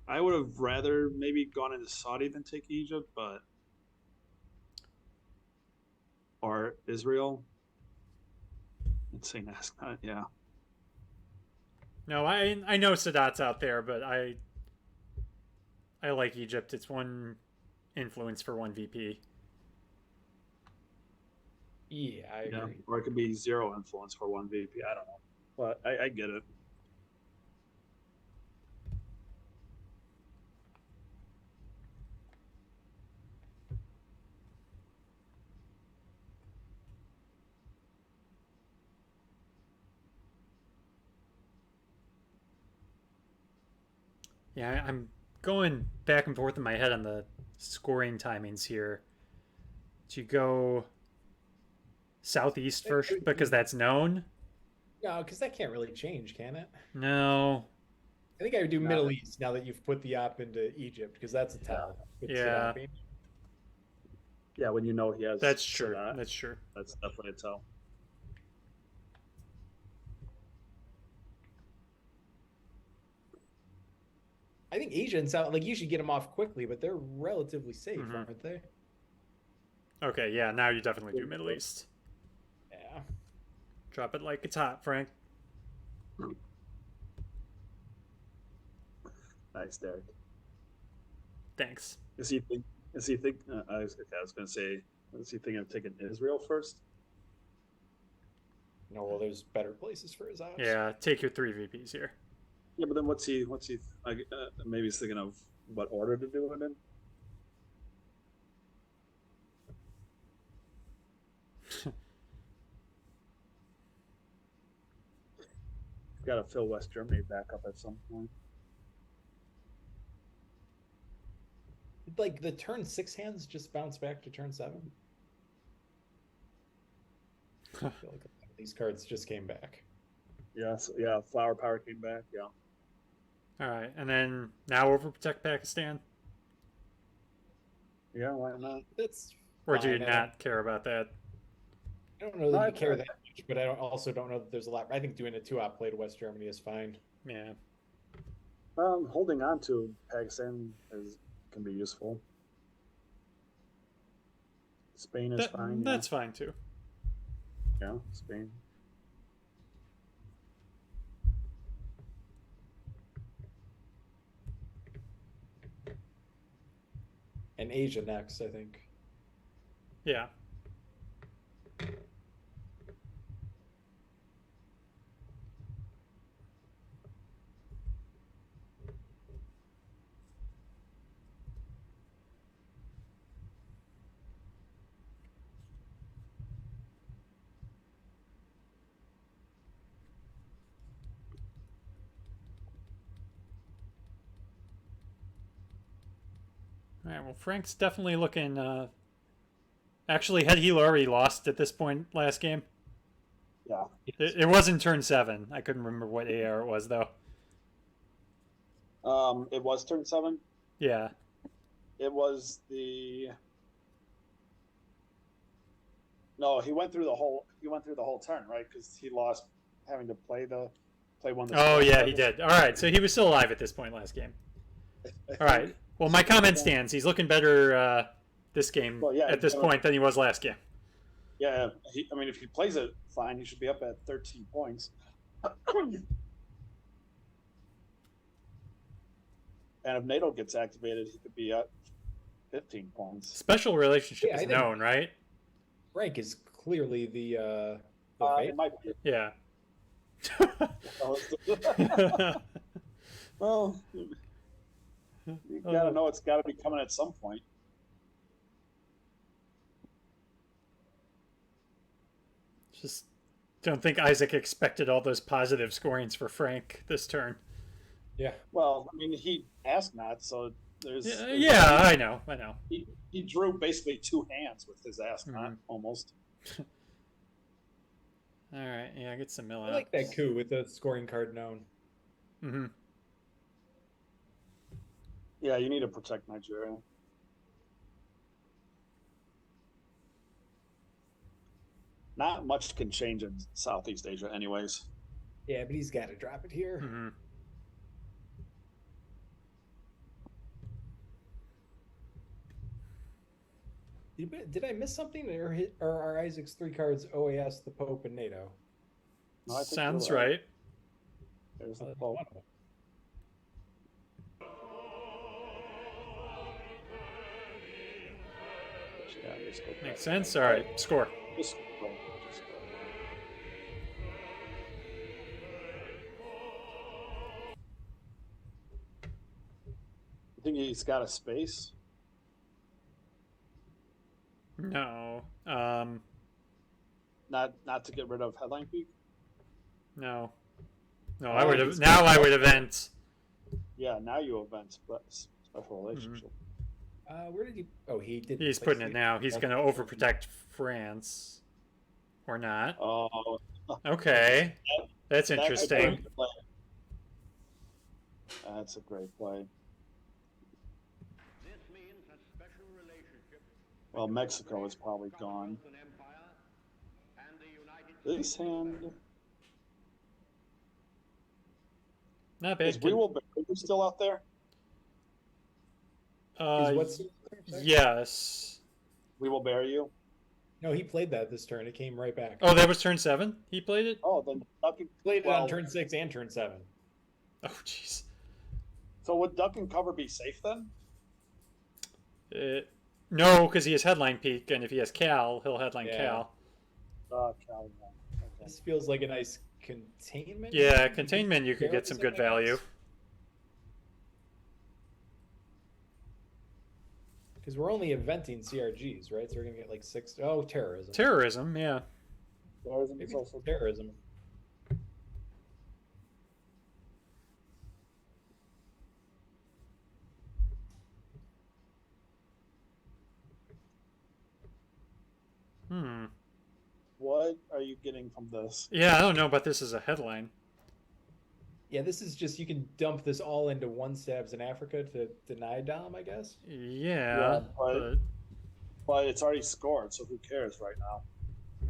I would have rather maybe gone into Saudi than take Egypt, but or Israel. Let's say NASCAR. Yeah. No, I know Sadat's out there, but I like Egypt. It's one influence for one VP. Yeah, I agree. Or it could be 0 influence for one VP. I don't know, but I get it. Yeah, I'm going back and forth in my head on the scoring timings here. Do you go Southeast first because that's known? No, because that can't really change, can it? No. I think I would do Middle East now that you've put the op into Egypt because that's a tell. Yeah. Yeah, when you know he has. That's true. That, That's true. that's definitely a tell. I think Asia and South, like you should get them off quickly, but they're relatively safe, aren't they? Okay, yeah, now you definitely do Middle East. Yeah. Drop it like it's hot, Frank. Nice, Derek. Thanks. Is he think? I was going to say. Is he thinking of taking Israel first? No, well, there's better places for his ops. Yeah, take your 3 VPs here. Yeah, but then what's he? Maybe he's thinking of what order to do it in. Got to fill West Germany back up at some point. Like the turn 6 hands just bounce back to turn 7. I feel like these cards just came back. Yeah, yeah. Flower power came back. Yeah. All right, and then now overprotect Pakistan. Yeah, why not? That's Or do you fine. not care about that? I don't know that you care that much, but I also don't know that there's a lot. I think doing a 2-op play to West Germany is fine. Yeah. Holding on to Pakistan can be useful. Spain is fine. That's fine too. Yeah, Spain. And Asia next, I think. Yeah. All right, well, Frank's definitely looking... Actually, had he already lost at this point last game? Yeah. It wasn't turn 7. I couldn't remember what AR it was, though. It was turn 7? Yeah. It was the... No, he went through the whole turn, right? Because he lost having to play one. Oh, yeah, he did. All right, so he was still alive at this point last game. All right. Well, my comment stands. He's looking better this game at this point than he was last game. Yeah, if he plays it fine, he should be up at 13 points. And if NATO gets activated, he could be at 15 points. Special relationship is known, right? Frank is clearly the it might be. Yeah. Well, you gotta know it's got to be coming at some point. Just don't think Isaac expected all those positive scorings for Frank this turn. Yeah. Well, he asked not, so there's. Yeah, I know. He drew basically 2 hands with his ask not, almost. All right, yeah, get some mill out. I like that coup with the scoring card known. Mm-hmm. Yeah, you need to protect Nigeria. Not much can change in Southeast Asia anyways. Yeah, but he's got to drop it here. Mm-hmm. Did I miss something? Or are Isaac's 3 cards OAS, the Pope, and NATO? No, sounds right. There's the Pope. Makes sense. All right, score. Just go. You think he's got a space? No. Not to get rid of Headline Peak? No. No, I would have. Now I would event. Yeah, now you event special relationship. Where did he? Oh, he did. He's putting it now. He's going to overprotect France, or not? Oh. Okay, that's interesting. That's a great play. This means a special relationship Well, Mexico is probably gone. This hand Not bad. is We Will Bury You still out there? Is what's Yes. We Will Bury You. No, he played that this turn. It came right back. Oh, that was turn 7? He played it? Oh, then Played it on turn 6 and turn 7. Oh, jeez. So would duck and cover be safe then? No, because he has headline peak, and if he has Cal, he'll headline Yeah. Cal. Cal. Okay. This feels like a nice containment. Yeah, containment, you could get some good value. Because we're only eventing CRGs, right? So we're going to get like 6. Oh, terrorism. Terrorism, yeah. Terrorism Maybe is also terrorism. What are you getting from this? Yeah, I don't know, but this is a headline. Yeah, this is just, you can dump this all into one stabs in Africa to deny Dom, I guess. Yeah, but it's already scored, so who cares right now?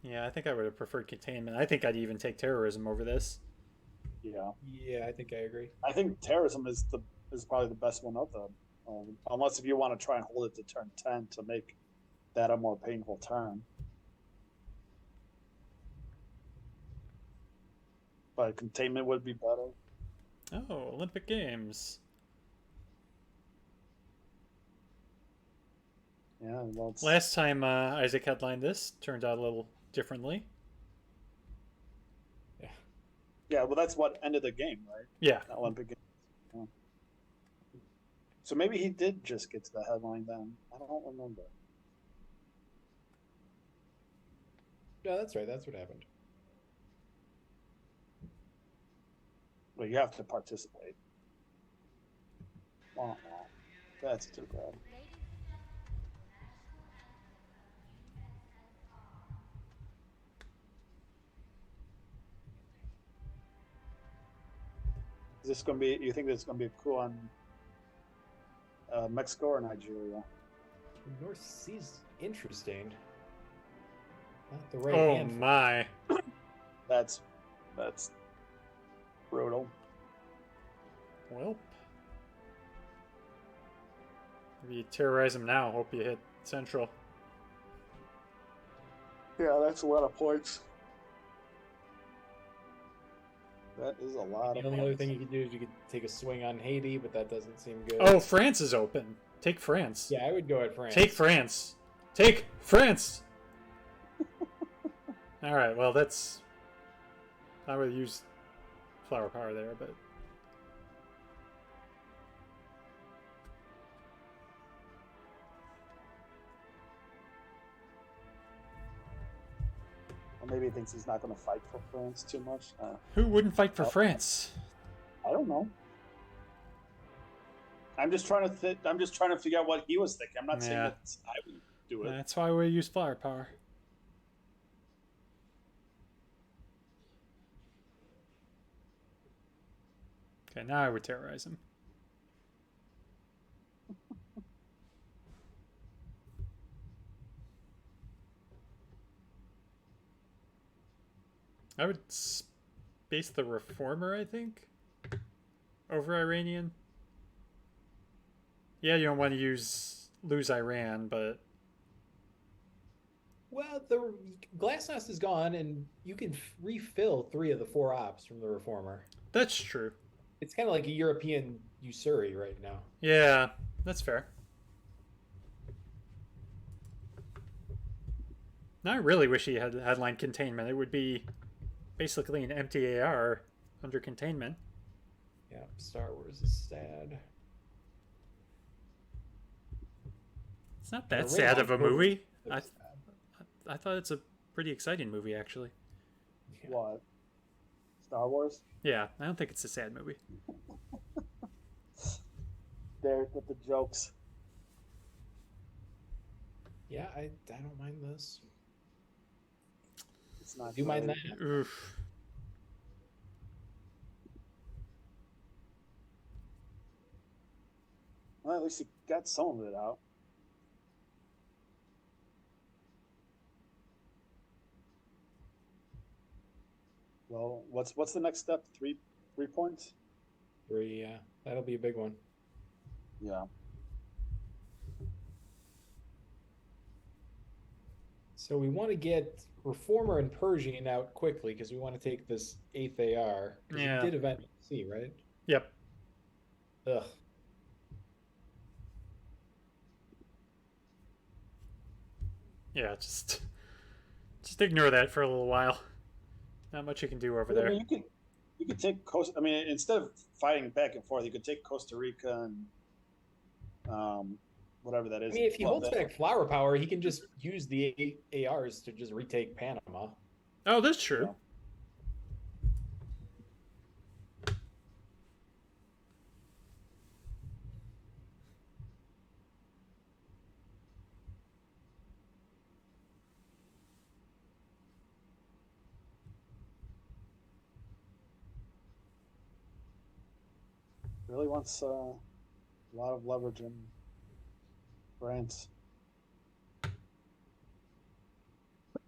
Yeah, I think I would have preferred containment. I think I'd even take terrorism over this. Yeah. Yeah, I think I agree. I think terrorism is probably the best one of them. Unless if you want to try and hold it to turn 10 to make that a more painful turn. But containment would be better. Oh, Olympic Games. Yeah, well, Last time Isaac headlined this, turned out a little differently. Yeah, well, that's what ended the game, right? Yeah. The Olympic Games. Yeah. So maybe he did just get to the headline then. I don't remember. No, that's right. That's what happened. Well, you have to participate. Oh, that's too bad. Is this going to be? You think this is going to be a coup on Mexico or Nigeria? North Sea's interesting. Not the right Oh hand. my. That's brutal. Well, if you terrorize him now, hope you hit Central. Yeah, that's a lot of points. That is a lot of The only points. other thing you could do is you could take a swing on Haiti, but that doesn't seem good. Oh, France is open. Take France. Yeah, I would go at France. Take France. Take France. All right. Well, that's. I would use flower power there, but. Or maybe he thinks he's not going to fight for France too much. Who wouldn't fight for France? I don't know. I'm just trying to I'm just trying to figure out what he was thinking. I'm not saying that I would do it. That's why we use flower power. Okay, now I would terrorize him. I would space the Reformer, I think, over Iranian. Yeah, you don't want to lose Iran, but... Well, the Glasnost is gone, and you can refill 3 of the 4 ops from the Reformer. That's true. It's kind of like a European Usuri right now. Yeah, that's fair. Now I really wish he had headline containment. It would be basically an empty AR under containment. Yeah, Star Wars is sad. It's not that sad of a movie. I thought it's a pretty exciting movie, actually. Yeah. What? Star Wars? Yeah, I don't think it's a sad movie. There with the jokes. Yeah, I don't mind this. It's not. Do you mind that? Oof. Well, at least he got some of it out. Well, what's the next step? 3 points? 3, yeah. That'll be a big one. Yeah. So we want to get Reformer and Persian out quickly because we want to take this 8th AR. Because Yeah. it did event C, right? Yep. Ugh. Yeah, just ignore that for a little while. Not much you can do over I there. mean, you could take Costa. I mean, instead of fighting back and forth, you could take Costa Rica and whatever that is. I mean, if he holds that- back flower power, he can just use the 8 ARs to just retake Panama. Oh, that's true. Yeah. Really wants a lot of leverage in France.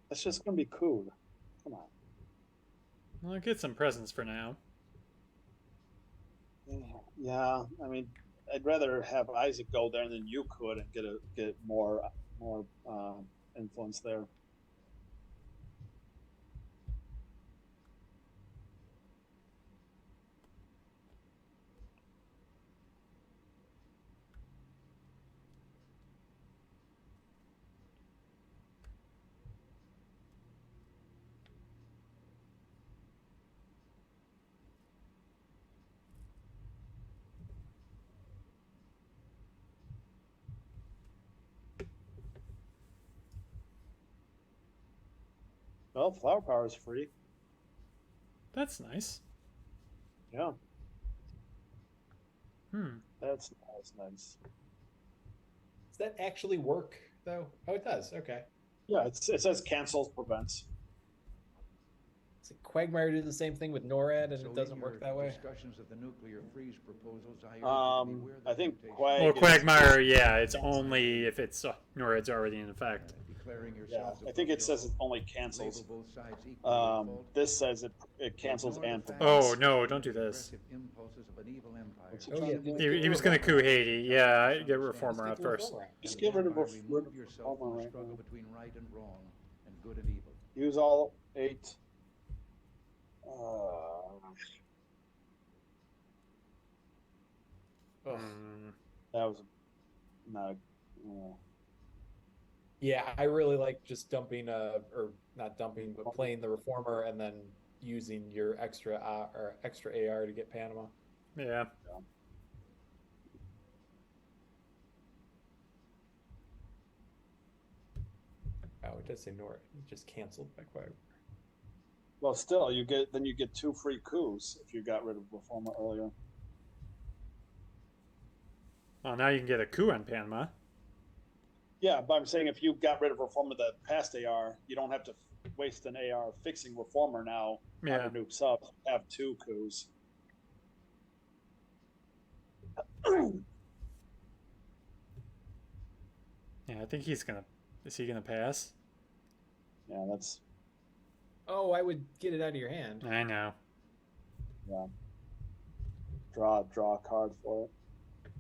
That's just gonna be cool. Come on. Well, get some presents for now. Yeah, I mean, I'd rather have Isaac go there than you could and get more influence there. Well, flower power is free. That's nice. Yeah, That's nice. Does that actually work, though? Oh, it does. Okay. Yeah, it says cancels, prevents. So Quagmire did the same thing with NORAD, and So it doesn't in work your that way. Discussions of the nuclear freeze proposals, I urge you to beware the I think temptation Quag. Well, is- Quagmire, yeah, it's only if it's NORAD's already in effect. declaring Yeah, yourselves I think above it says your it only label cancels. both sides equally at fault. This says it cancels Ignore the and fact prevents. Oh, no, that don't do the this. aggressive impulses of an evil empire What's he Oh, trying yeah, to do? He was going to coup Haiti. Yeah, get Reformer out Let's take the first. Reformer out. Just get rid of thereby remove yourself Reformer from the right struggle now. between right and wrong and good and evil. Use all 8. That was not. Yeah, I really like just dumping, or not dumping, but playing the Reformer and then using your extra AR to get Panama. Yeah. Oh, it does say NORAD. It just canceled by Quagmire. Well, still, you get 2 free coups if you got rid of Reformer earlier. Well, now you can get a coup on Panama. Yeah, but I'm saying if you got rid of Reformer that past AR, you don't have to waste an AR fixing Reformer now Yeah. on your noob subs. Have 2 coups. Yeah, I think he's gonna. Is he gonna pass? Yeah, that's Oh, I would get it out of your hand. I know. draw a card for it.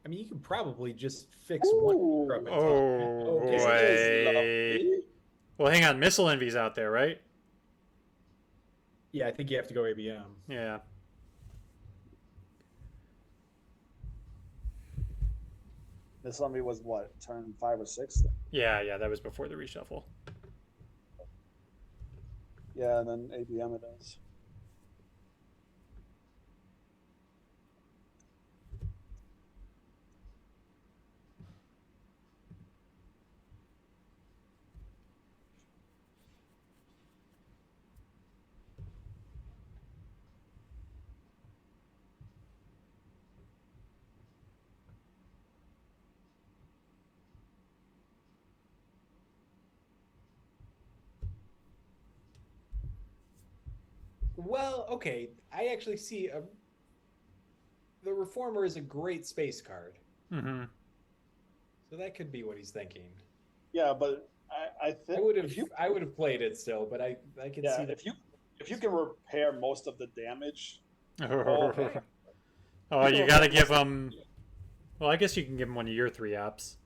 I mean, you can probably just fix one. Ooh. Up and Oh, Okay. Isn't this boy. lovely? Well, hang on. Missile Envy's out there, right? Yeah, I think you have to go ABM. Yeah. This zombie was what, turn 5 or 6? Yeah, that was before the reshuffle. Yeah, and then ABM it is. Well, okay. I actually see the Reformer is a great space card. Mm-hmm. So that could be what he's thinking. Yeah, but I think I would have played it still, but I could see that. if if you can repair most of the damage, Oh, you gotta give him. Well, I guess you can give him one of your 3 ops.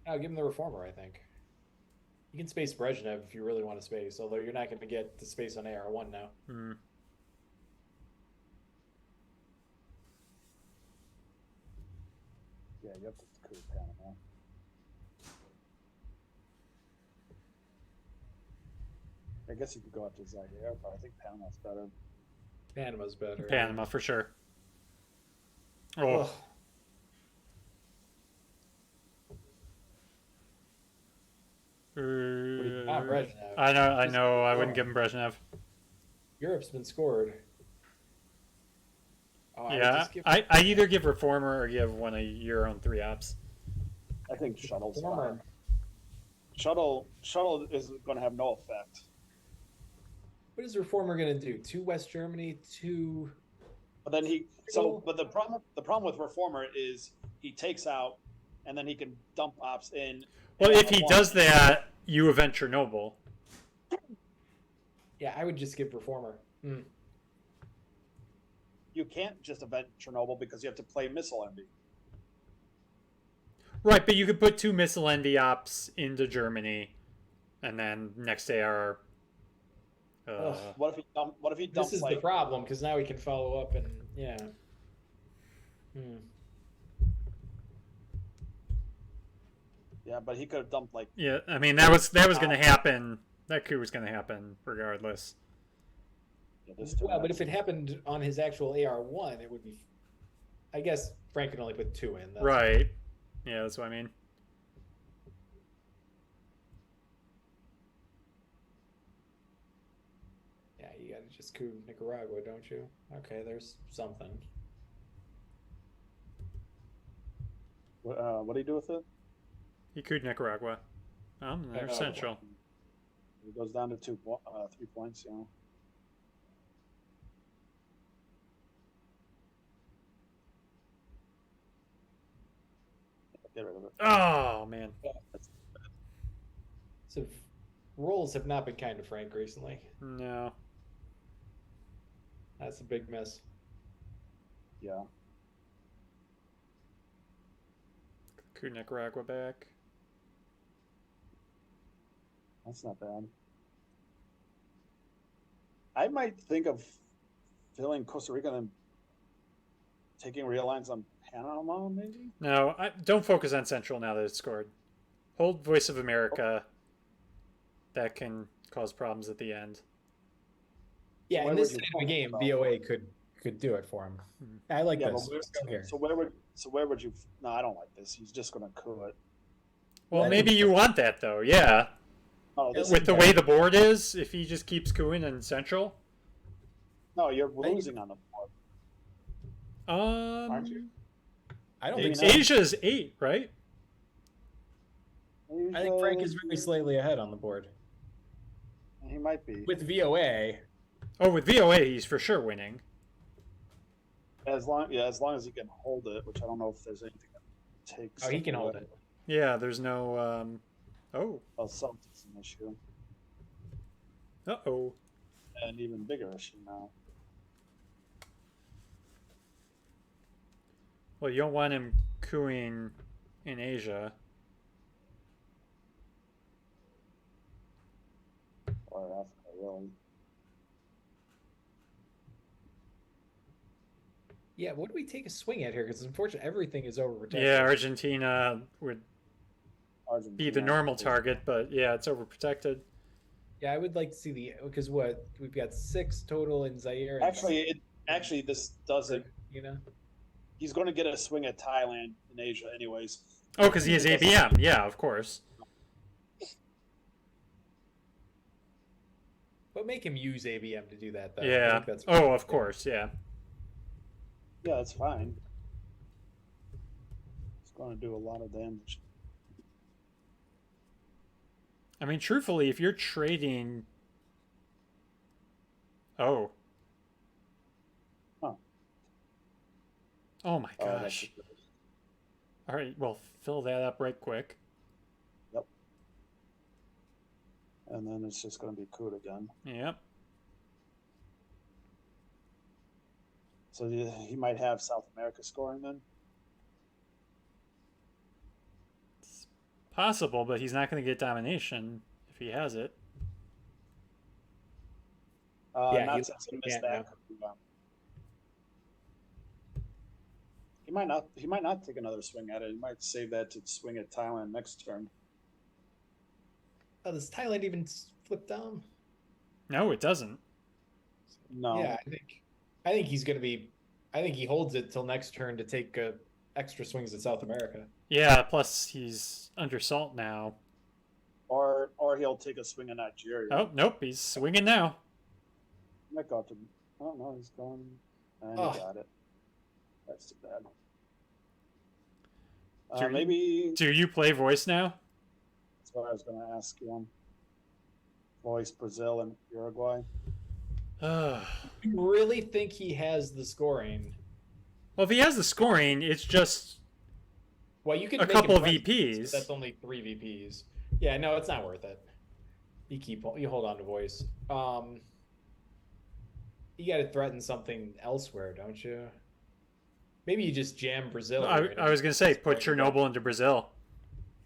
I'll give him the Reformer, I think. You can space Brezhnev if you really want to space, although you're not going to get the space on AR1 now. Hmm. yeah, you have to coup Panama. I guess you could go after Zaire, but I think Panama's better. Panama's better. Panama for sure. Oh. Ugh. Not Brezhnev. I know. I wouldn't give him Brezhnev. Europe's been scored. Oh, Yeah, I either give Reformer or give one of your own 3 ops. I think Shuttle's Reformer. fine. Shuttle is going to have no effect. What is Reformer going to do? 2 West Germany, 2... But then but the problem with Reformer is he takes out, and then he can dump ops in. Well, if he does that, you event Chernobyl. Yeah, I would just give Reformer. You can't just event Chernobyl because you have to play Missile Envy. Right, but you could put 2 missile envy ops into Germany, and then next AR. What if he dumps? This is like, the problem, because now we can follow up and yeah. Yeah, but he could have dumped like. Yeah, I mean that was going to happen. That coup was going to happen regardless. Yeah, well, but if it happened on his actual AR1, it would be. I guess Frank could only put 2 in. That's right. Yeah, that's what I mean. Yeah, you got to just coup Nicaragua, don't you? Okay, there's something. What do you do with it? He could Nicaragua. They're central. It goes down to 3 points, you know. Get rid of it. Oh man. So rolls have not been kind to Frank recently. No. That's a big miss. Yeah. Coup Nicaragua back. That's not bad. I might think of filling Costa Rica and taking realigns on Panama, maybe? No, don't focus on Central now that it's scored. Hold Voice of America. That can cause problems at the end. Yeah, Why in would this you type of focus game, on- VOA could do it for him. I like Yeah, this. but Let's go here. so where would you? No, I don't like this. He's just gonna coup it. Well, maybe you want that though. Yeah. Oh, this With is the bad. way the board is, if he just keeps cooing in Central. No, you're losing on the board, aren't you? I don't Maybe think so. not. Asia's 8, right? I think Frank is very slightly ahead on the board. He might be. With VOA, Oh, with VOA, he's for sure winning. As long as he can hold it, which I don't know if there's anything that takes. he can hold it. Yeah, there's no. Oh. Well, Celtics an issue, Uh-oh. and even bigger issue now. Well, you don't want him cooing in Asia. Or Africa, really. Yeah, what do we take a swing at here? Because unfortunately, everything is overprotected. Yeah, Argentina would Argentina be the normal target, but yeah, it's overprotected. Yeah, I would like to see because we've got 6 total in Zaire. Actually, this doesn't. You know. He's going to get a swing at Thailand in Asia, anyways. Oh, because he has ABM. Yeah, of course. But make him use ABM to do that, though. I Yeah. think that's Oh, of course. Yeah. Yeah, that's fine. It's going to do a lot of damage. I mean, truthfully, if you're trading. Oh. Huh. Oh my Oh, that's gosh. good. All right, well, fill that up right quick. Yep. And then it's just going to be coup again. Yep. So he might have South America scoring then. It's possible, but he's not going to get domination if he has it. Yeah, not he since he missed can't that. He might not. He might not take another swing at it. He might save that to swing at Thailand next turn. Oh, does Thailand even flip down? No, it doesn't. No. Yeah, I think he's gonna be. I think he holds it till next turn to take extra swings at South America. Yeah, plus he's under salt now. Or he'll take a swing at Nigeria. Oh, nope, he's swinging now. Might go to. Oh no, he's going. And Oh. he got it. That's too bad. Do maybe Do you play voice now? that's what I was going to ask you. Voice Brazil and Uruguay. You really think he has the scoring? Well, if he has the scoring, it's just Well, you can a make couple him of rest, VPs. but that's only 3 VPs. Yeah, no, it's not worth it. You hold on to voice. You got to threaten something elsewhere, don't you? Maybe you just jam Brazil. I was going to say, put Chernobyl into Brazil.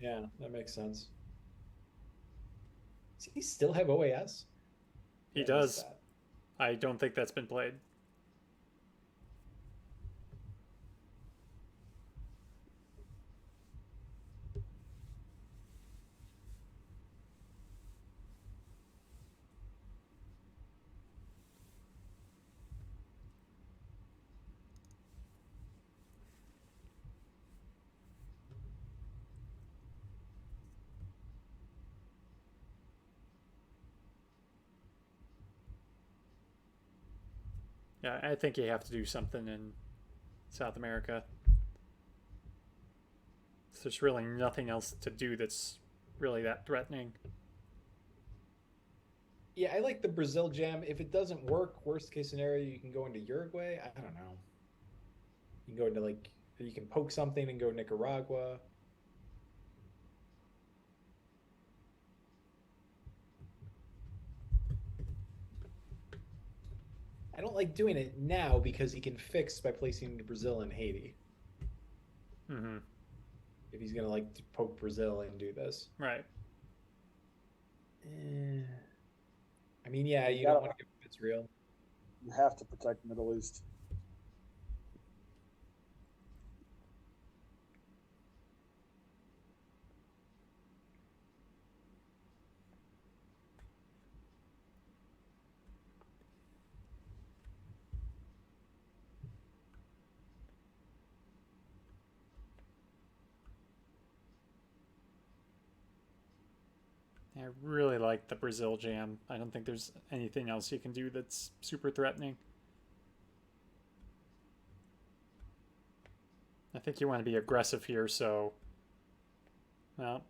Yeah, that makes sense. Does he still have OAS? He Yeah, does. I don't think that's been played. Yeah, I think you have to do something in South America. There's really nothing else to do that's really that threatening. Yeah, I like the Brazil jam. If it doesn't work, worst case scenario, you can go into Uruguay. I don't know. You can go into you can poke something and go Nicaragua. I don't like doing it now because he can fix by placing Brazil and Haiti. Mm-hmm. If he's gonna poke Brazil and do this, Right. I mean, yeah, you gotta- don't want to give it's real. You have to protect Middle East. I really like the Brazil jam. I don't think there's anything else you can do that's super threatening. I think you want to be aggressive here, so... Well...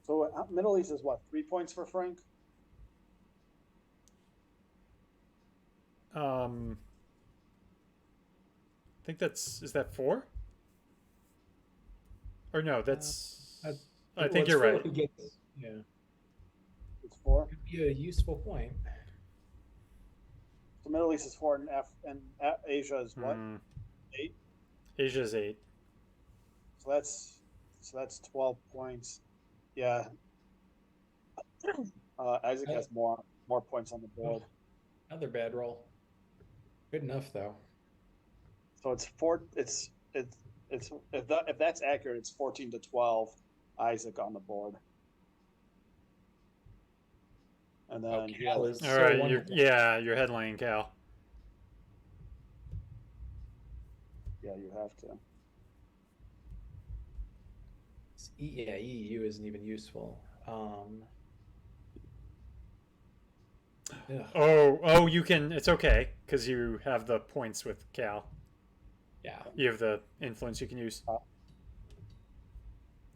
So Middle East is what, 3 points for Frank? I think is that 4? Or no, that's... I think you're right. Yeah. It's 4. Could be a useful point. So Middle East is 4 and Asia is what? 8? Asia's 8. So that's 12 points. Yeah. Isaac has more points on the board. Another bad roll. Good enough though. So it's 4. It's if that's accurate, it's 14-12. Isaac on the board. And then he Cal has, is All right, wonderful. you're headlining Cal. yeah, you have to. Yeah, EU isn't even useful. Ugh. Oh, you can. It's okay because you have the points with Cal. Yeah. You have the influence you can use.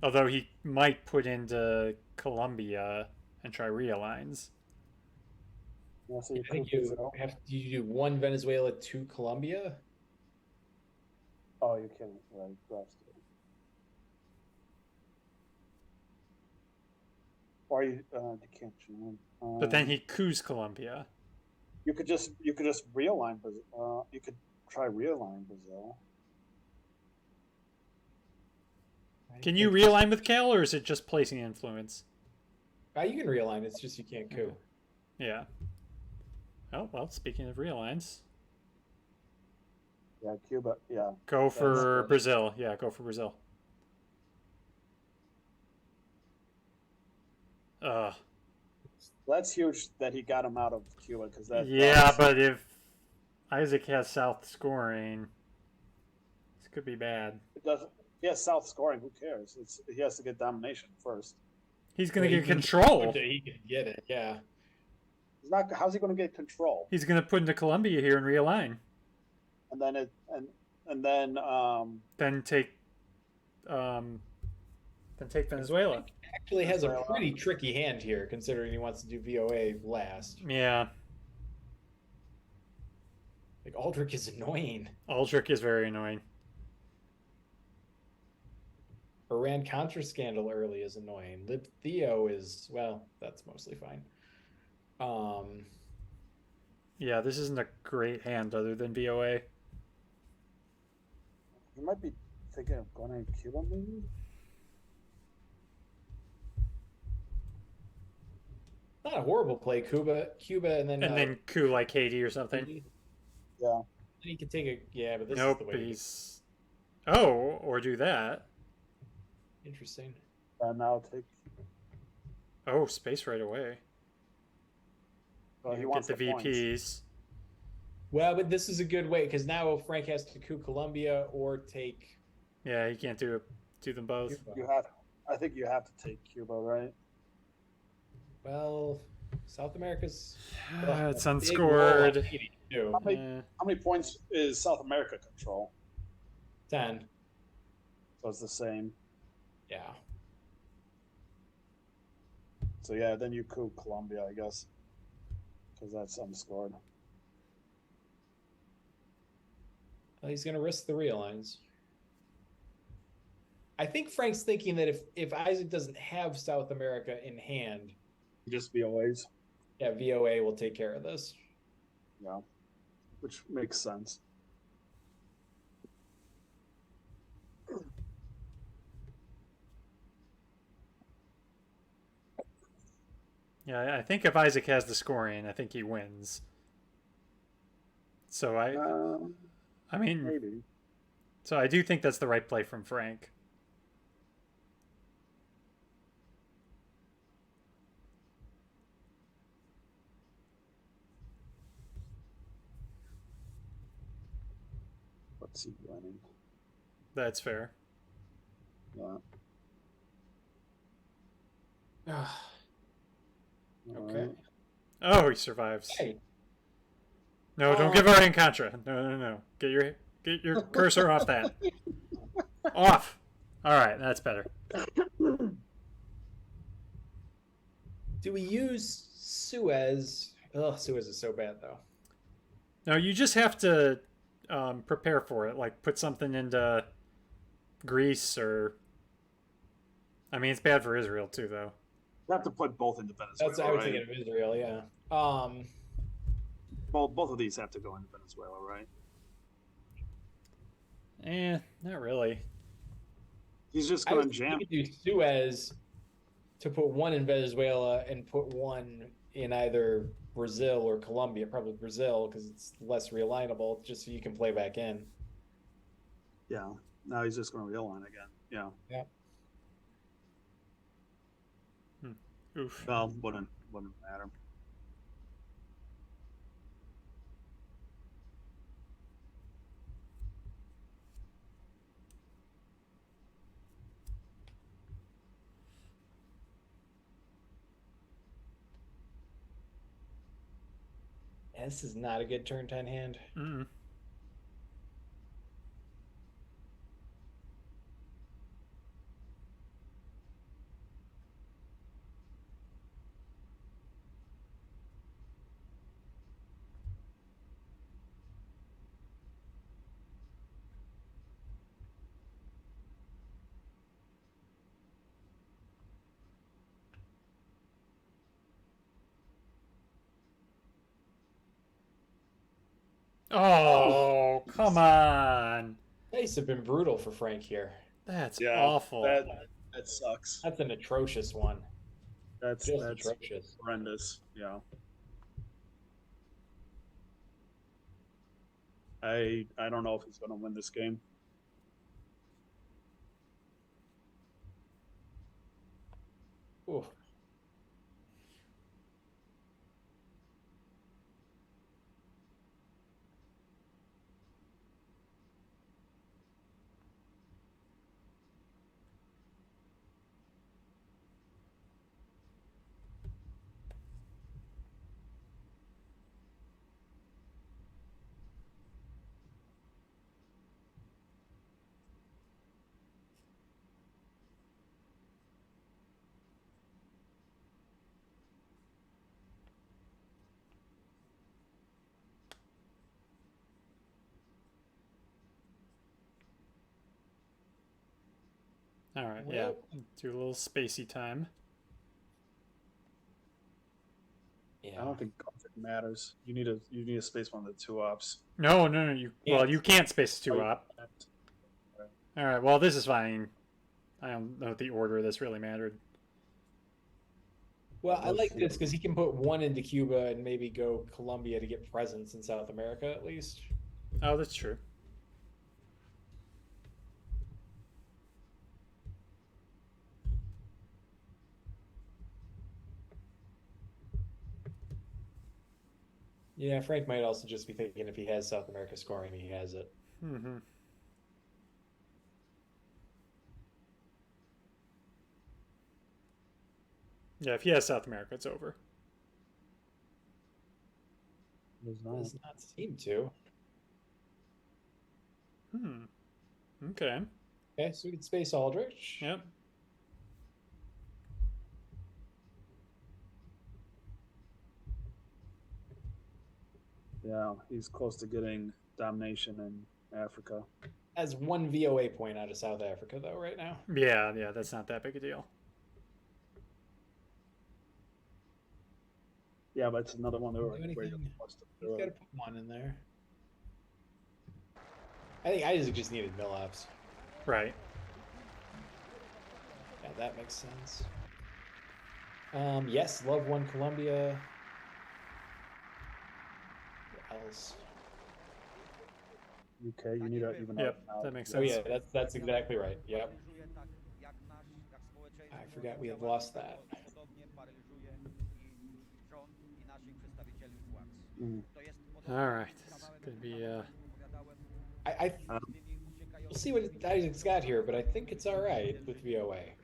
Although he might put into Colombia and try realigns. Yeah, so I you think coup you Brazil. have you do 1 Venezuela, 2 Colombia. Oh, you can, right? That's good. Or you can't join. But then he coups Colombia. You could just realign Brazil. You could try realign Brazil. Can you realign with Cal, or is it just placing influence? You can realign. It's just you can't coup. Yeah. Oh, well, speaking of realigns. Yeah, Cuba. Yeah. Go for good. Brazil. Yeah, go for Brazil. That's huge that he got him out of Cuba because yeah, but if Isaac has South scoring, this could be bad. it doesn't. He has South scoring. Who cares? He has to get domination first. He's going to Well, get control. He can get it. Yeah. He's not. How's he going to get control? He's going to put into Colombia here and realign. And then then take Venezuela. Actually has a pretty tricky hand here, considering he wants to do VOA last. Yeah. Like Aldrich is annoying. Aldrich is very annoying. Iran Contra scandal early is annoying. Lib Theo is, well, that's mostly fine. Yeah, this isn't a great hand other than VOA. You might be thinking of going to Cuba, maybe. Not a horrible play, Cuba, and then coup like Haiti or something. Yeah. Then he can take a but this nope, is the way. He's. Oh, or do that. Interesting. And now take. Oh, space right away. Well, he wants the VPs. Points. Well, but this is a good way because now Frank has to coup Colombia or take. Yeah, he can't do them both. I think you have to take Cuba, right? Well, South America's. It's unscored. How many points is South America control? 10. So it's the same. Yeah. So yeah, then you coup Colombia, I guess, because that's unscored. Well, he's going to risk the realigns. I think Frank's thinking that if Isaac doesn't have South America in hand, just VOAs. Yeah, VOA will take care of this. Yeah, which makes sense. Yeah, I think if Isaac has the scoring, I think he wins. So I mean, maybe. So I do think that's the right play from Frank. What's he running? That's fair. Yeah. Okay. Oh, he survives. Hey. No, don't give Iran Contra. No. Get your cursor off that. Off. All right, that's better. Do we use Suez? Oh, Suez is so bad though. No, you just have to prepare for it. Like put something into Greece or. I mean, it's bad for Israel too, though. You have to put both into Venezuela. That's I was thinking of Israel, yeah. Well, both of these have to go into Venezuela, right? Not really. He's just going to jam. You could do Suez to put one in Venezuela and put one in either Brazil or Colombia. Probably Brazil because it's less realignable, just so you can play back in. Yeah. Now he's just going to realign again. Yeah. Yeah. Oof. Well, wouldn't matter. This is not a good turn 10 hand. Mm-mm. Oh, come on. Dice have been brutal for Frank here. That's Yeah, awful. that sucks. That's an atrocious one. That's Just atrocious. horrendous. Yeah. I don't know if he's going to win this game. Ooh. All right, yeah. Do a little spacey time. Yeah. I don't think conflict matters. You need a space one of the 2 ops. No. You can't space Oh, 2 up. All right, well, this is fine. I don't know if the order of this really mattered. Well, I like this because he can put 1 into Cuba and maybe go Colombia to get presence in South America at least. Oh, that's true. Yeah, Frank might also just be thinking if he has South America scoring, he has it. Mm-hmm. Yeah, if he has South America, it's over. Does not seem to. Okay. Okay, so we can space Aldrich. Yep. Yeah, he's close to getting domination in Africa. Has 1 VOA point out of South Africa, though, right now. Yeah, that's not that big a deal. Yeah, but it's another one where you're He's forced to got do to it. put 1 in there. I think Isaac just needed mill ops. Right. Yeah, that makes sense. Yes, love 1 Colombia. What else? UK, you need to even Yep, out. that makes Oh sense. yeah, that's exactly right. Yep. I forgot we have lost that. All right. It's going to be... We'll see what Isaac's got here, but I think it's all right with VOA.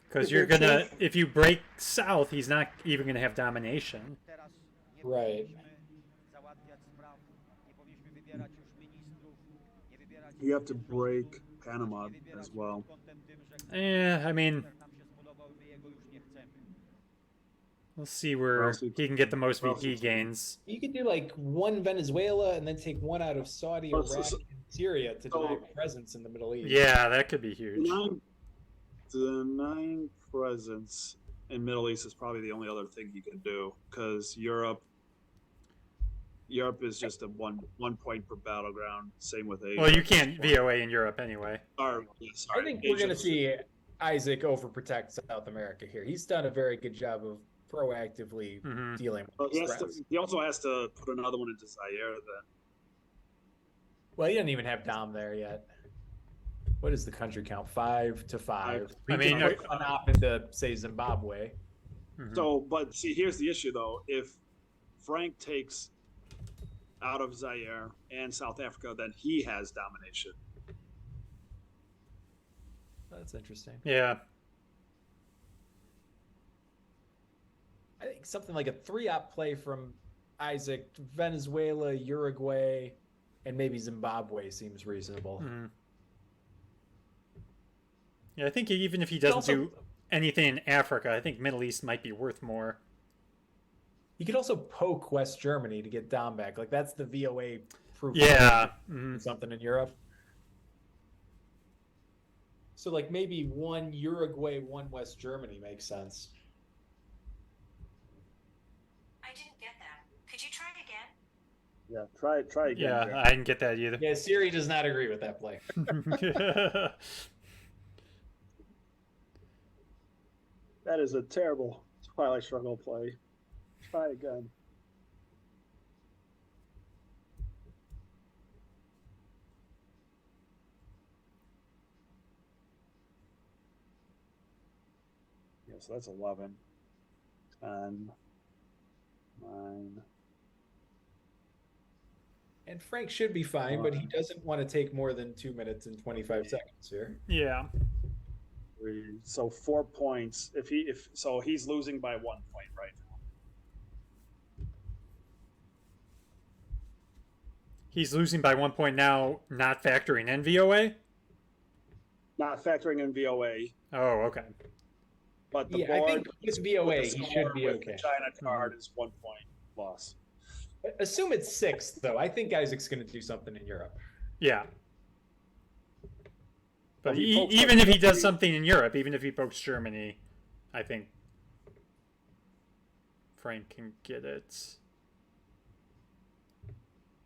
Because you're going to... If you break south, he's not even going to have domination. Right. You have to break Panama as well. I mean... We'll see where he can get the most VP gains. You could do like 1 Venezuela and then take 1 out of Saudi, Iraq, and Syria to deny presence in the Middle East. Yeah, that could be huge. Denying presence in Middle East is probably the only other thing you can do, because Europe is just a one point per battleground. Same with Asia. Well, you can't VOA in Europe anyway. Sorry. I think we're going to see Isaac overprotect South America here. He's done a very good job of proactively dealing with threats. He also has to put another one into Zaire then. Well, he doesn't even have Dom there yet. What is the country count? 5 to 5. I mean, put one off into, say, Zimbabwe. So, but see, here's the issue though. If Frank takes out of Zaire and South Africa, then he has domination. That's interesting. Yeah. I think something like a 3-op play from Isaac, Venezuela, Uruguay, and maybe Zimbabwe seems reasonable. Yeah, I think even if he doesn't do anything in Africa, I think Middle East might be worth more. You could also poke West Germany to get Dom back. Like, that's the VOA proof. Yeah. Something in Europe. So, like, maybe 1 Uruguay, 1 West Germany makes sense. I didn't get that. Could you try again? Yeah, try again. Yeah, Jared. I didn't get that either. Yeah, Siri does not agree with that play. That is a terrible Twilight Struggle play. Try again. Yeah, so that's 11. 10. 9. And Frank should be fine, but he doesn't want to take more than 2 minutes and 25 seconds here. Yeah. 3. So 4 points. If he's losing by 1 point right now. He's losing by 1 point now, not factoring in VOA? Not factoring in VOA. Oh, okay. But the Yeah, board, I think with VOA, he should be with okay. The China card is 1 point loss. Assume it's 6, though. I think Isaac's going to do something in Europe. Yeah. But Well, he pokes even like if he does Germany. something in Europe, even if he pokes Germany, I think Frank can get it.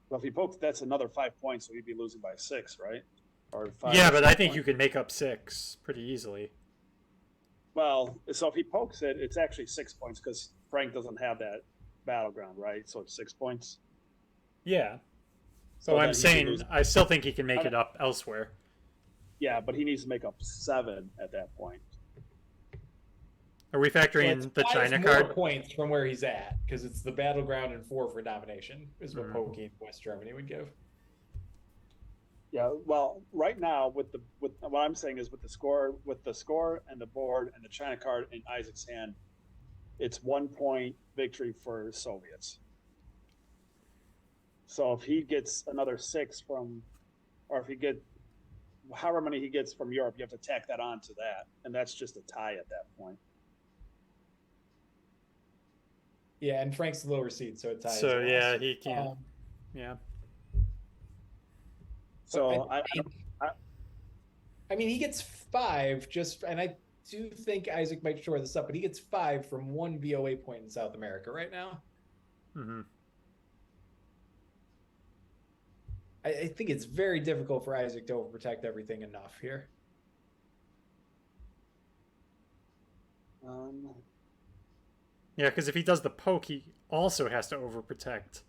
Well, if he pokes, that's another 5 points, so he'd be losing by 6, right? Or 5. Yeah, or but I 6 think points. you can make up 6 pretty easily. Well, so if he pokes it, it's actually 6 points because Frank doesn't have that battleground, right? So it's 6 points. Yeah. So So then I'm he can saying lose- I still think he can make it up elsewhere. Yeah, but he needs to make up 7 at that point. Are we factoring So in it's the 5 China more card? points from where he's at, because it's the battleground and 4 for domination, is what Mhm. poking West Germany would give. Yeah, well, right now with what I'm saying is with the score and the board and the China card in Isaac's hand, it's 1 point victory for Soviets. So if he gets another 6 from, or if he get however many he gets from Europe, you have to tack that on to that, and that's just a tie at that point. Yeah, and Frank's the lower seed, so it ties. So the yeah, loss. he can't. Um, Yeah. So I mean, he gets 5 just, and I do think Isaac might shore this up, but he gets 5 from 1 VOA point in South America right now. Hmm. I think it's very difficult for Isaac to overprotect everything enough here. Yeah, because if he does the poke, he also has to overprotect.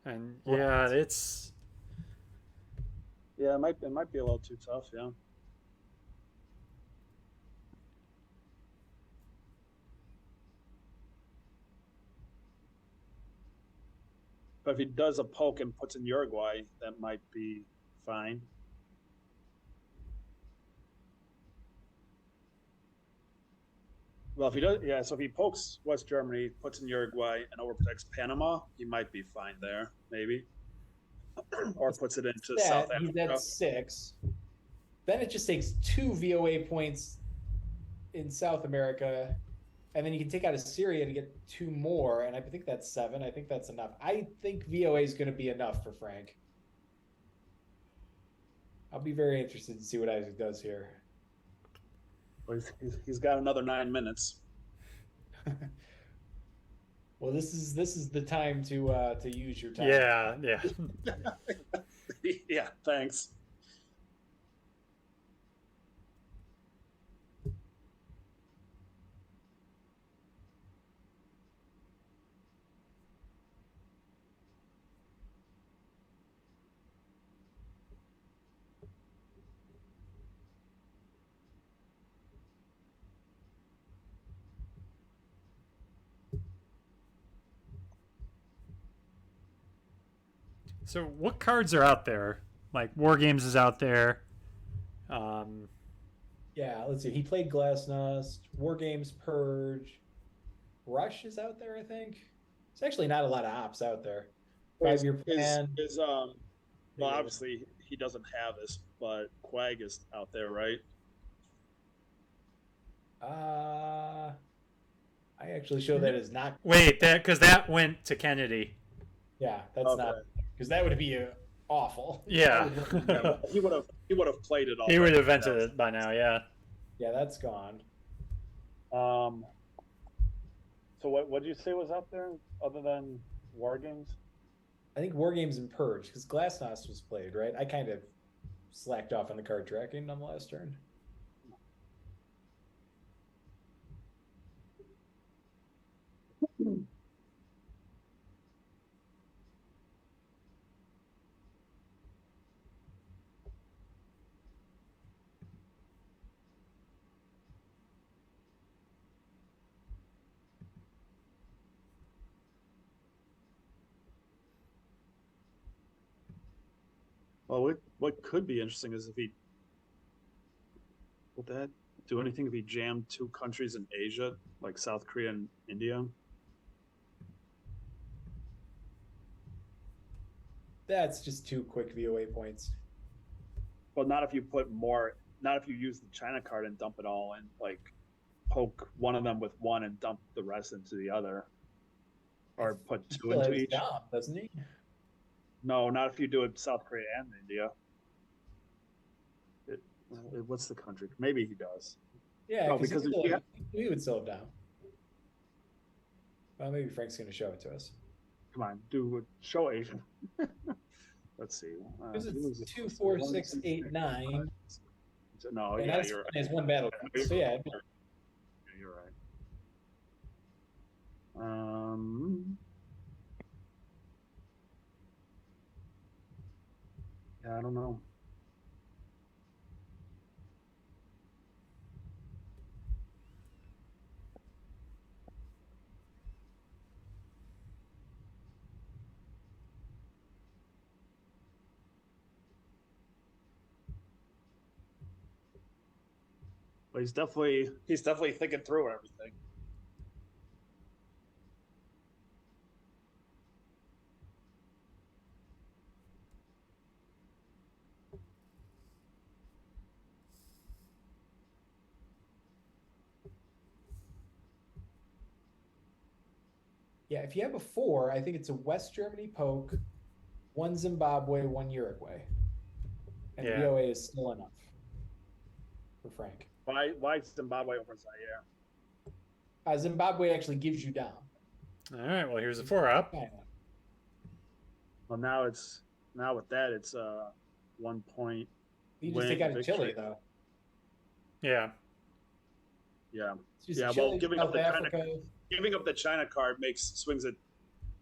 And yeah, it's yeah, it might be a little too tough. Yeah. But if he does a poke and puts in Uruguay, that might be fine. Well, if he does, yeah. So if he pokes West Germany, puts in Uruguay, and overprotects Panama, he might be fine there, maybe. Or puts it into South He's Africa. at 6. Then it just takes 2 VOA points in South America, and then you can take out Assyria to get 2 more, and I think that's 7. I think that's enough. I think VOA is going to be enough for Frank. I'll be very interested to see what Isaac does here. Well, he's got another 9 minutes. Well, this is the time to use your time. yeah. Yeah, thanks. So what cards are out there? Like War Games is out there. Yeah, let's see. He played Glasnost, War Games, Purge, Rush is out there. I think it's actually not a lot of ops out there. 5-year plan. Well, obviously he doesn't have this, but Quag is out there, right? I actually show that as not. Wait, because that went to Kennedy. Yeah, that's Okay. not, because that would be awful. Yeah. Yeah, he would have played it all. He would have entered it by now. Yeah. Yeah, that's gone. So what did you say was out there other than War Games? I think War Games and Purge, because Glasnost was played, right? I kind of slacked off on the card tracking on the last turn. Well, what could be interesting is if he would that do anything if he jammed 2 countries in Asia, like South Korea and India? That's just 2 quick VOA points. Well, not if you put more. Not if you use the China card and dump it all in. Like poke one of them with 1 and dump the rest into the other, or put 2 Still into has each. Dom, doesn't he? No, not if you do it South Korea and India. What's the country? Maybe he does. Yeah, No, because because he would still have Dom. Well, maybe Frank's going to show it to us. Come on, show Asian. Let's see. This is 2, 4, 6, 8, 9. No, And yeah, that's you're right. has 1 battle. So yeah, You're right. Yeah, I don't know. But he's definitely thinking through everything. yeah, if you have a 4, I think it's a West Germany poke, 1 Zimbabwe, 1 Uruguay. And Yeah. VOA is still enough for Frank. Why Zimbabwe over Zaire? Zimbabwe actually gives you Dom. All right, well, here's a 4-up. Well, now with that it's 1 point. You just Win, take out a victory. Chile though. Yeah. Yeah. It's just Yeah, Chile, well, giving South up the Africa. Giving up the China card swings it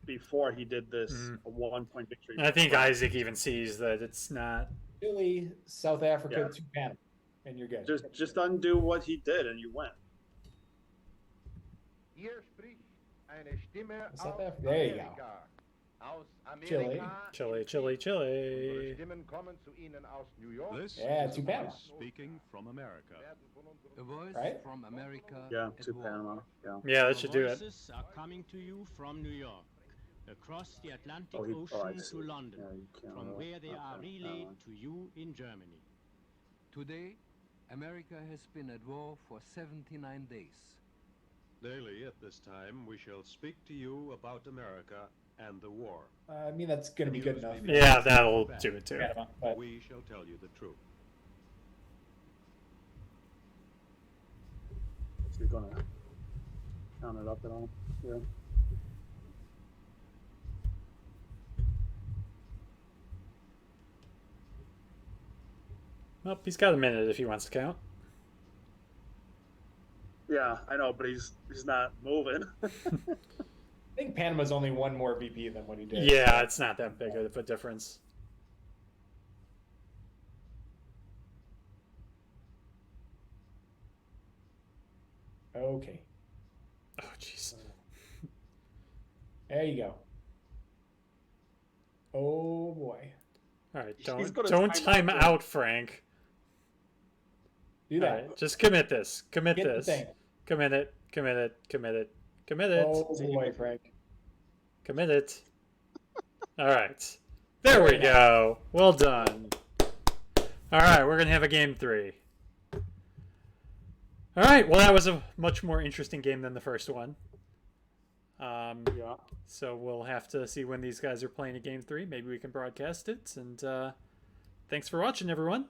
before he did this a 1 point victory. I think Isaac even sees that it's not. Chile, South Africa, Yeah. 2 Panama, and you're good. Just undo what he did and you win. Hier spricht eine Stimme South aus Africa. There you go. Amerika. Aus Chile. Amerika. Chile. Unsere Stimmen kommen zu Ihnen aus New York. This Yeah, is to a Panama. voice speaking from America. A voice Right? from America. Yeah, at to war. Panama. Yeah. Yeah, that should do it. Voices are coming to you from New York, across the Atlantic I Ocean see. to London, Yeah, you can't. from where they are okay, relayed to you in Germany. Today, America has been at war for 79 days. Daily at this time, we shall speak to you about America and the war. I mean, that's going to be good enough. Yeah, that'll do it too. Panama, but We shall tell you the truth. So you're gonna count it up at all? Yeah. Well, he's got a minute if he wants to count. Yeah, I know, but he's not moving. I think Panama's only 1 more VP than what he did. Yeah, it's not that big of a difference. Okay. Oh, jeez. There you go. Oh boy. All right, He's don't gonna time out, Frank. Do All that. right, just commit this. Commit Get the this. thing. Commit it. Commit it. Commit it. Commit it. Oh boy, Frank. Commit it. All right. There we go. Well done. All right, we're going to have a game 3. All right, well, that was a much more interesting game than the first one. Yeah. So we'll have to see when these guys are playing a game 3. Maybe we can broadcast it. And thanks for watching, everyone.